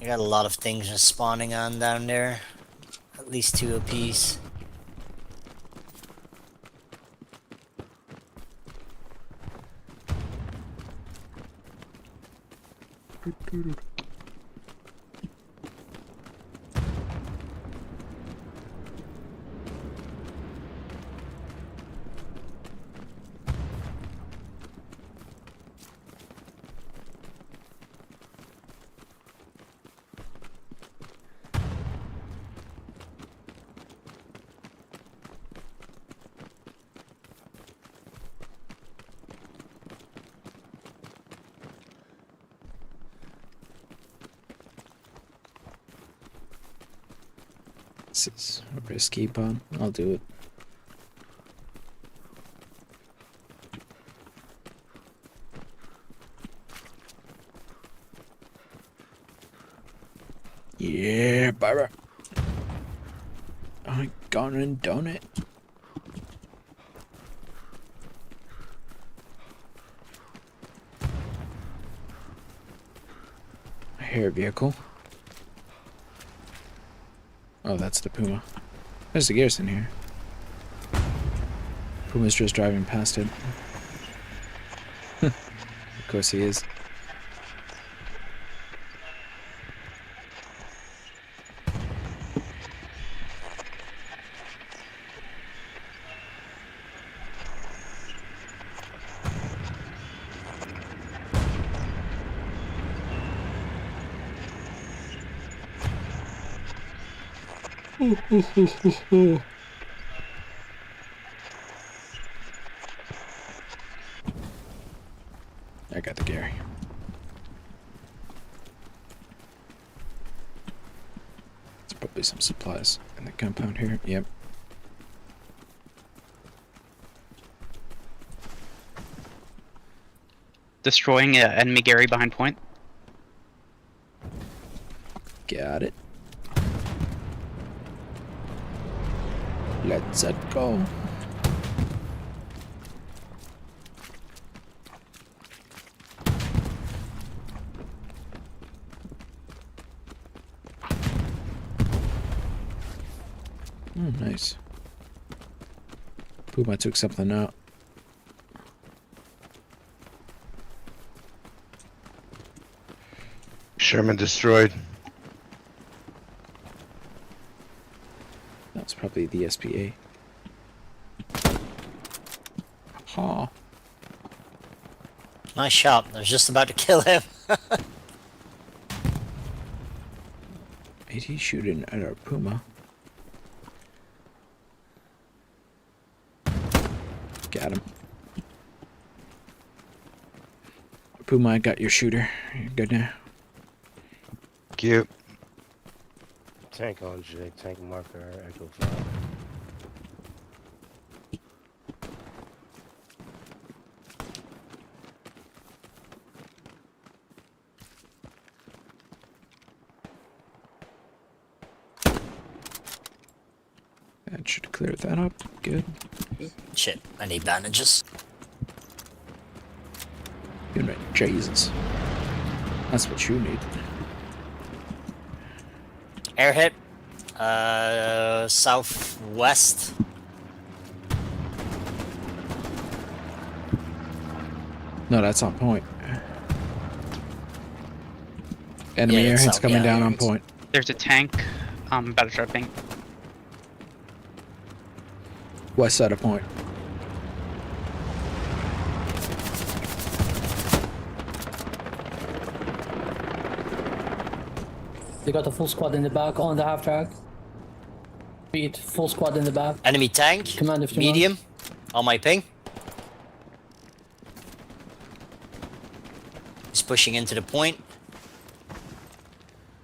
I got a lot of things just spawning on down there. At least 2 apiece. This is a risky, but I'll do it. Yeah, baby. I gone and done it. I hear a vehicle. Oh, that's the Puma. There's the garrison here. Puma's just driving past it. course he is. I got the Gary. There's probably some supplies in the compound here. Yep. Destroying enemy Gary behind point. Got it. Let's go. Oh, nice. Puma took something out. Sherman destroyed. That was probably the SPA. Ha. Nice shot. I was just about to kill him. Is he shooting at our Puma? Got him. Puma, I got your shooter. You're good now. Cute. Tank on Jake, tank marker, Echo 5. That should clear that up. Good. Shit, I need bandages. Good night, Jesus. That's what you need. Air hit. Southwest. No, that's on point. Enemy Yeah, it's airheads out, coming yeah. down on point. There's a tank. About to try to ping. West side of point. They got a full squad in the back on the half track. Beat full squad in the back. Enemy tank. Command if you Medium. On my ping. He's pushing into the point.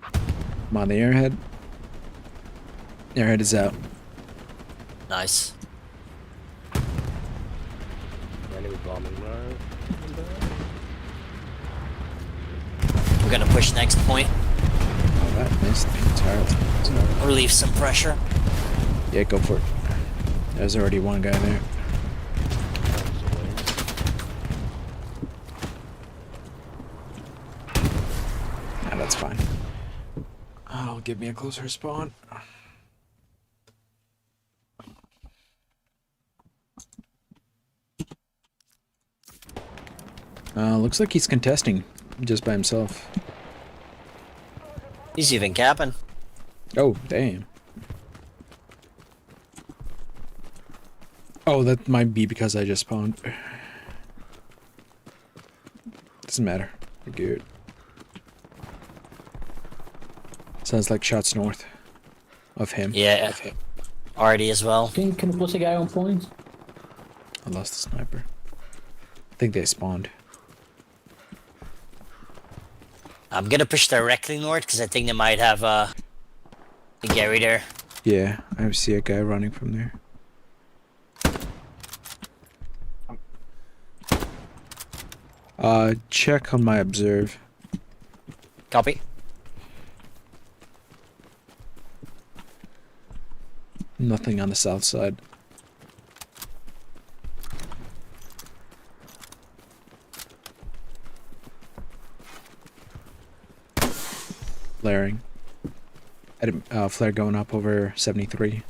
I'm on the airhead. Airhead is out. Nice. Enemy bombing line. We're gonna push next point. Oh, that missed me entirely. So, Relieve some pressure. yeah, go for it. There's already one guy there. Yeah, that's fine. Oh, give me a closer spawn. Looks like he's contesting just by himself. He's even capping. Oh, damn. Oh, that might be because I just spawned. Doesn't matter. You're good. Sounds like shots north of him. Yeah. Of him. Already as well. Can you push a guy on point? I lost the sniper. I think they spawned. I'm gonna push directly north because I think they might have a Gary there. Yeah, I see a guy running from there. Check on my observe. Copy. Nothing on the south side. Flaring. Flare going up over 73.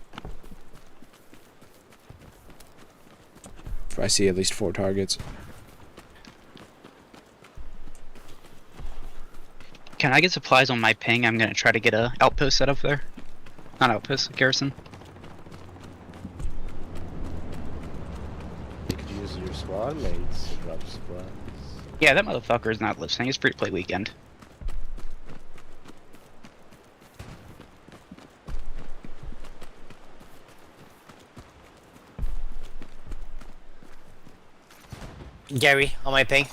I see at least 4 targets. Can I get supplies on my ping? I'm gonna try to get a outpost set up there. Not outpost, garrison. You could use your squad mates to drop supplies. Yeah, that motherfucker is not listening. It's free to play weekend. Gary, on my ping.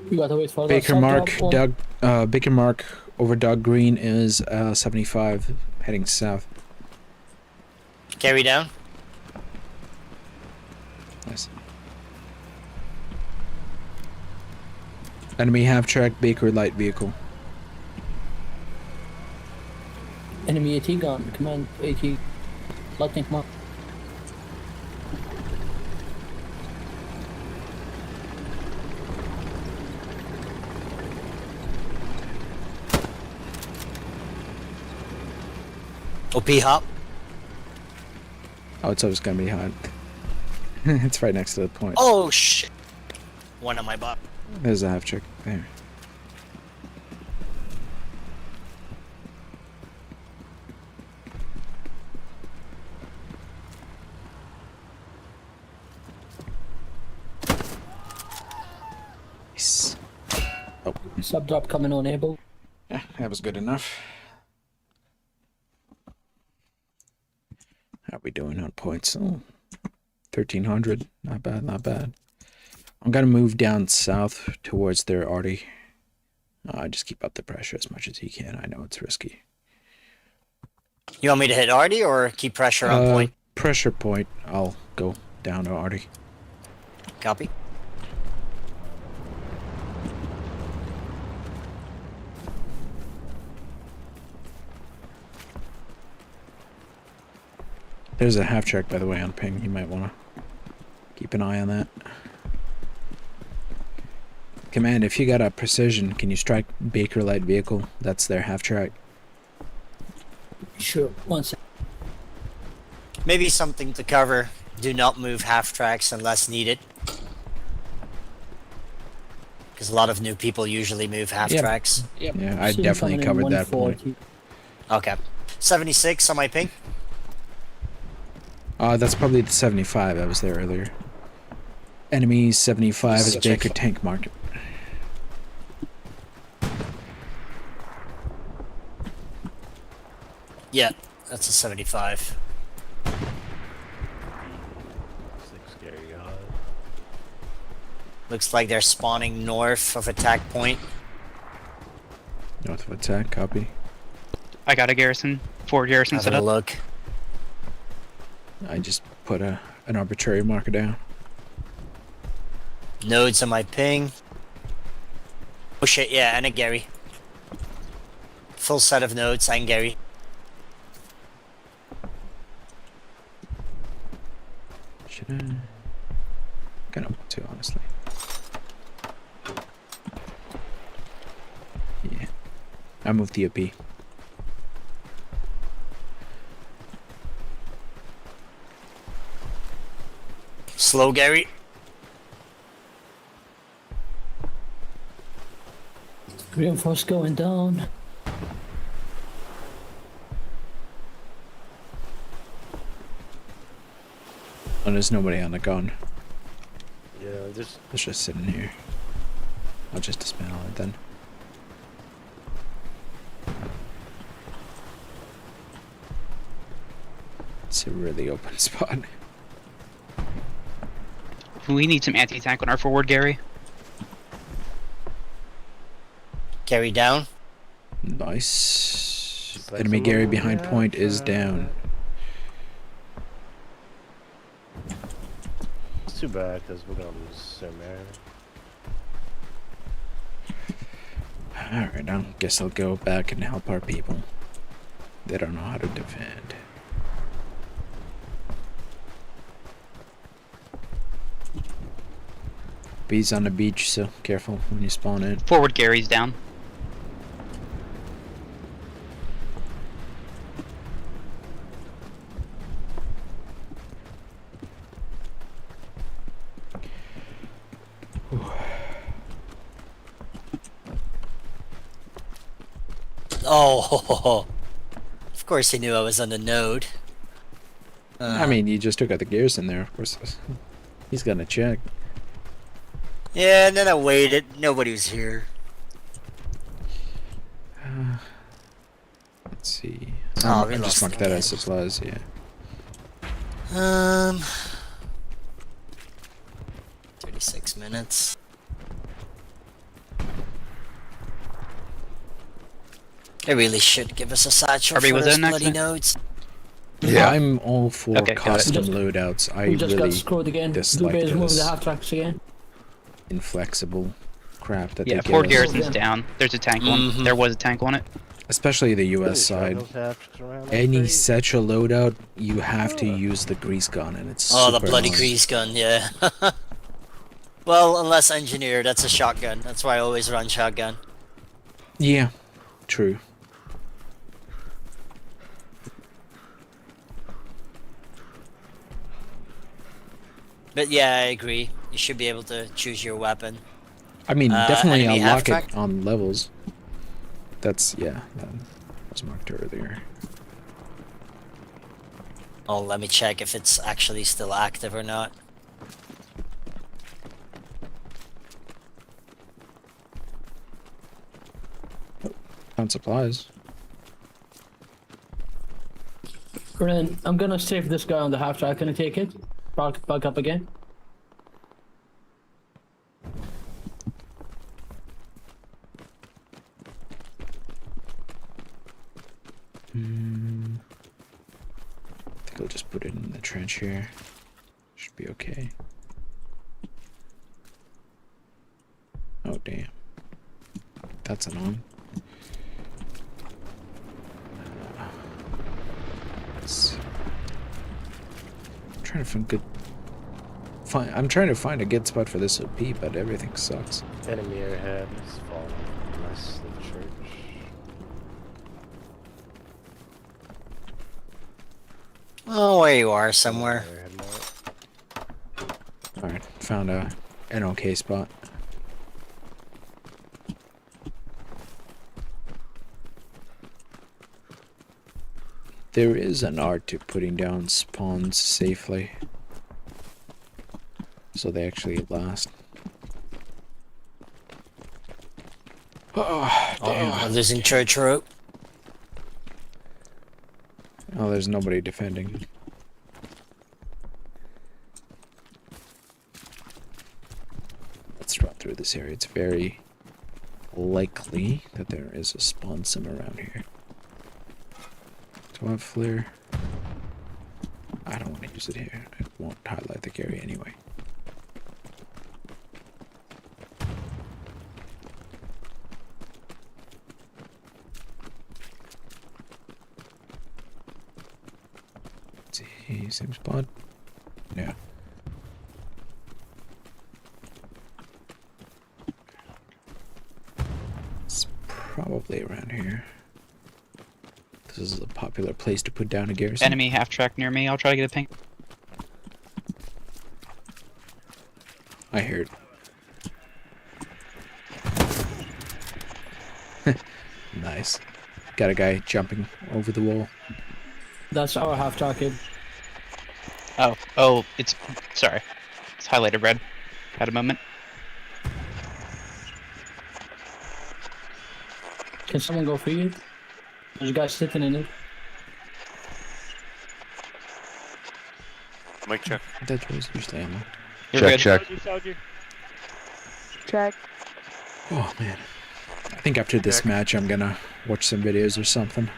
You gotta wait for Baker that Mark, sub drop, or- Baker Mark over Doug Green is 75, heading south. Gary down. Nice. Enemy half-track Baker light vehicle. Enemy AT gun. Command AT. Lightning mark. OP hop. Oh, it's always gonna be hot. It's right next to the point. Oh shit. One on my butt. There's a half-track there. Nice. Oh, Sub drop coming on able. yeah, that was good enough. How we doing on points? Oh, 1,300. Not bad, not bad. I'm gonna move down south towards their arty. Just keep up the pressure as much as you can. I know it's risky. You want me to hit Artie or keep pressure on point? Pressure point. I'll go down to arty. Copy. There's a half-track, by the way, on ping. You might want to keep an eye on that. Command, if you got a precision, can you strike Baker light vehicle? That's their half-track. Sure. One sec. Maybe something to cover. Do not move half tracks unless needed. Because a lot of new people usually move half Yep. tracks. Yep. Yeah, I See him definitely coming in covered that point. 140. Okay. 76 on my ping. That's probably the 75 that was there earlier. Enemy 75 is Check. Baker tank market. Yeah, that's a 75. 6 Gary God. Looks like they're spawning north of attack point. North of attack, copy. I got a garrison. 4 garrisons set Having a up. look. I just put an arbitrary marker down. Nodes on my ping. Oh shit, yeah, and a Gary. Full set of nodes and Gary. Should I? Kind of want to, honestly. Yeah. I moved the OP. Slow Gary. Reinforce going down. Oh, there's nobody on the gun. Yeah, just It's just sitting here. I'll just dismantle it then. It's a really open spot. We need some anti-tank on our forward, Gary. Gary down. Nice. Just like Enemy some Gary little behind point is half-track. down. It's too bad because we're gonna lose Sir Mary. Alright, I guess I'll go back and help our people. They don't know how to defend. Bees on the beach, so careful when you spawn in. Forward Gary's down. Oh, of course he knew I was on the node. I mean, you just took out the gears in there, of course. He's gonna check. Yeah, and then I waited. Nobody was here. Let's see. Oh, I we just lost marked it that again. as supplies, yeah. 36 minutes. They really should give us a satchel Harvey, for was those that an bloody accident? nodes. Yeah. I'm all for Okay, got it. custom Just- loadouts. I We just got really screwed again. dislike Blueberries moving the this half tracks again. inflexible crap that Yeah, they Fort give us. Garrison's down. There's a tank on. Mhm. There was a tank on it. Especially the US side. Any satchel loadout, you have to use the grease gun, and it's Oh, the super bloody annoying. grease gun, yeah. Well, unless engineer, that's a shotgun. That's why I always run shotgun. Yeah, true. But yeah, I agree. You should be able to choose your weapon. I mean, definitely enemy unlock it half-track? on levels. That's, yeah, that was marked earlier. Oh, let me check if it's actually still active or not. Found supplies. Gren, I'm gonna save this guy on the half track. Can I take it? Back up again. I think I'll just put it in the trench here. Should be okay. Oh, damn. That's annoying. I'm trying to find good. I'm trying to find a good spot for this OP, but everything sucks. Enemy ahead is falling west of the church. Oh, where you are somewhere. They're heading out. Alright, found an okay spot. There is an art to putting down spawns safely, so they actually last. Oh, damn. I'm losing church rope. Oh, there's nobody defending. Let's run through this area. It's very likely that there is a spawn sim around here. Do I have flare? I don't want to use it here. It won't highlight the area anyway. Let's see, same spot? Yeah. It's probably around here. This is a popular place to put down a garrison. Enemy half track near me. I'll try to get a ping. I heard. Nice. Got a guy jumping over the wall. That's our half track, kid. Oh, it's sorry. It's highlighted red. Had a moment. Can someone go for you? There's a guy sitting in it. Mic check. That was usually ammo. You're Check, good. check. Check. Oh man. I think after this match I'm gonna watch some videos or something.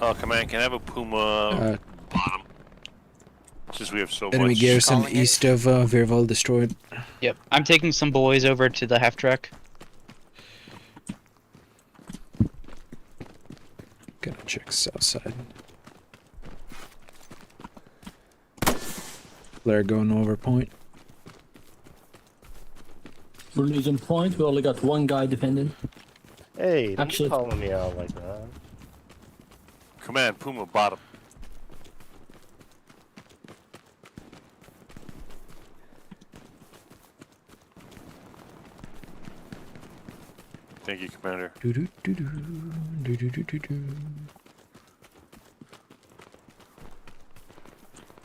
Oh, command, can I have a Puma bottom? Since we have so Enemy much. garrison calling it. east of Virval destroyed. Yep. I'm taking some boys over to the half track. Gonna check south side. Flare going over point. We're losing point. We only got one guy defending. Hey, don't Actually- be calling me out like that. Command, Puma bottom. Thank you, Commander. Do do do do do do do do do.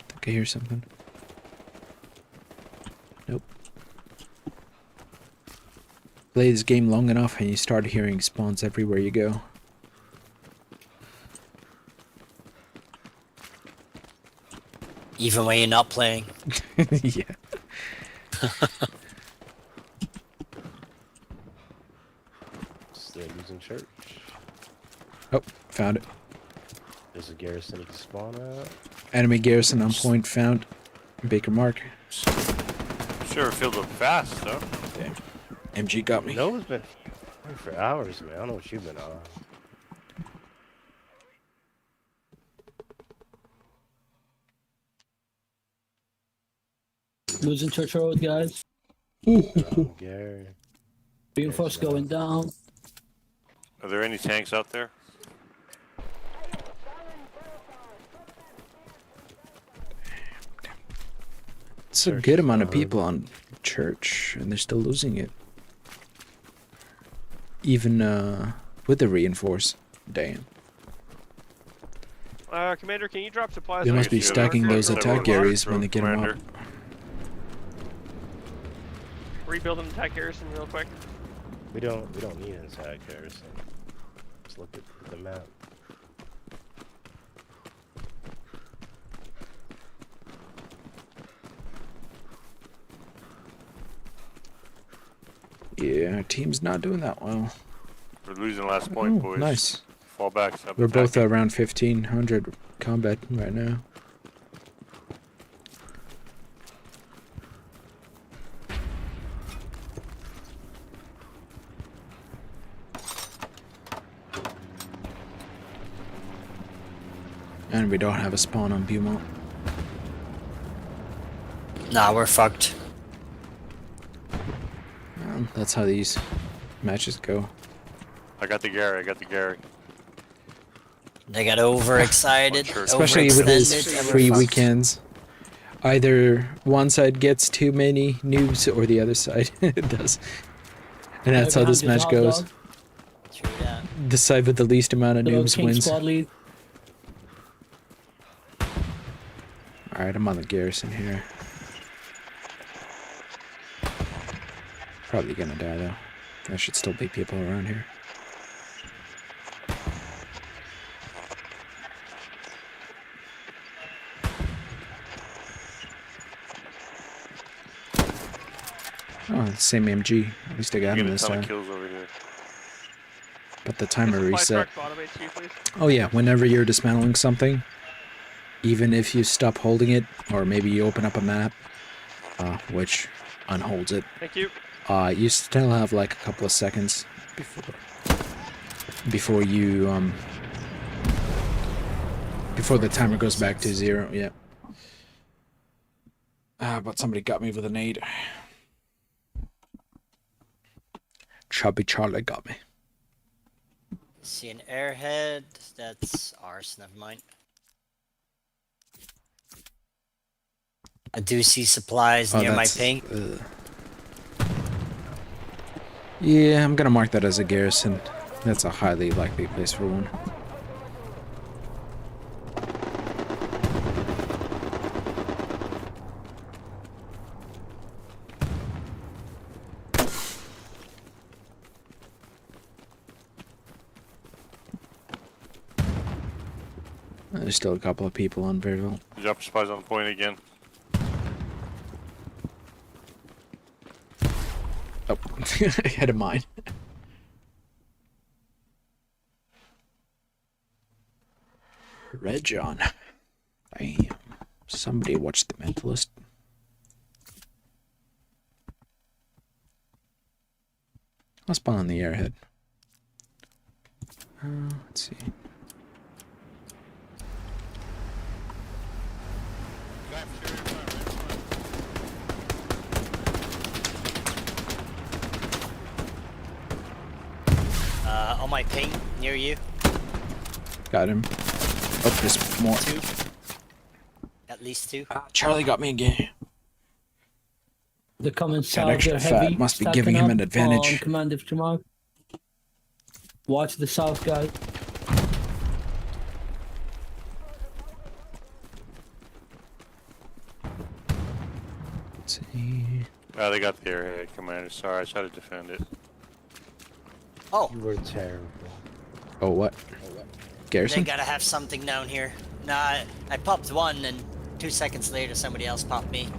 Think I hear something. Nope. Play this game long enough and you start hearing spawns everywhere you go. Even when you're not playing. Yeah. Still losing church. Oh, found it. There's a garrison you can spawn at. Enemy garrison on point found. Baker Mark. Sure, filled up fast, though. Damn. MG got me. No, it's been for hours, man. I don't know what you've been on. Losing Church Road, guys. Gary. Reinforce going down. Are there any tanks out there? It's a good amount of people on church, and they're still losing it. Even with the reinforce. Damn. Commander, can you drop supplies? They on must be your stacking ship? those attack areas when they get them up. Rebuild an attack garrison real quick. We don't need an attack garrison. Let's look at the map. Yeah, our team's not doing that well. We're losing last point, boys. Nice. Fall back. Stop We're both attacking. around 1500 combat right now. And we don't have a spawn on Beaumont. Nah, we're fucked. That's how these matches go. I got the Gary. I got the Gary. They got overexcited, Especially with these overextended, and we're free fucked. weekends. Either one side gets too many noobs or the other side does. And that's how this match goes. True that. The side with the least amount of noobs King wins. squad lead. Alright, I'm on the garrison here. Probably gonna die though. There should still be people around here. Oh, same MG. At least I got him Getting a this ton time. of kills over here. But the timer Supply reset. truck, bottom HQ, please. Oh yeah, whenever you're dismantling something, even if you stop holding it, or maybe you open up a map, which unholds it, Thank you. you still have like a couple of seconds before you before the timer goes back to 0. Yeah. But somebody got me with a nade. Chubby Charlie got me. See an airhead. That's ours. Never mind. I do see supplies near my ping. Yeah, I'm gonna mark that as a garrison. That's a highly likely place for one. There's still a couple of people on Bearville. Drop spies on point again. Oh, ahead of mine. Red John. Damn. Somebody watched The Mentalist. I'll spawn on the airhead. Let's see. On my ping, near you. Got him. Oh, there's more. 2. At least 2. Charlie got me again. The coming Got south, extra they're heavy. fat. Must be stacking giving him up an advantage. on command if you mark. Watch the south, guys. Let's see. Oh, they got the airhead, Commander. Sorry, I tried to defend it. Oh, You were terrible. Oh, what? they Garrison? gotta have something down here. Nah, I popped one, and 2 seconds later, somebody else popped me.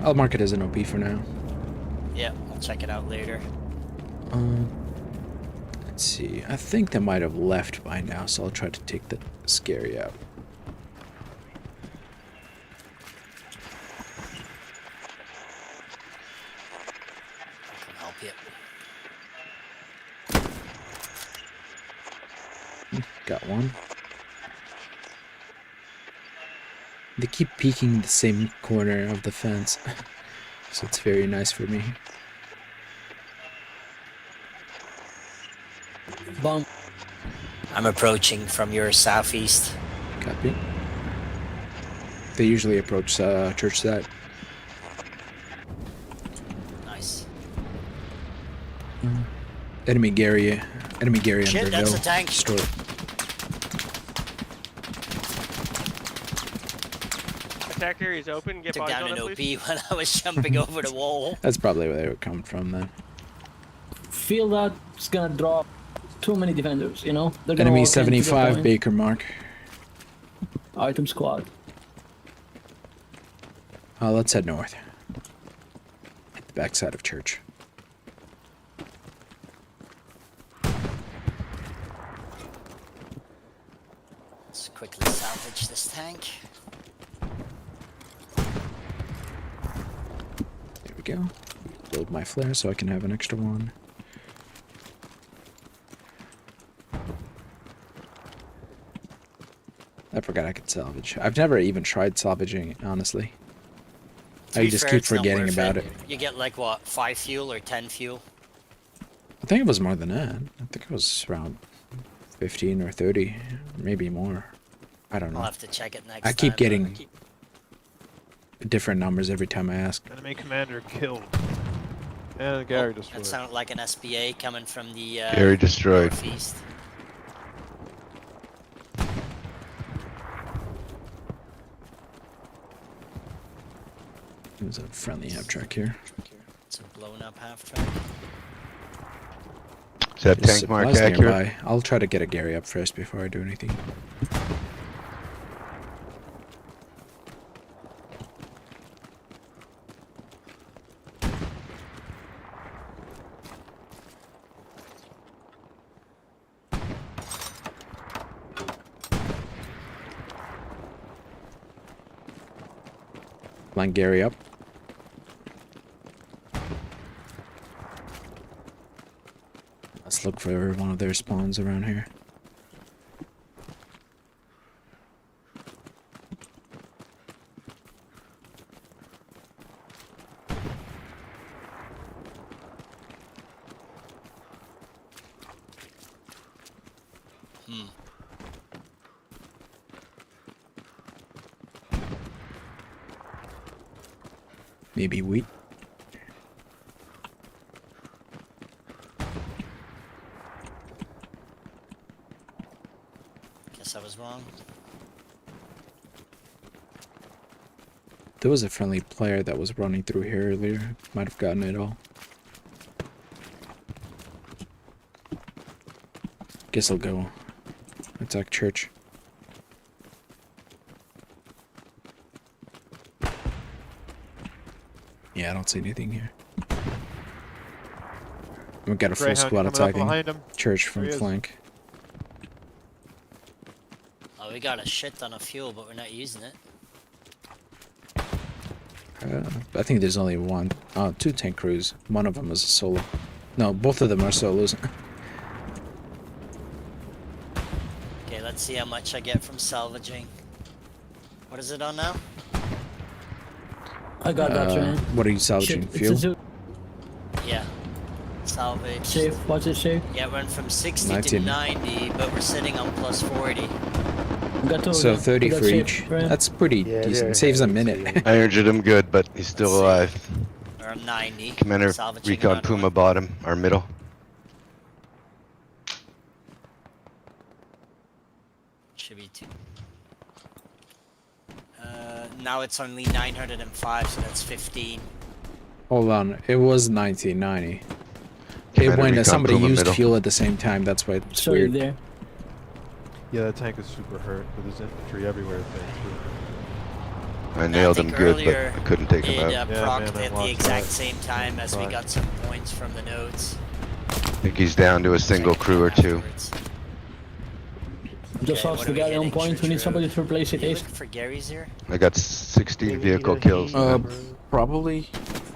I'll mark it as an OP for now. Yeah, I'll check it out later. Let's see. I think they might have left by now, so I'll try to take the scary out. I can help you. Got one. They keep peeking the same corner of the fence, so it's very nice for me. Bomb. I'm approaching from your southeast. Copy. They usually approach church side. Nice. Enemy Gary Shit, under that's hill. a tank. Store. Attack area is open. Get Took bodies down on an it, OP please. when I was jumping over the wall. That's probably where they were coming from then. Feel that's gonna draw too many defenders, you know? They're gonna Enemy walk into the 75 point. Baker mark. Item squad. Let's head north. Hit the backside of church. Let's quickly salvage this tank. There we go. Load my flare so I can have an extra one. I forgot I could salvage. I've never even tried salvaging, honestly. To I be just fair, keep it's not forgetting worth about it. You get like what, 5 fuel or 10 fuel? I think it was more than that. I think it was around 15 or 30, maybe more. I don't know. I'll have to check it next I keep time. getting different numbers every time I ask. Enemy commander killed. And Gary destroyed. That sounded like an SBA coming from the Gary destroyed. northeast. There's a friendly half track here. It's a blown up half track. Is that There's tank mark supplies accurate? nearby. I'll try to get a Gary up first before I do anything. Line Gary up. Let's look for one of their spawns around here. Maybe wheat. Guess I was wrong. There was a friendly player that was running through here earlier. Might have gotten it all. Guess I'll go attack church. Yeah, I don't see anything here. We've got a full Greyhound squad coming up behind attacking him. church There from he is. flank. Oh, we got a shit ton of fuel, but we're not using it. I think there's only one. Oh, 2 tank crews. One of them is a solo. No, both of them are solos. Okay, let's see how much I get from salvaging. What is it on now? I got that train. What are you salvaging? Shit, it's a Fuel? zoo. Yeah. Salvage. Safe, watch it safe. Yeah, went from 60 19. to 90, but we're sitting on plus 40. Got two of So them. 30 I got for safe, each. train. That's pretty Yeah, they're decent. Saves a heavy, minute. I injured him good, but he's still alive. Or 90. Commander Salvaging Recon another Puma one. bottom, our middle. Should be 2. Now it's only 905, so that's 15. Hold on, it was 1990. Commander It when recon somebody Puma used middle. fuel at the same time. That's why it's So weird. there. Yeah, that tank is super hurt, but there's infantry everywhere. I nailed him think good, but earlier I couldn't take him It out. procced at the exact same time as we got some points from the nodes. I think he's down to a single crew or two. Just Okay, lost what the are we guy on hitting, point. We Church need somebody Road? to replace it. You Ace. looking for Gary's here? I got 16 vehicle kills. Probably.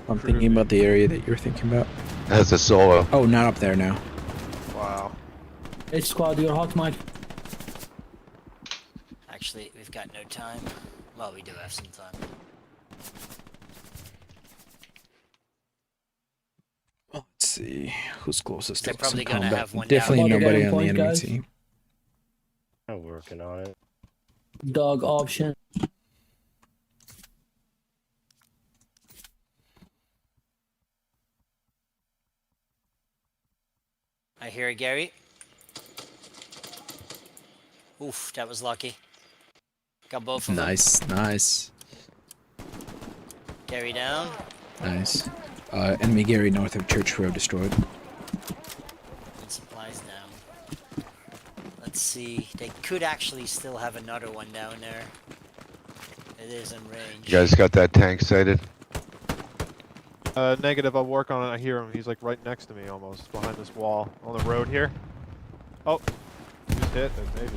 I'm thinking about the area that you're thinking about. That's a solo. Oh, not up there now. Wow. H squad, you're hot, Mike. Actually, we've got no time. Well, we do have some time. Let's see who's closest They're to probably some gonna combat. have one Definitely down. nobody Get on on the point, enemy guys. team. I'm working on it. Dog option. I hear it, Gary. Oof, that was lucky. Got both of them. Nice, nice, Gary down. nice. Enemy Gary north of Church Road destroyed. And supplies down. Let's see. They could actually still have another one down there. It is in range. You guys got that tank sighted? Negative. I'll work on it. I hear him. He's like right next to me, almost behind this wall on the road here. Oh, just hit. Maybe.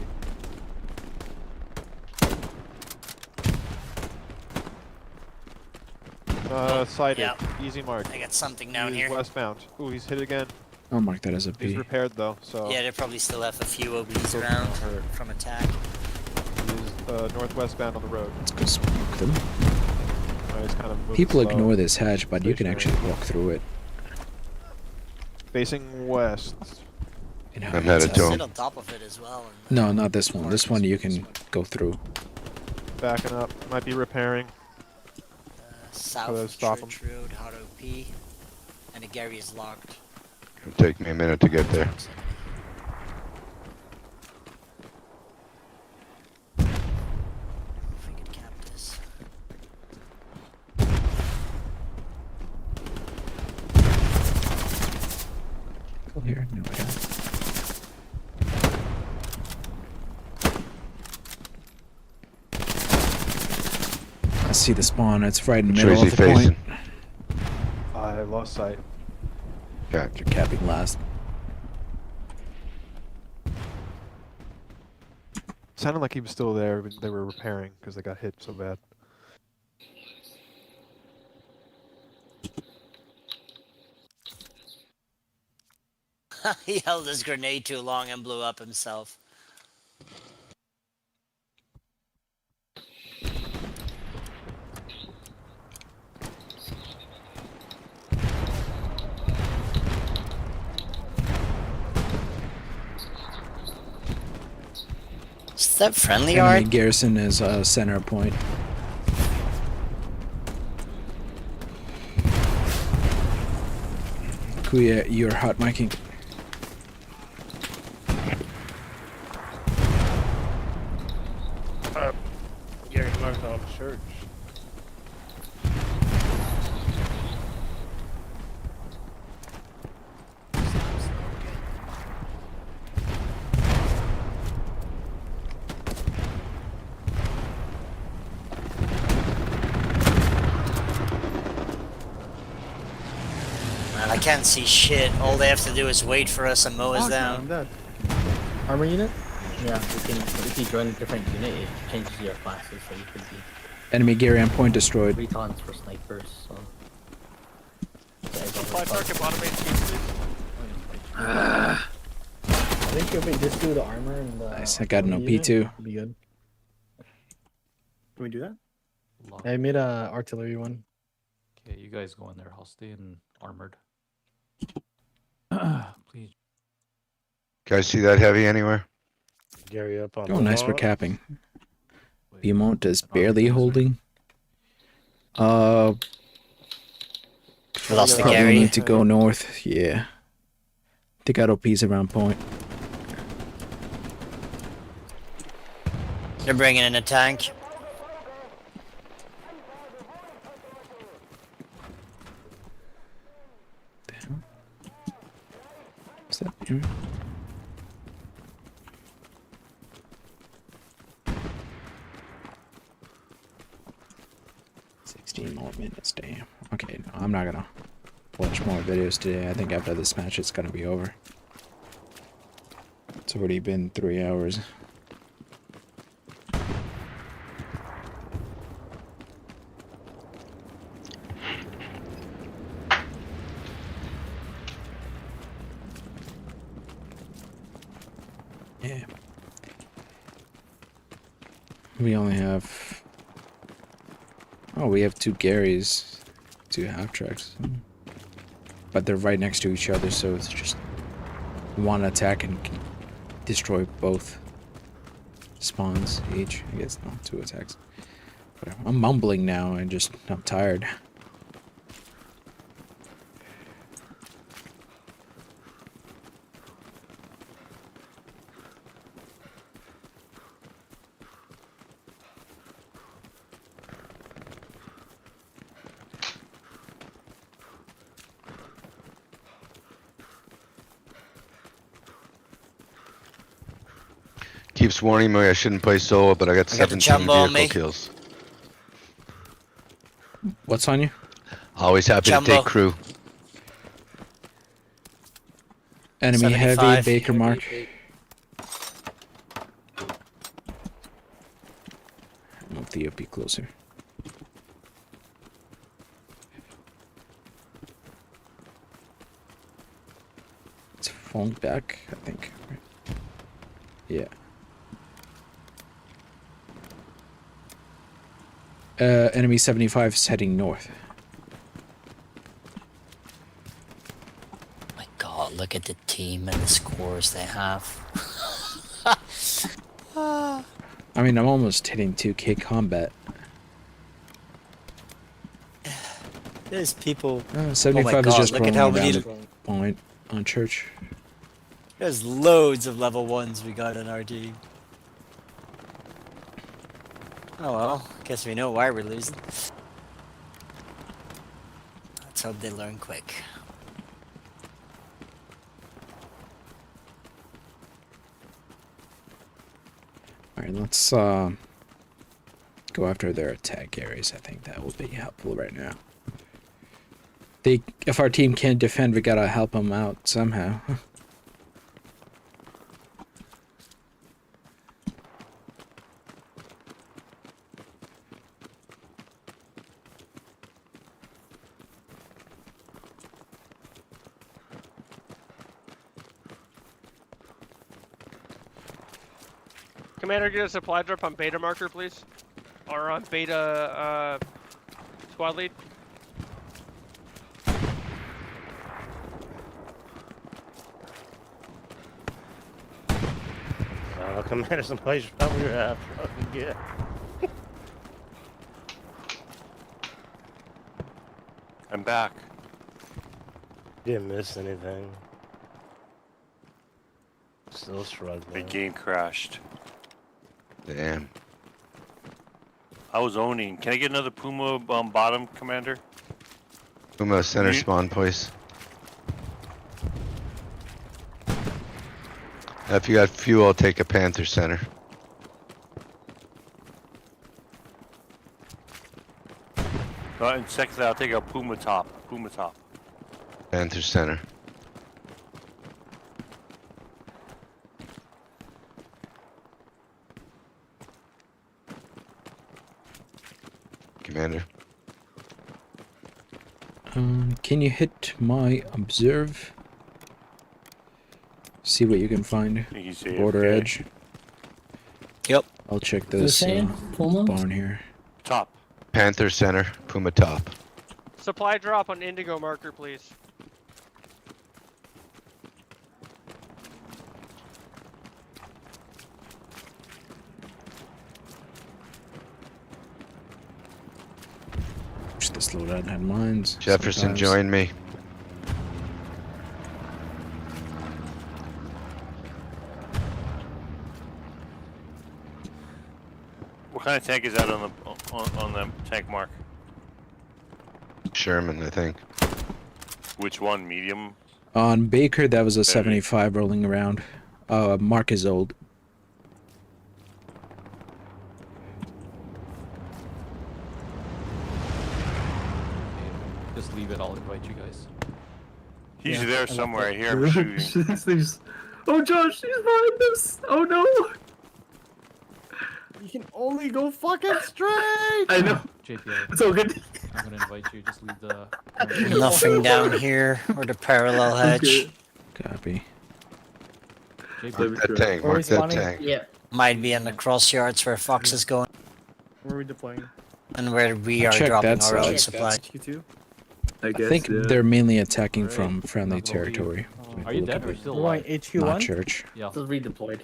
Sighted. Yep. Easy mark. I got something down He's here. westbound. Ooh, he's hit again. I'll mark that as a He's P. repaired though, so Yeah, they probably still have a few OBs Still around hurt. from attack. he's northwestbound on the road. Let's go smoke them. He's kind of moving People slow. ignore this hatch, but you can Stationary. actually walk through it. Facing west. You know, I'm headed it's, to Sit him. on top of it as well. No, not this one. This one you can go through. Backing up. Might be repairing. South Gotta of stop Church Road, hot OP. And the Gary is locked. It'll take me a minute to get there. If we could cap this. Go here. No, I don't. I see the spawn. It's right in the middle Tracy of the facing. point. I lost sight. Okay. You're capping last. Sounded like he was still there, but they were repairing because they got hit so bad. He held his grenade too long and blew up himself. Is that friendly Enemy yard? garrison is center point. Kuya, you're hot miking. Gary marked on church. Man, I can't see shit. All they have to do is wait for us and mow us down. dead. Armor unit? Yeah, if you join a different unit, it changes your classes, so you could be Enemy Gary on point destroyed. retons for snipers, so... Supply target bottom main speed, please. I think if we just do the armor and the... Nice, I got an armor OP unit, too. it'll be good. Can we do that? I made a artillery one. Okay, you guys go in there. I'll stay in armored. Please. Guys see that heavy anywhere? Gary up on Oh, the nice for wall. capping. Beaumont is barely holding. Uh, We lost the probably Gary. need to go north. Yeah. They got OPs around point. They're bringing in a tank. Is that here? More minutes, damn. Okay, no, I'm not gonna watch more videos today. I think after this match, it's gonna be over. It's already been 3 hours. Yeah. We only have... Oh, we have 2 Garys, 2 half-tracks. But they're right next to each other, so it's just one attack and destroy both spawns each. I guess not 2 attacks. But I'm mumbling now and I'm tired. Keeps warning me I shouldn't play solo, but I got I got the 17 jumbo on vehicle me. kills. What's on you? Always happy Jumbo. to take crew. Enemy 75. heavy, Baker mark. Move the OP closer. It's phone back, I think. Yeah. Enemy 75 is heading north. My God, look at the team and the scores they have. I mean, I'm almost hitting 2K combat. There's people. 75 is God, just look rolling at how around many. the point on church. There's loads of level 1s we got in our team. Oh well, guess we know why we're losing. Let's hope they learn quick. Alright, let's go after their attack areas. I think that will be helpful right now. If our team can't defend, we gotta help them out somehow. Commander, get a supply drop on beta marker, please. Or on beta squad lead. Commander, someplace over your half truck and get. I'm back. Didn't miss anything. Still struggling. The game crashed. Damn. I was owning. Can I get another Puma bottom, Commander? Puma center spawn, please. If you got fuel, I'll take a Panther center. And secondly, I'll take a Puma top. Puma top. Panther center. Commander. Can you hit my observe? See what you can find. You see Border okay. edge. Yep. I'll check this Puma? barn here. Top. Panther center. Puma top. Supply drop on indigo marker, please. Wish this loadout had mines. Jefferson, sometimes. join me. What kind of tank is that on the tank mark? Sherman, I think. Which one? Medium? On Baker, that was a 75 rolling around. Mark is old. Just leave it. I'll invite you guys. He's Yeah, there I somewhere. I love hear him that. shooting. Oh, Josh, he's behind us. Oh no. You can only go fucking straight! I know. JPI. It's all good. I'm gonna invite you. Just leave the. Nothing down here or the parallel hedge. Copy. Mark that tank. Mark that tank. Yeah. Might be in the cross yards where Fox is going Where are we deploying? and where we I are checked dropping that our own side. supply. HQ2? I I guess. think yeah. they're mainly attacking from Alright. friendly Not gonna leave. territory. Are you dead or still We're going alive? HQ1? Not church. Yeah. Just redeployed.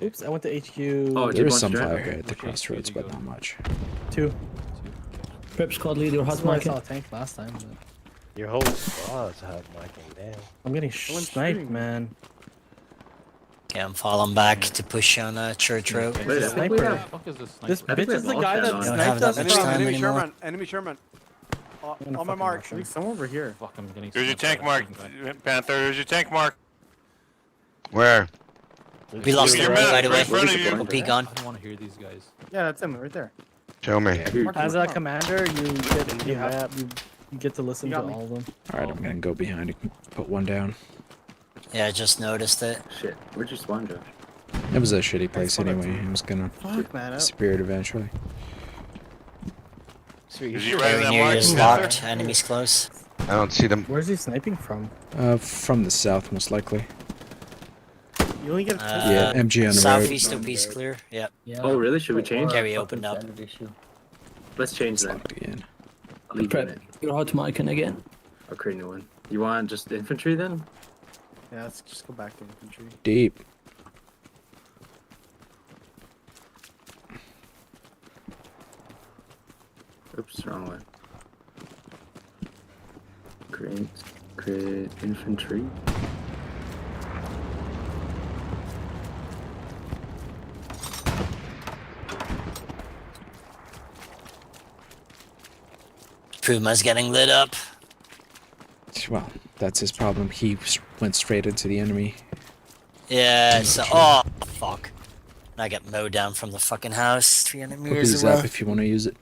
Oops, I went to HQ. Oh, There is J1 some strand? fire Okay. here at the Which HQ crossroads, did you but go not much. 2. Prep squad leader, hot That's where I market. saw a tank last time. But Your whole squad's hot micing, damn. I'm getting sniped, man. Yeah, I'm falling back to push on Church Road. Wait, I think we Sniper. have. Fuck is this This sniper? bitch is the guy that I don't have sniped that us much from. time anymore. Enemy Sherman. I'm gonna On my fucking mark. rush him. Somewhere over here. Fuck, I'm getting. There's your sniped tank by a mark, fucking guy. Panther. There's your tank mark. Where? We lost Your him, map by the right way. in front of you. OP I gone. don't want to hear these guys. Yeah, that's him right there. Show me. As a commander, you get to listen to all of them. Alright, I'm gonna go behind and put one down. Yeah, I just noticed it. Shit, where'd you spawn, Josh? It was a shitty place anyway. He was gonna Fuck, man. disappear it eventually. Is he right in that Near mark? is Panther? locked. Enemies close. I don't see them. Where's he sniping from? From the south, most likely. You only get a Yeah, MG on the road. Southeast OP is clear. Yep. Yeah. Oh, really? Should we change? Carry opened up. Let's change that. Locked again. I'll leave Prep, it. you're hot micing again. I'll create a new one. You want just infantry then? Yeah, let's just go back to infantry. Deep. Oops, wrong one. Create infantry. Puma's getting lit up. Well, that's his problem. He went straight into the enemy. Yeah, so. Oh, fuck. I get mowed down from the fucking house. 300 Put meters these away. up if you want to use it.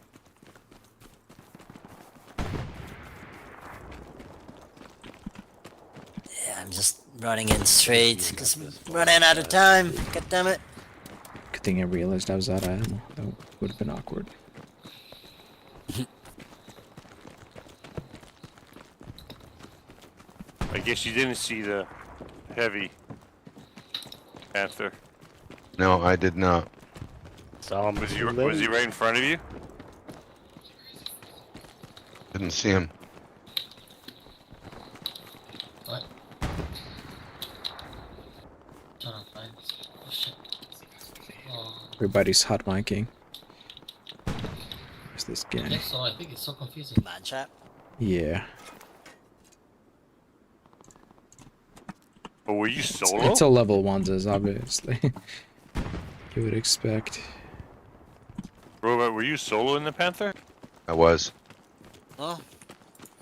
Yeah, I'm just running in straight because I'm running out of time. God damn it. Good thing I realized I was out of ammo. That would have been awkward. I guess you didn't see the heavy Panther. No, I did not. Was he right in front of you? Didn't see him. What? Everybody's hot miking. Where's this gang? So I think it's so confusing. Man chat. Yeah. But were you solo? It's a level ones, obviously. You would expect. Robot, were you solo in the Panther? I was. Well,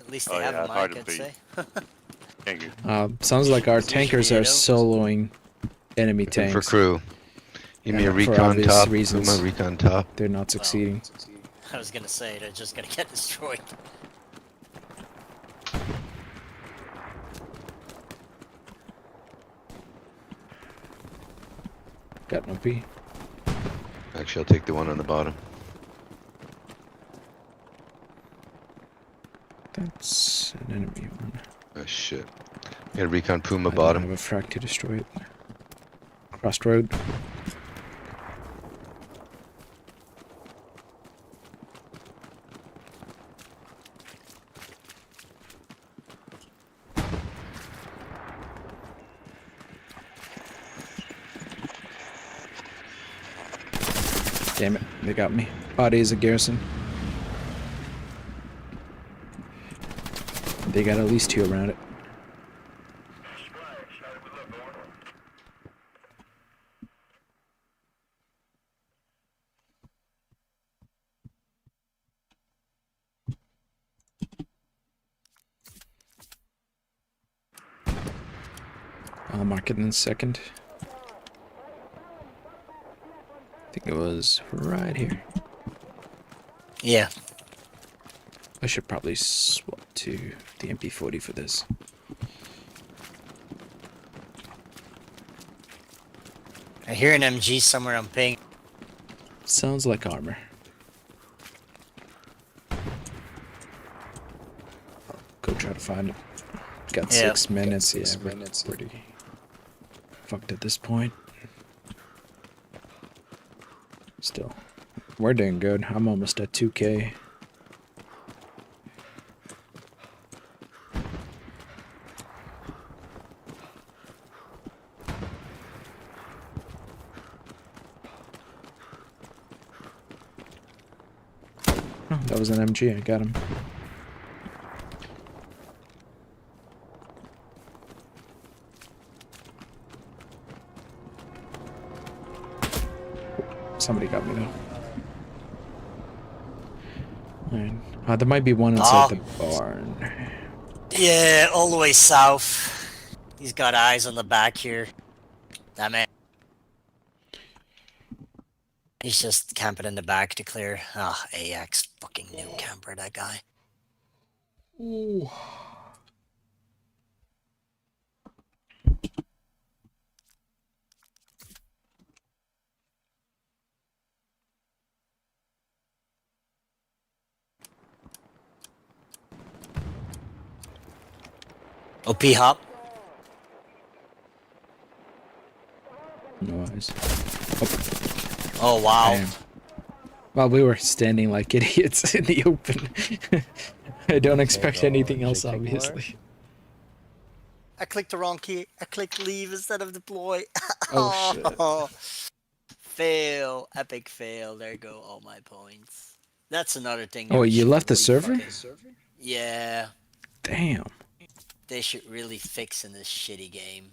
at least Oh, they have yeah, a hard mic, to I'd beat. say. Thank you. Sounds like our Usually tankers they are don't. soloing enemy Looking tanks. for crew. Give me a For recon obvious top. reasons. Puma recon top. They're not succeeding. I was gonna say, they're just gonna get destroyed. Got no B. Actually, I'll take the one on the bottom. That's an enemy one. Oh shit. Got a recon Puma I don't bottom. have a frag to destroy it. Crossed road. Damn it, they got me. Body is a garrison. They got at least 2 around it. I'll mark it in a second. I think it was right here. Yeah. I should probably swap to the MP40 for this. I hear an MG somewhere on ping. Sounds like armor. Go try to find it. Got 6 minutes. Yeah, we're pretty fucked at this point. Still, we're doing good. I'm almost at 2K. Oh, that was an MG. I got him. Somebody got me though. Alright. There might be one inside the barn. Yeah, all the way south. He's got eyes on the back here. That man. He's just camping in the back to clear. Ah, AX fucking new camper, that guy. Ooh. OP hop. No eyes. Oh wow. Damn. Well, we were standing like idiots in the open. I don't expect anything else, obviously. I clicked the wrong key. I clicked leave instead of deploy. Oh shit. Fail. Epic fail. There go all my points. That's another thing. Oh, they you should left the really server? Yeah. Damn. They should really fix in this shitty game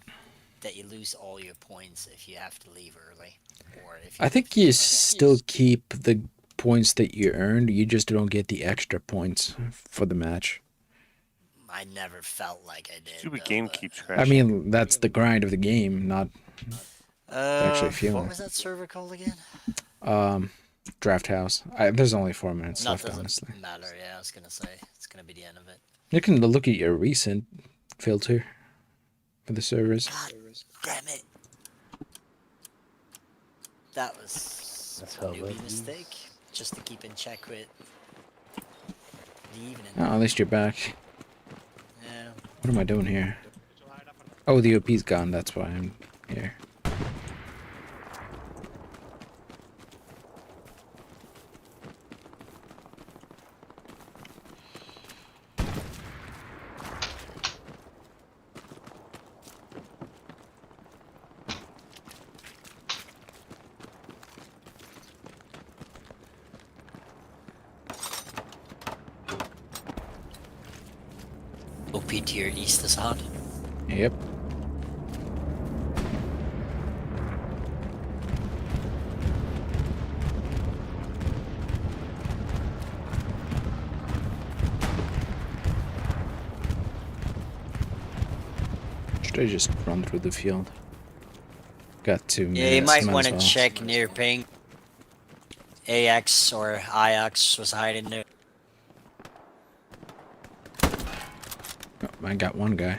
that you lose all your points if you have to leave early. Or if you I think you still keep the points that you earned. You just don't get the extra points for the match. I never felt like I did. Stupid game keeps crashing. I mean, that's the grind of the game, not actually feeling what was that server called again? it. Draft House. There's only 4 minutes Not left, doesn't honestly. matter. Yeah, I was gonna say it's gonna be the end of it. You can look at your recent filter for the servers. God damn it! That was a newbie mistake. Just to keep in check with the evening. Oh, at least you're back. Yeah. What am I doing here? Oh, the OP's gone. That's why I'm here. OP tier east is hot. Yep. Should I just run through the field? Got 2 minutes. Yeah, you might want to as well. check near ping. AX or IX was hiding there. Oh, I got one guy.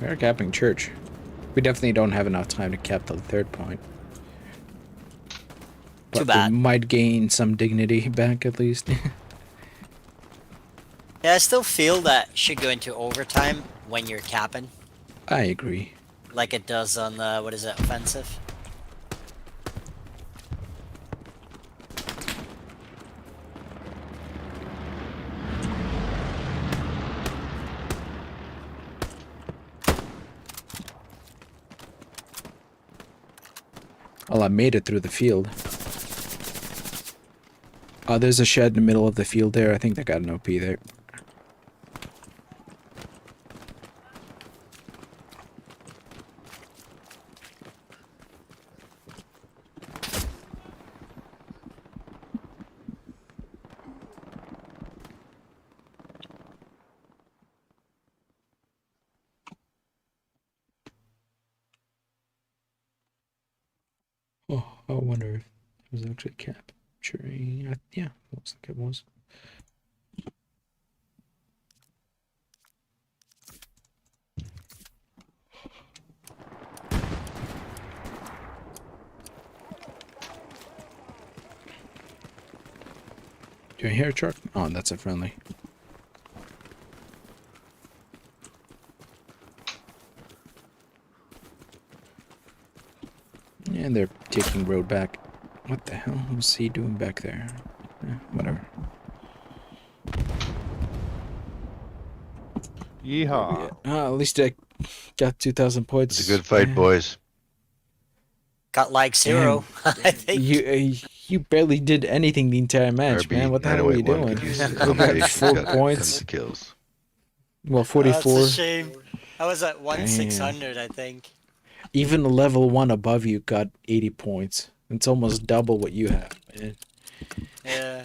We're capping church. We definitely don't have enough time to cap the 3rd point. But Too bad. we might gain some dignity back at least. Yeah, I still feel that should go into overtime when you're capping, I agree. like it does on the, what is it, offensive? Well, I made it through the field. Oh, there's a shed in the middle of the field there. I think they got an OP there. I wonder if it was actually capturing. Yeah, looks like it was. Do I hear a truck? Oh, that's a friendly. And they're taking road back. What the hell was he doing back there? Whatever. Yeehaw. At least I got 2,000 points. It's a good fight, boys. Got like 0, I think. You barely did anything the entire match, man. What the hell were you doing? We got 4 points. Kills. Well, 44. That's a shame. I was at 1,600, I think. Even a level 1 above you got 80 points. It's almost double what you have, man. Yeah.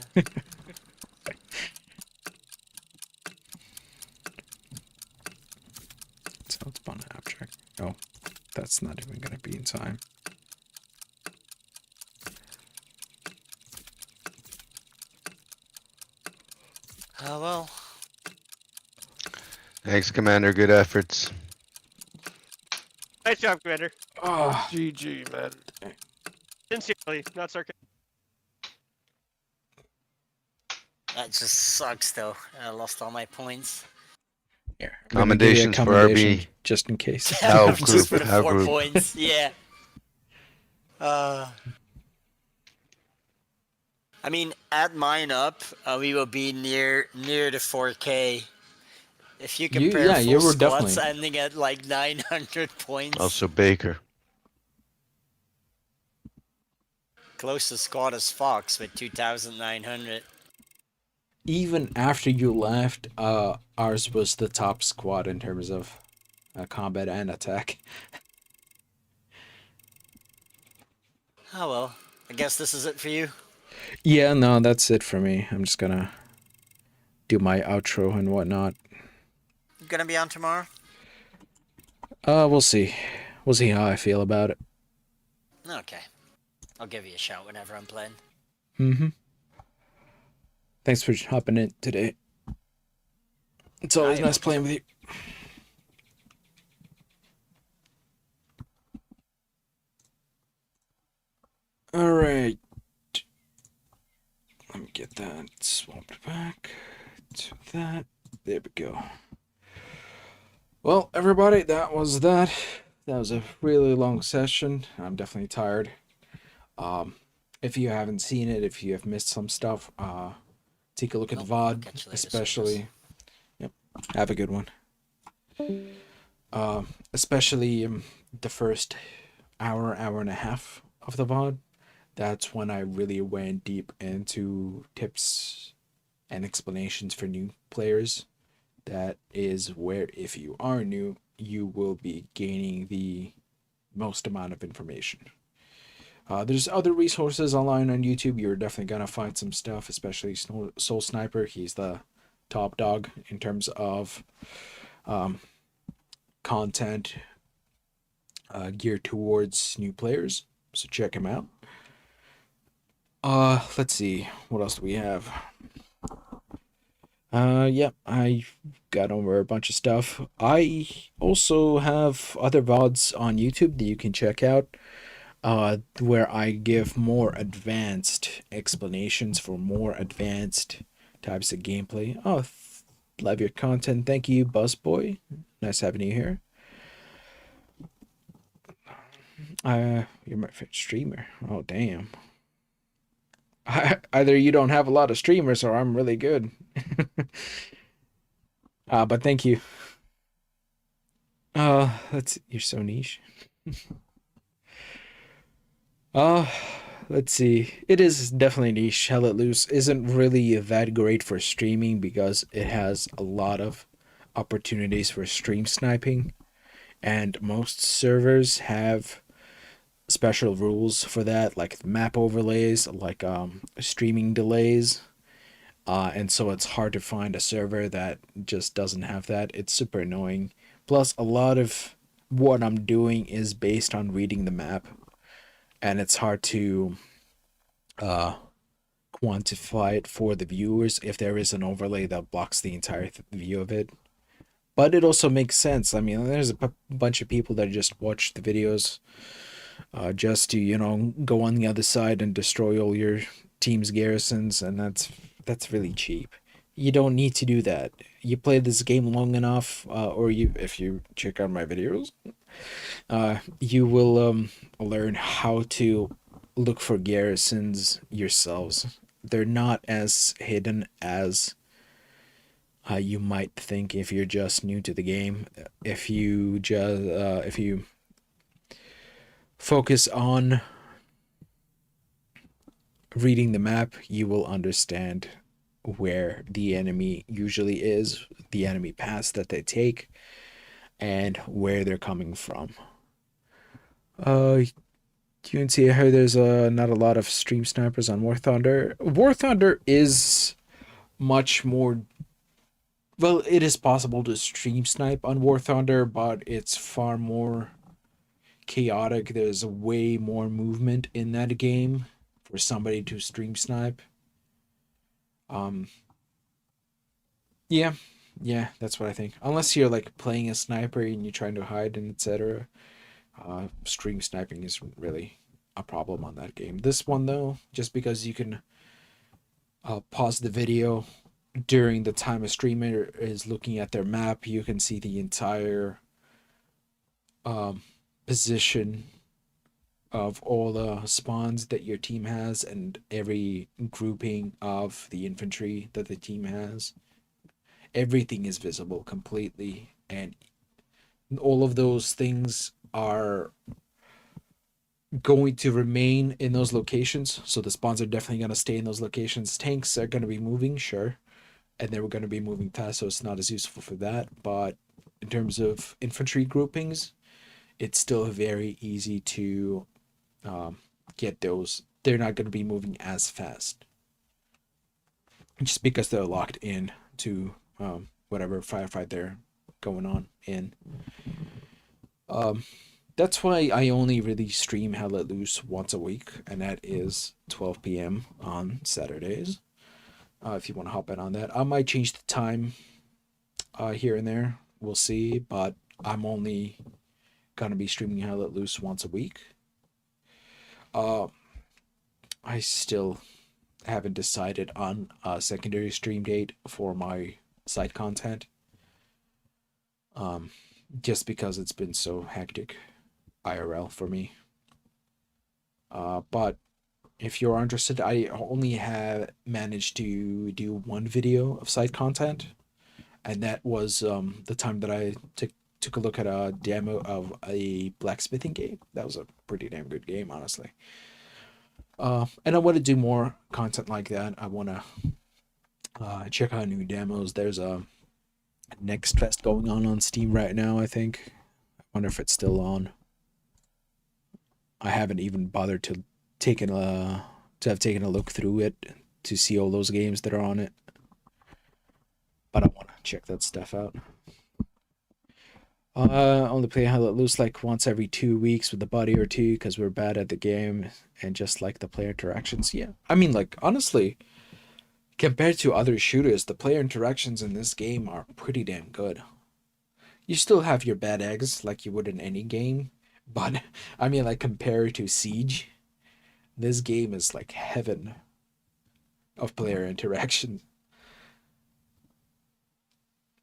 So let's spawn an abstract. Oh, that's not even gonna be in time. Oh well. Thanks, Commander. Good efforts. Nice job, Commander. Oh, GG, man. Sincerely, not sarcastic. That just sucks, though. I lost all my points. Here, Commendations for commendation RB. just in case. How Just for group, the how 4 group. points. Yeah. I mean, add mine up, we will be near the 4K. If you compare yeah, full you were squads definitely. ending at like 900 points. Also Baker. Closest squad is Fox with 2,900. Even after you left, ours was the top squad in terms of combat and attack. Oh well, I guess this is it for you. Yeah, no, that's it for me. I'm just gonna do my outro and whatnot. You gonna be on tomorrow? We'll see. We'll see how I feel about it. Okay. I'll give you a shout whenever I'm playing. Mm-hmm. Thanks for hopping in today. It's always nice playing with you. Alright. Let me get that swapped back to that. There we go. Well, everybody, that was that. That was a really long session. I'm definitely tired. If you haven't seen it, if you have missed some stuff, take a look at the VOD, especially. Yep, have a good one. Especially the first hour and a half of the VOD. That's when I really went deep into tips and explanations for new players. That is where, if you are new, you will be gaining the most amount of information. There's other resources online on YouTube. You're definitely gonna find some stuff, especially Soul Sniper. He's the top dog in terms of content geared towards new players. So check him out. Let's see. What else do we have? Yeah, I got over a bunch of stuff. I also have other VODs on YouTube that you can check out. Where I give more advanced explanations for more advanced types of gameplay. Oh, love your content. Thank you, Buzzboy. Nice having you here. You're my favorite streamer. Oh, damn. Either you don't have a lot of streamers or I'm really good. But thank you. You're so niche. Let's see. It is definitely niche. Hell Let Loose isn't really that great for streaming because it has a lot of opportunities for stream sniping, and most servers have special rules for that, like map overlays, like streaming delays. And so it's hard to find a server that just doesn't have that. It's super annoying. Plus, a lot of what I'm doing is based on reading the map. and it's hard to quantify it for the viewers if there is an overlay that blocks the entire view of it. But it also makes sense. I mean, there's a bunch of people that just watch the videos just to, you know, go on the other side and destroy all your team's garrisons, and that's really cheap. You don't need to do that. You play this game long enough, or if you check out my videos, you will learn how to look for garrisons yourselves. They're not as hidden as you might think if you're just new to the game. If you focus on reading the map, you will understand where the enemy usually is, the enemy paths that they take, and where they're coming from. You can see how there's not a lot of stream snipers on War Thunder. War Thunder is much more... Well, it is possible to stream snipe on War Thunder, but it's far more chaotic. There's way more movement in that game for somebody to stream snipe. Yeah, that's what I think. Unless you're like playing a sniper and you're trying to hide and etc. Stream sniping isn't really a problem on that game. This one though, just because you can pause the video during the time a streamer is looking at their map, you can see the entire position of all the spawns that your team has and every grouping of the infantry that the team has. Everything is visible completely, and all of those things are going to remain in those locations. So the spawns are definitely going to stay in those locations. Tanks are going to be moving, sure, and they were going to be moving fast, so it's not as useful for that. But in terms of infantry groupings, it's still very easy to get those. They're not going to be moving as fast just because they're locked in to whatever firefight they're going on in. That's why I only really stream Hell Let Loose once a week, and that is 12 p.m. on Saturdays. If you want to hop in on that, I might change the time here and there. We'll see, but I'm only gonna be streaming Hell Let Loose once a week. I still haven't decided on a secondary stream date for my side content. Just because it's been so hectic IRL for me. But if you're interested, I only have managed to do one video of side content, and that was the time that I took a look at a demo of a blacksmithing game. That was a pretty damn good game, honestly. And I want to do more content like that. I want to check out new demos. There's a NOOBFEST going on Steam right now, I think. I wonder if it's still on. I haven't even bothered to have taken a look through it to see all those games that are on it. But I want to check that stuff out. Only play Hell Let Loose like once every 2 weeks with a buddy or two because we're bad at the game and just like the player interactions. Yeah, I mean, like, honestly, compared to other shooters, the player interactions in this game are pretty damn good. You still have your bad eggs like you would in any game, but I mean, like, compared to Siege, this game is like heaven of player interaction.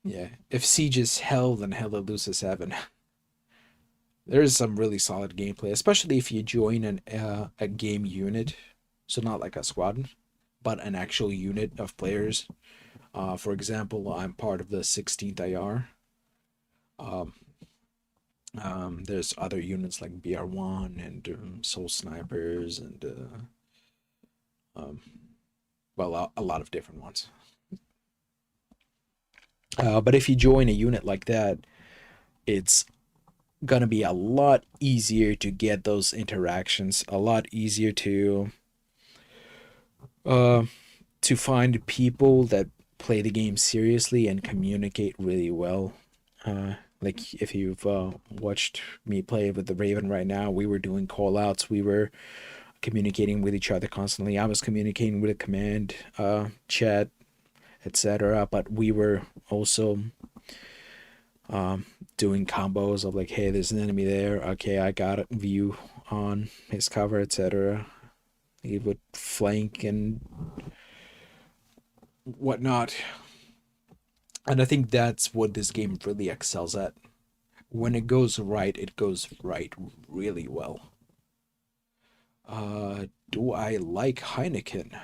Yeah, if Siege is hell, then Hell Let Loose is heaven. There's some really solid gameplay, especially if you join a game unit, so not like a squad, but an actual unit of players. For example, I'm part of the 16th IR. There's other units like BR1 and Soul Snipers and well, a lot of different ones. But if you join a unit like that, it's gonna be a lot easier to get those interactions, a lot easier to find people that play the game seriously and communicate really well. Like if you've watched me play with the Raven right now, we were doing call outs. We were communicating with each other constantly. I was communicating with a command, chat, etc. But we were also doing combos of like, hey, there's an enemy there. Okay, I got a view on his cover, etc. He would flank and whatnot. And I think that's what this game really excels at. When it goes right, it goes right really well. Do I like Heineken?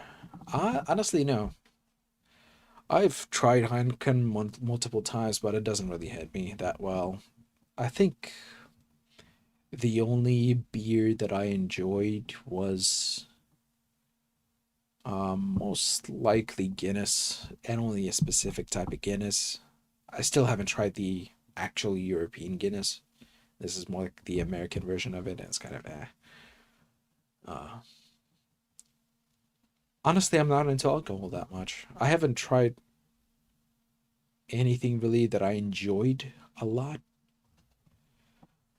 Honestly, no. I've tried Heineken multiple times, but it doesn't really hit me that well. I think the only beer that I enjoyed was most likely Guinness, and only a specific type of Guinness. I still haven't tried the actual European Guinness. This is more like the American version of it, and it's kind of honestly, I'm not into alcohol that much. I haven't tried anything really that I enjoyed a lot.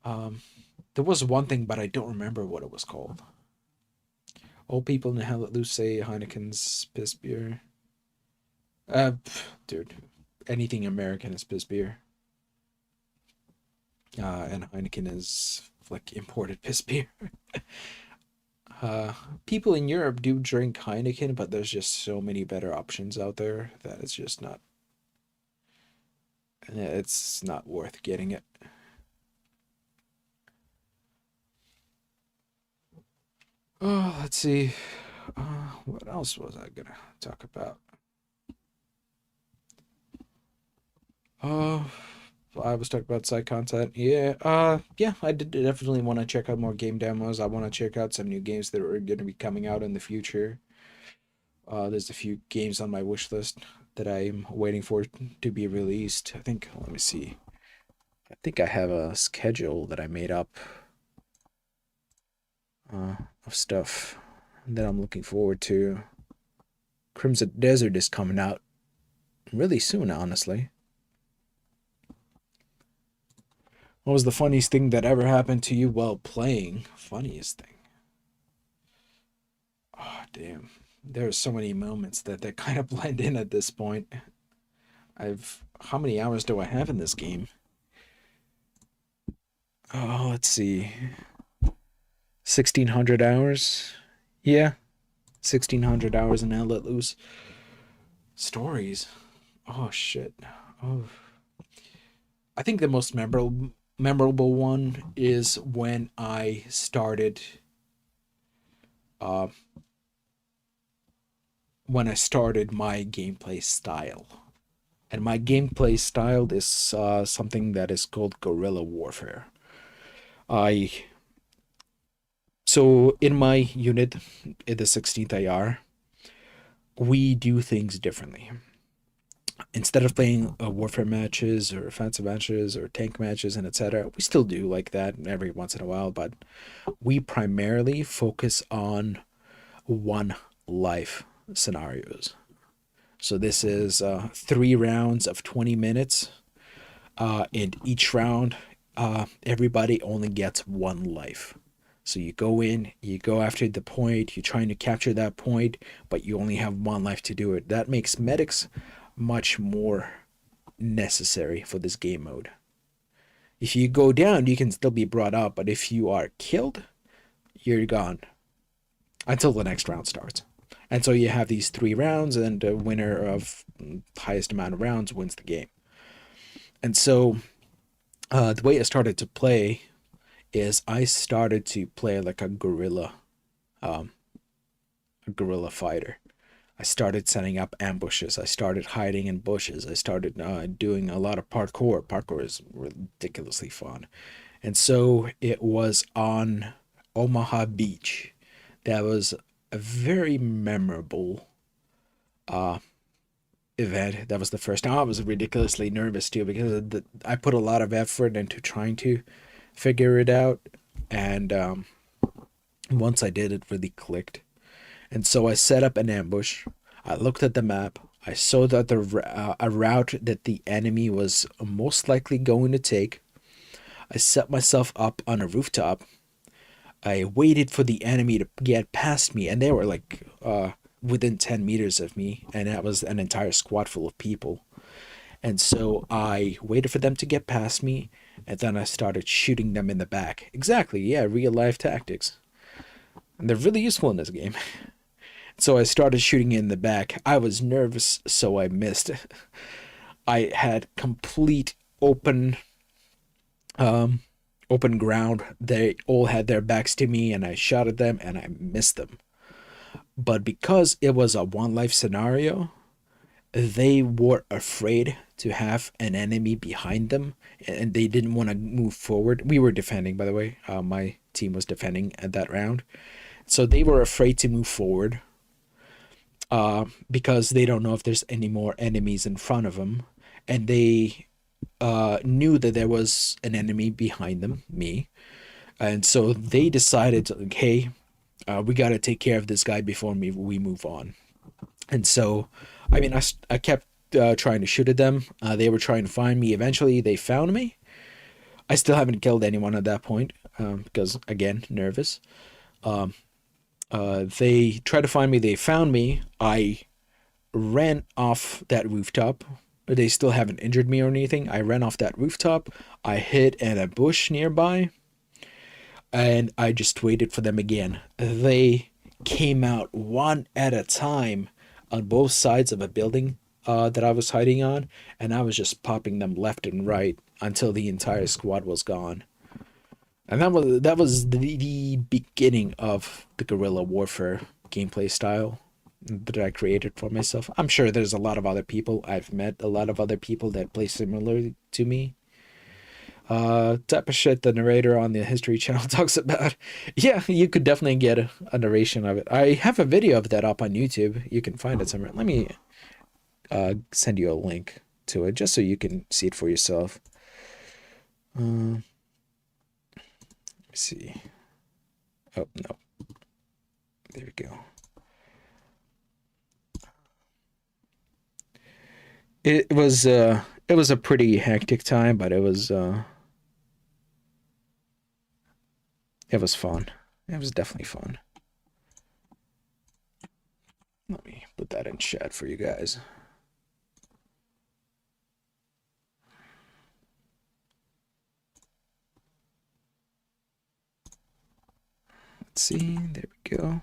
There was one thing, but I don't remember what it was called. Old people in Hell Let Loose say Heineken's piss beer. Dude, anything American is piss beer. And Heineken is like imported piss beer. People in Europe do drink Heineken, but there's just so many better options out there that it's just not. It's not worth getting it. Oh, let's see. What else was I gonna talk about? I was talking about side content. Yeah, I did definitely want to check out more game demos. I want to check out some new games that are going to be coming out in the future. There's a few games on my wish list that I'm waiting for to be released. I think, let me see. I think I have a schedule that I made up of stuff that I'm looking forward to. Crimson Desert is coming out really soon, honestly. What was the funniest thing that ever happened to you while playing? Funniest thing. Oh, damn. There are so many moments that kind of blend in at this point. How many hours do I have in this game? Oh, let's see. 1,600 hours? Yeah. 1,600 hours in Hell Let Loose. Stories. Oh, shit. Oh. I think the most memorable one is when I started my gameplay style. And my gameplay style is something that is called guerrilla warfare. So in my unit, in the 16th AR, we do things differently. Instead of playing warfare matches or offensive matches or tank matches and etc., we still do like that every once in a while, but we primarily focus on one life scenarios. So this is 3 rounds of 20 minutes, and each round everybody only gets 1 life. So you go in, you go after the point, you're trying to capture that point, but you only have 1 life to do it. That makes medics much more necessary for this game mode. If you go down, you can still be brought up, but if you are killed, you're gone until the next round starts. And so you have these 3 rounds, and the winner of highest amount of rounds wins the game. And so the way I started to play is I started to play like a guerrilla fighter. I started setting up ambushes. I started hiding in bushes. I started doing a lot of parkour. Parkour is ridiculously fun. And so it was on Omaha Beach. That was a very memorable event. That was the first time. I was ridiculously nervous too, because I put a lot of effort into trying to figure it out, and once I did, it really clicked. And so I set up an ambush. I looked at the map. I saw that a route that the enemy was most likely going to take. I set myself up on a rooftop. I waited for the enemy to get past me, and they were like within 10 meters of me, and that was an entire squad full of people. And so I waited for them to get past me, and then I started shooting them in the back. Exactly, yeah, real life tactics. And they're really useful in this game. So I started shooting in the back. I was nervous, so I missed. I had complete open ground. They all had their backs to me, and I shot at them, and I missed them. But because it was a one life scenario, they were afraid to have an enemy behind them, and they didn't want to move forward. We were defending, by the way. My team was defending at that round. So they were afraid to move forward because they don't know if there's any more enemies in front of them. And they knew that there was an enemy behind them, me. And so they decided, hey, we got to take care of this guy before we move on. And so, I mean, I kept trying to shoot at them. They were trying to find me. Eventually, they found me. I still haven't killed anyone at that point because, again, nervous. They tried to find me. They found me. I ran off that rooftop. They still haven't injured me or anything. I ran off that rooftop. I hid in a bush nearby. And I just waited for them again. They came out one at a time on both sides of a building that I was hiding on. And I was just popping them left and right until the entire squad was gone. And that was the beginning of the guerrilla warfare gameplay style that I created for myself. I'm sure there's a lot of other people. I've met a lot of other people that play similar to me. Type of shit the narrator on the History Channel talks about. Yeah, you could definitely get a narration of it. I have a video of that up on YouTube. You can find it somewhere. Let me send you a link to it just so you can see it for yourself. Let me see. Oh, no. There we go. It was a pretty hectic time, but it was fun. It was definitely fun. Let me put that in chat for you guys. Let's see. There we go.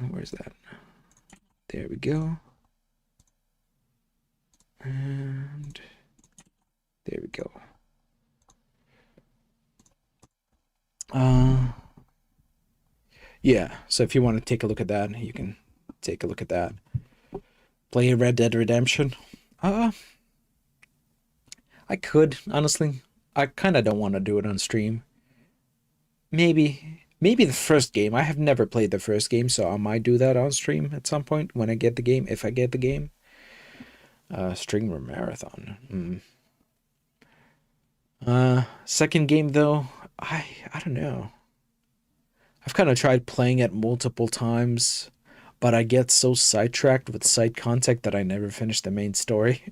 Where's that? There we go. And there we go. Yeah, so if you want to take a look at that, you can take a look at that. Play Red Dead Redemption. I could, honestly. I kind of don't want to do it on stream. Maybe the first game. I have never played the first game, so I might do that on stream at some point when I get the game, if I get the game. Streamer marathon. Second game though, I don't know. I've kind of tried playing it multiple times, but I get so sidetracked with side content that I never finish the main story.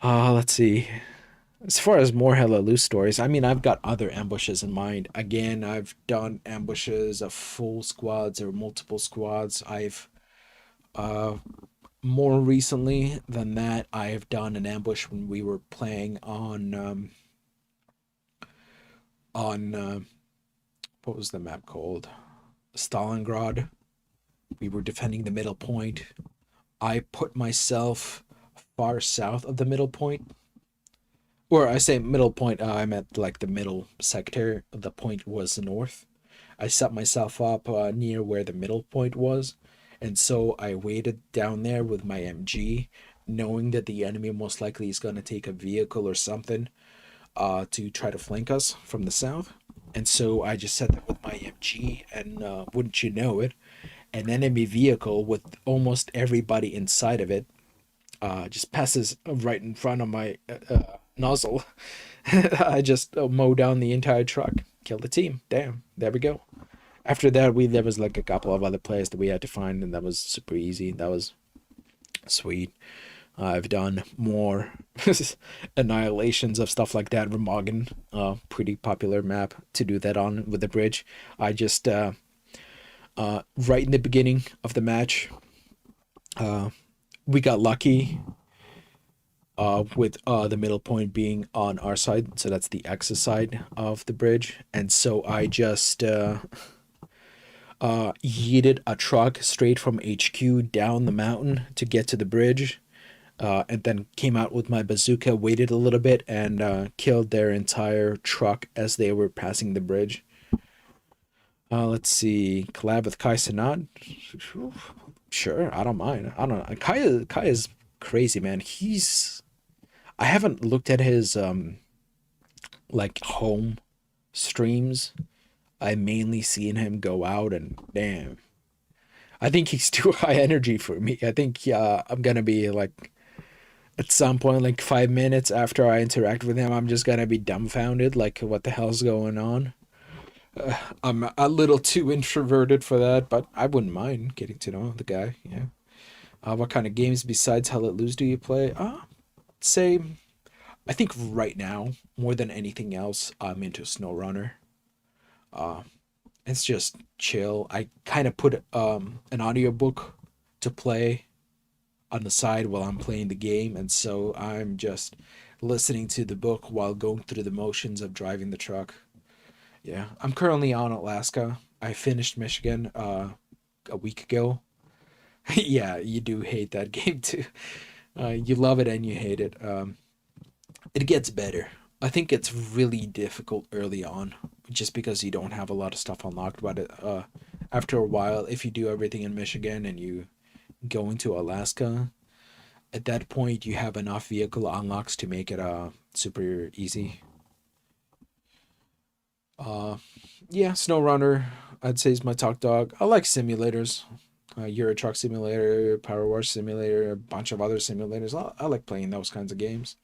Let's see. As far as more HLL stories, I mean, I've got other ambushes in mind. Again, I've done ambushes of full squads or multiple squads. I've more recently than that, I have done an ambush when we were playing on what was the map called? Stalingrad. We were defending the middle point. I put myself far south of the middle point. Or I say middle point, I meant like the middle sector. The point was north. I set myself up near where the middle point was. And so I waited down there with my MG, knowing that the enemy most likely is going to take a vehicle or something to try to flank us from the south. And so I just set that with my MG, and wouldn't you know it, an enemy vehicle with almost everybody inside of it just passes right in front of my nozzle. I just mow down the entire truck, kill the team. Damn, there we go. After that, there was like a couple of other players that we had to find, and that was super easy. That was sweet. I've done more annihilations of stuff like that. Remagen, pretty popular map to do that on with the bridge. I just right in the beginning of the match, we got lucky with the middle point being on our side, so that's the X's side of the bridge, and so I just yeeted a truck straight from HQ down the mountain to get to the bridge, and then came out with my bazooka, waited a little bit, and killed their entire truck as they were passing the bridge. Let's see, collab with Kai Sanad. Sure, I don't mind. I don't know. Kai is crazy, man. I haven't looked at his like home streams. I mainly seen him go out, and damn, I think he's too high energy for me. I think I'm gonna be like, at some point, like 5 minutes after I interact with him, I'm just gonna be dumbfounded, like what the hell's going on. I'm a little too introverted for that, but I wouldn't mind getting to know the guy. Yeah. What kind of games besides Hell Let Loose do you play? Say, I think right now more than anything else, I'm into SnowRunner. It's just chill. I kind of put an audiobook to play on the side while I'm playing the game, and so I'm just listening to the book while going through the motions of driving the truck. Yeah, I'm currently on Alaska. I finished Michigan a week ago. Yeah, you do hate that game too. You love it and you hate it. It gets better. I think it's really difficult early on, just because you don't have a lot of stuff unlocked. But after a while, if you do everything in Michigan and you go into Alaska, at that point you have enough vehicle unlocks to make it super easy. Yeah, SnowRunner, I'd say, is my top dog. I like simulators. Euro Truck Simulator, Power Wash Simulator, a bunch of other simulators. I like playing those kinds of games.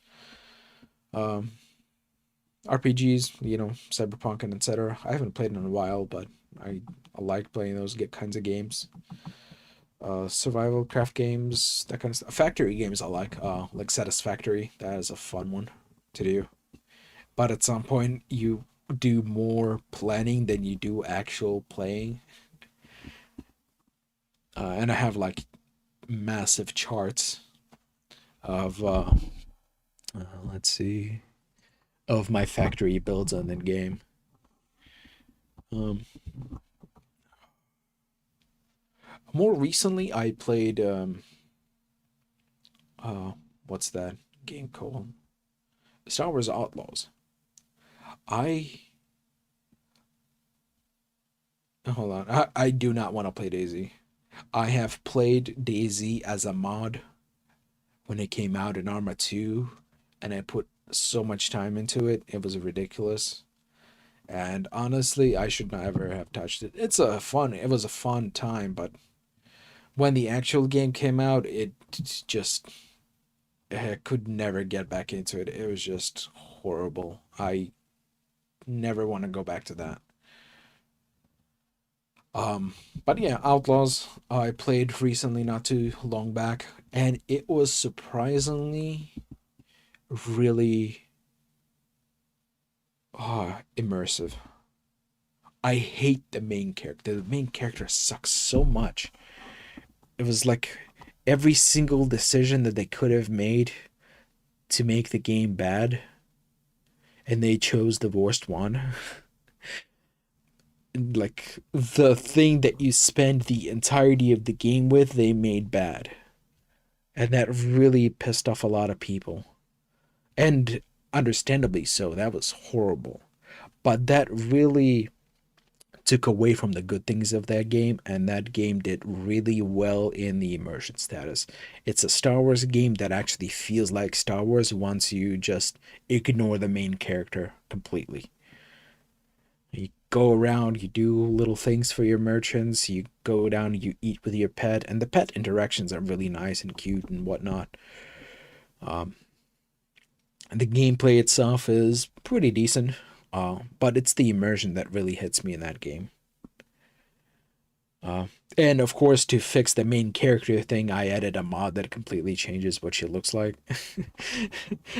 RPGs, Cyberpunk and etc. I haven't played in a while, but I like playing those kinds of games. Survival craft games, that kind of stuff. Factory games I like Satisfactory. That is a fun one to do. But at some point, you do more planning than you do actual playing. And I have like massive charts of let's see, of my factory builds on the game. More recently, I played what's that game called? Star Wars Outlaws. Hold on. I do not want to play DayZ. I have played DayZ as a mod when it came out in Arma 2, and I put so much time into it. It was ridiculous. And honestly, I should never have touched it. It was a fun time, but when the actual game came out, I could never get back into it. It was just horrible. I never want to go back to that. But yeah, Outlaws, I played recently, not too long back, and it was surprisingly really immersive. I hate the main character. The main character sucks so much. It was like every single decision that they could have made to make the game bad, and they chose the worst one. Like, the thing that you spend the entirety of the game with, they made bad. And that really pissed off a lot of people. And understandably so, that was horrible. But that really took away from the good things of that game, and that game did really well in the immersion status. It's a Star Wars game that actually feels like Star Wars once you just ignore the main character completely. You go around, you do little things for your merchants, you go down, you eat with your pet, and the pet interactions are really nice and cute and whatnot. And the gameplay itself is pretty decent, but it's the immersion that really hits me in that game. And of course, to fix the main character thing, I added a mod that completely changes what she looks like.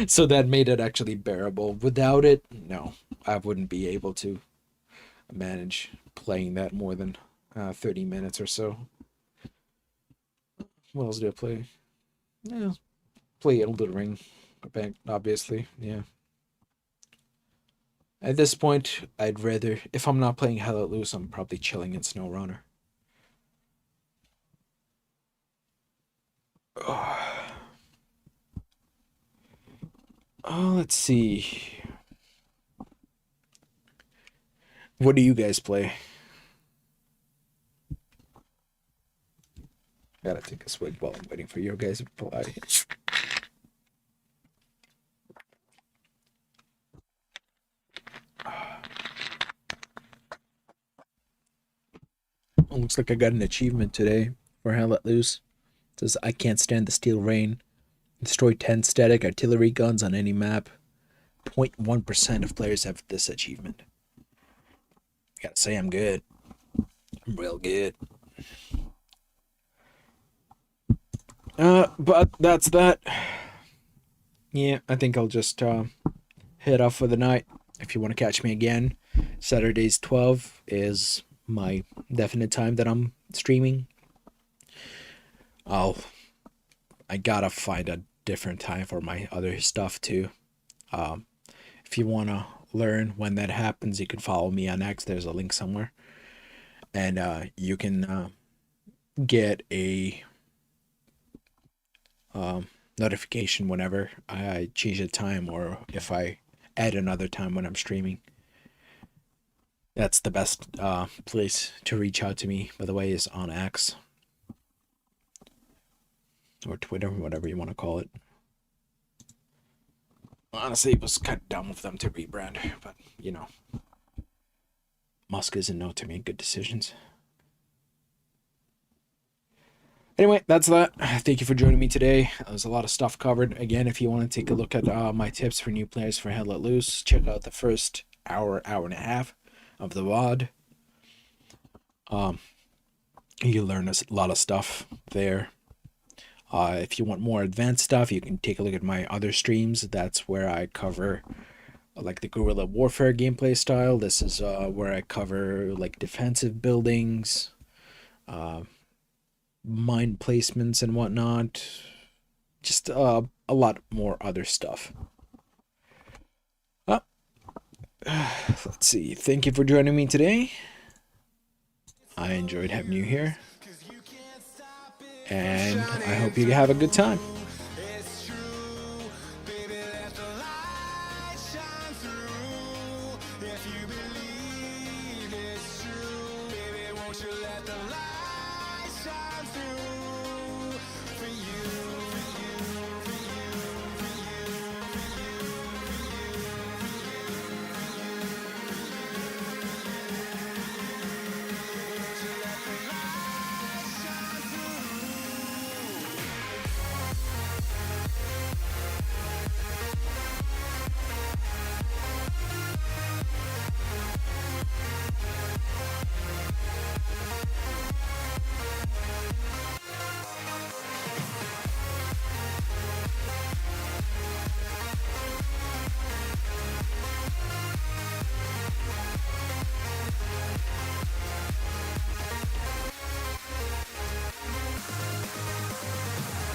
So that made it actually bearable. Without it, no, I wouldn't be able to manage playing that more than 30 minutes or so. What else do I play? Yeah, play Elden Ring, obviously, yeah. At this point, I'd rather, if I'm not playing Hell Let Loose, I'm probably chilling in SnowRunner. Oh, let's see. What do you guys play? Gotta take a swig while I'm waiting for you guys to reply. Oh, looks like I got an achievement today for Hell Let Loose. It says, I can't stand the steel rain. Destroy 10 static artillery guns on any map. 0.1% of players have this achievement. Gotta say I'm good. I'm real good. But that's that. Yeah, I think I'll just head off for the night. If you want to catch me again, Saturdays 12 is my definite time that I'm streaming. I gotta find a different time for my other stuff too. If you want to learn when that happens, you can follow me on X. There's a link somewhere. And you can get a notification whenever I change the time, or if I add another time when I'm streaming. That's the best place to reach out to me, by the way, is on X. Or Twitter, whatever you want to call it. Honestly, it was kind of dumb of them to rebrand, but, you know. Musk isn't known to make good decisions. Anyway, that's that. Thank you for joining me today. There's a lot of stuff covered. Again, if you want to take a look at my tips for new players for Hell Let Loose, check out the first hour and a half of the VOD. You learn a lot of stuff there. If you want more advanced stuff, you can take a look at my other streams. That's where I cover like the guerrilla warfare gameplay style. This is where I cover like defensive buildings, mine placements and whatnot. Just a lot more other stuff. Let's see. Thank you for joining me today. I enjoyed having you here. And I hope you have a good time.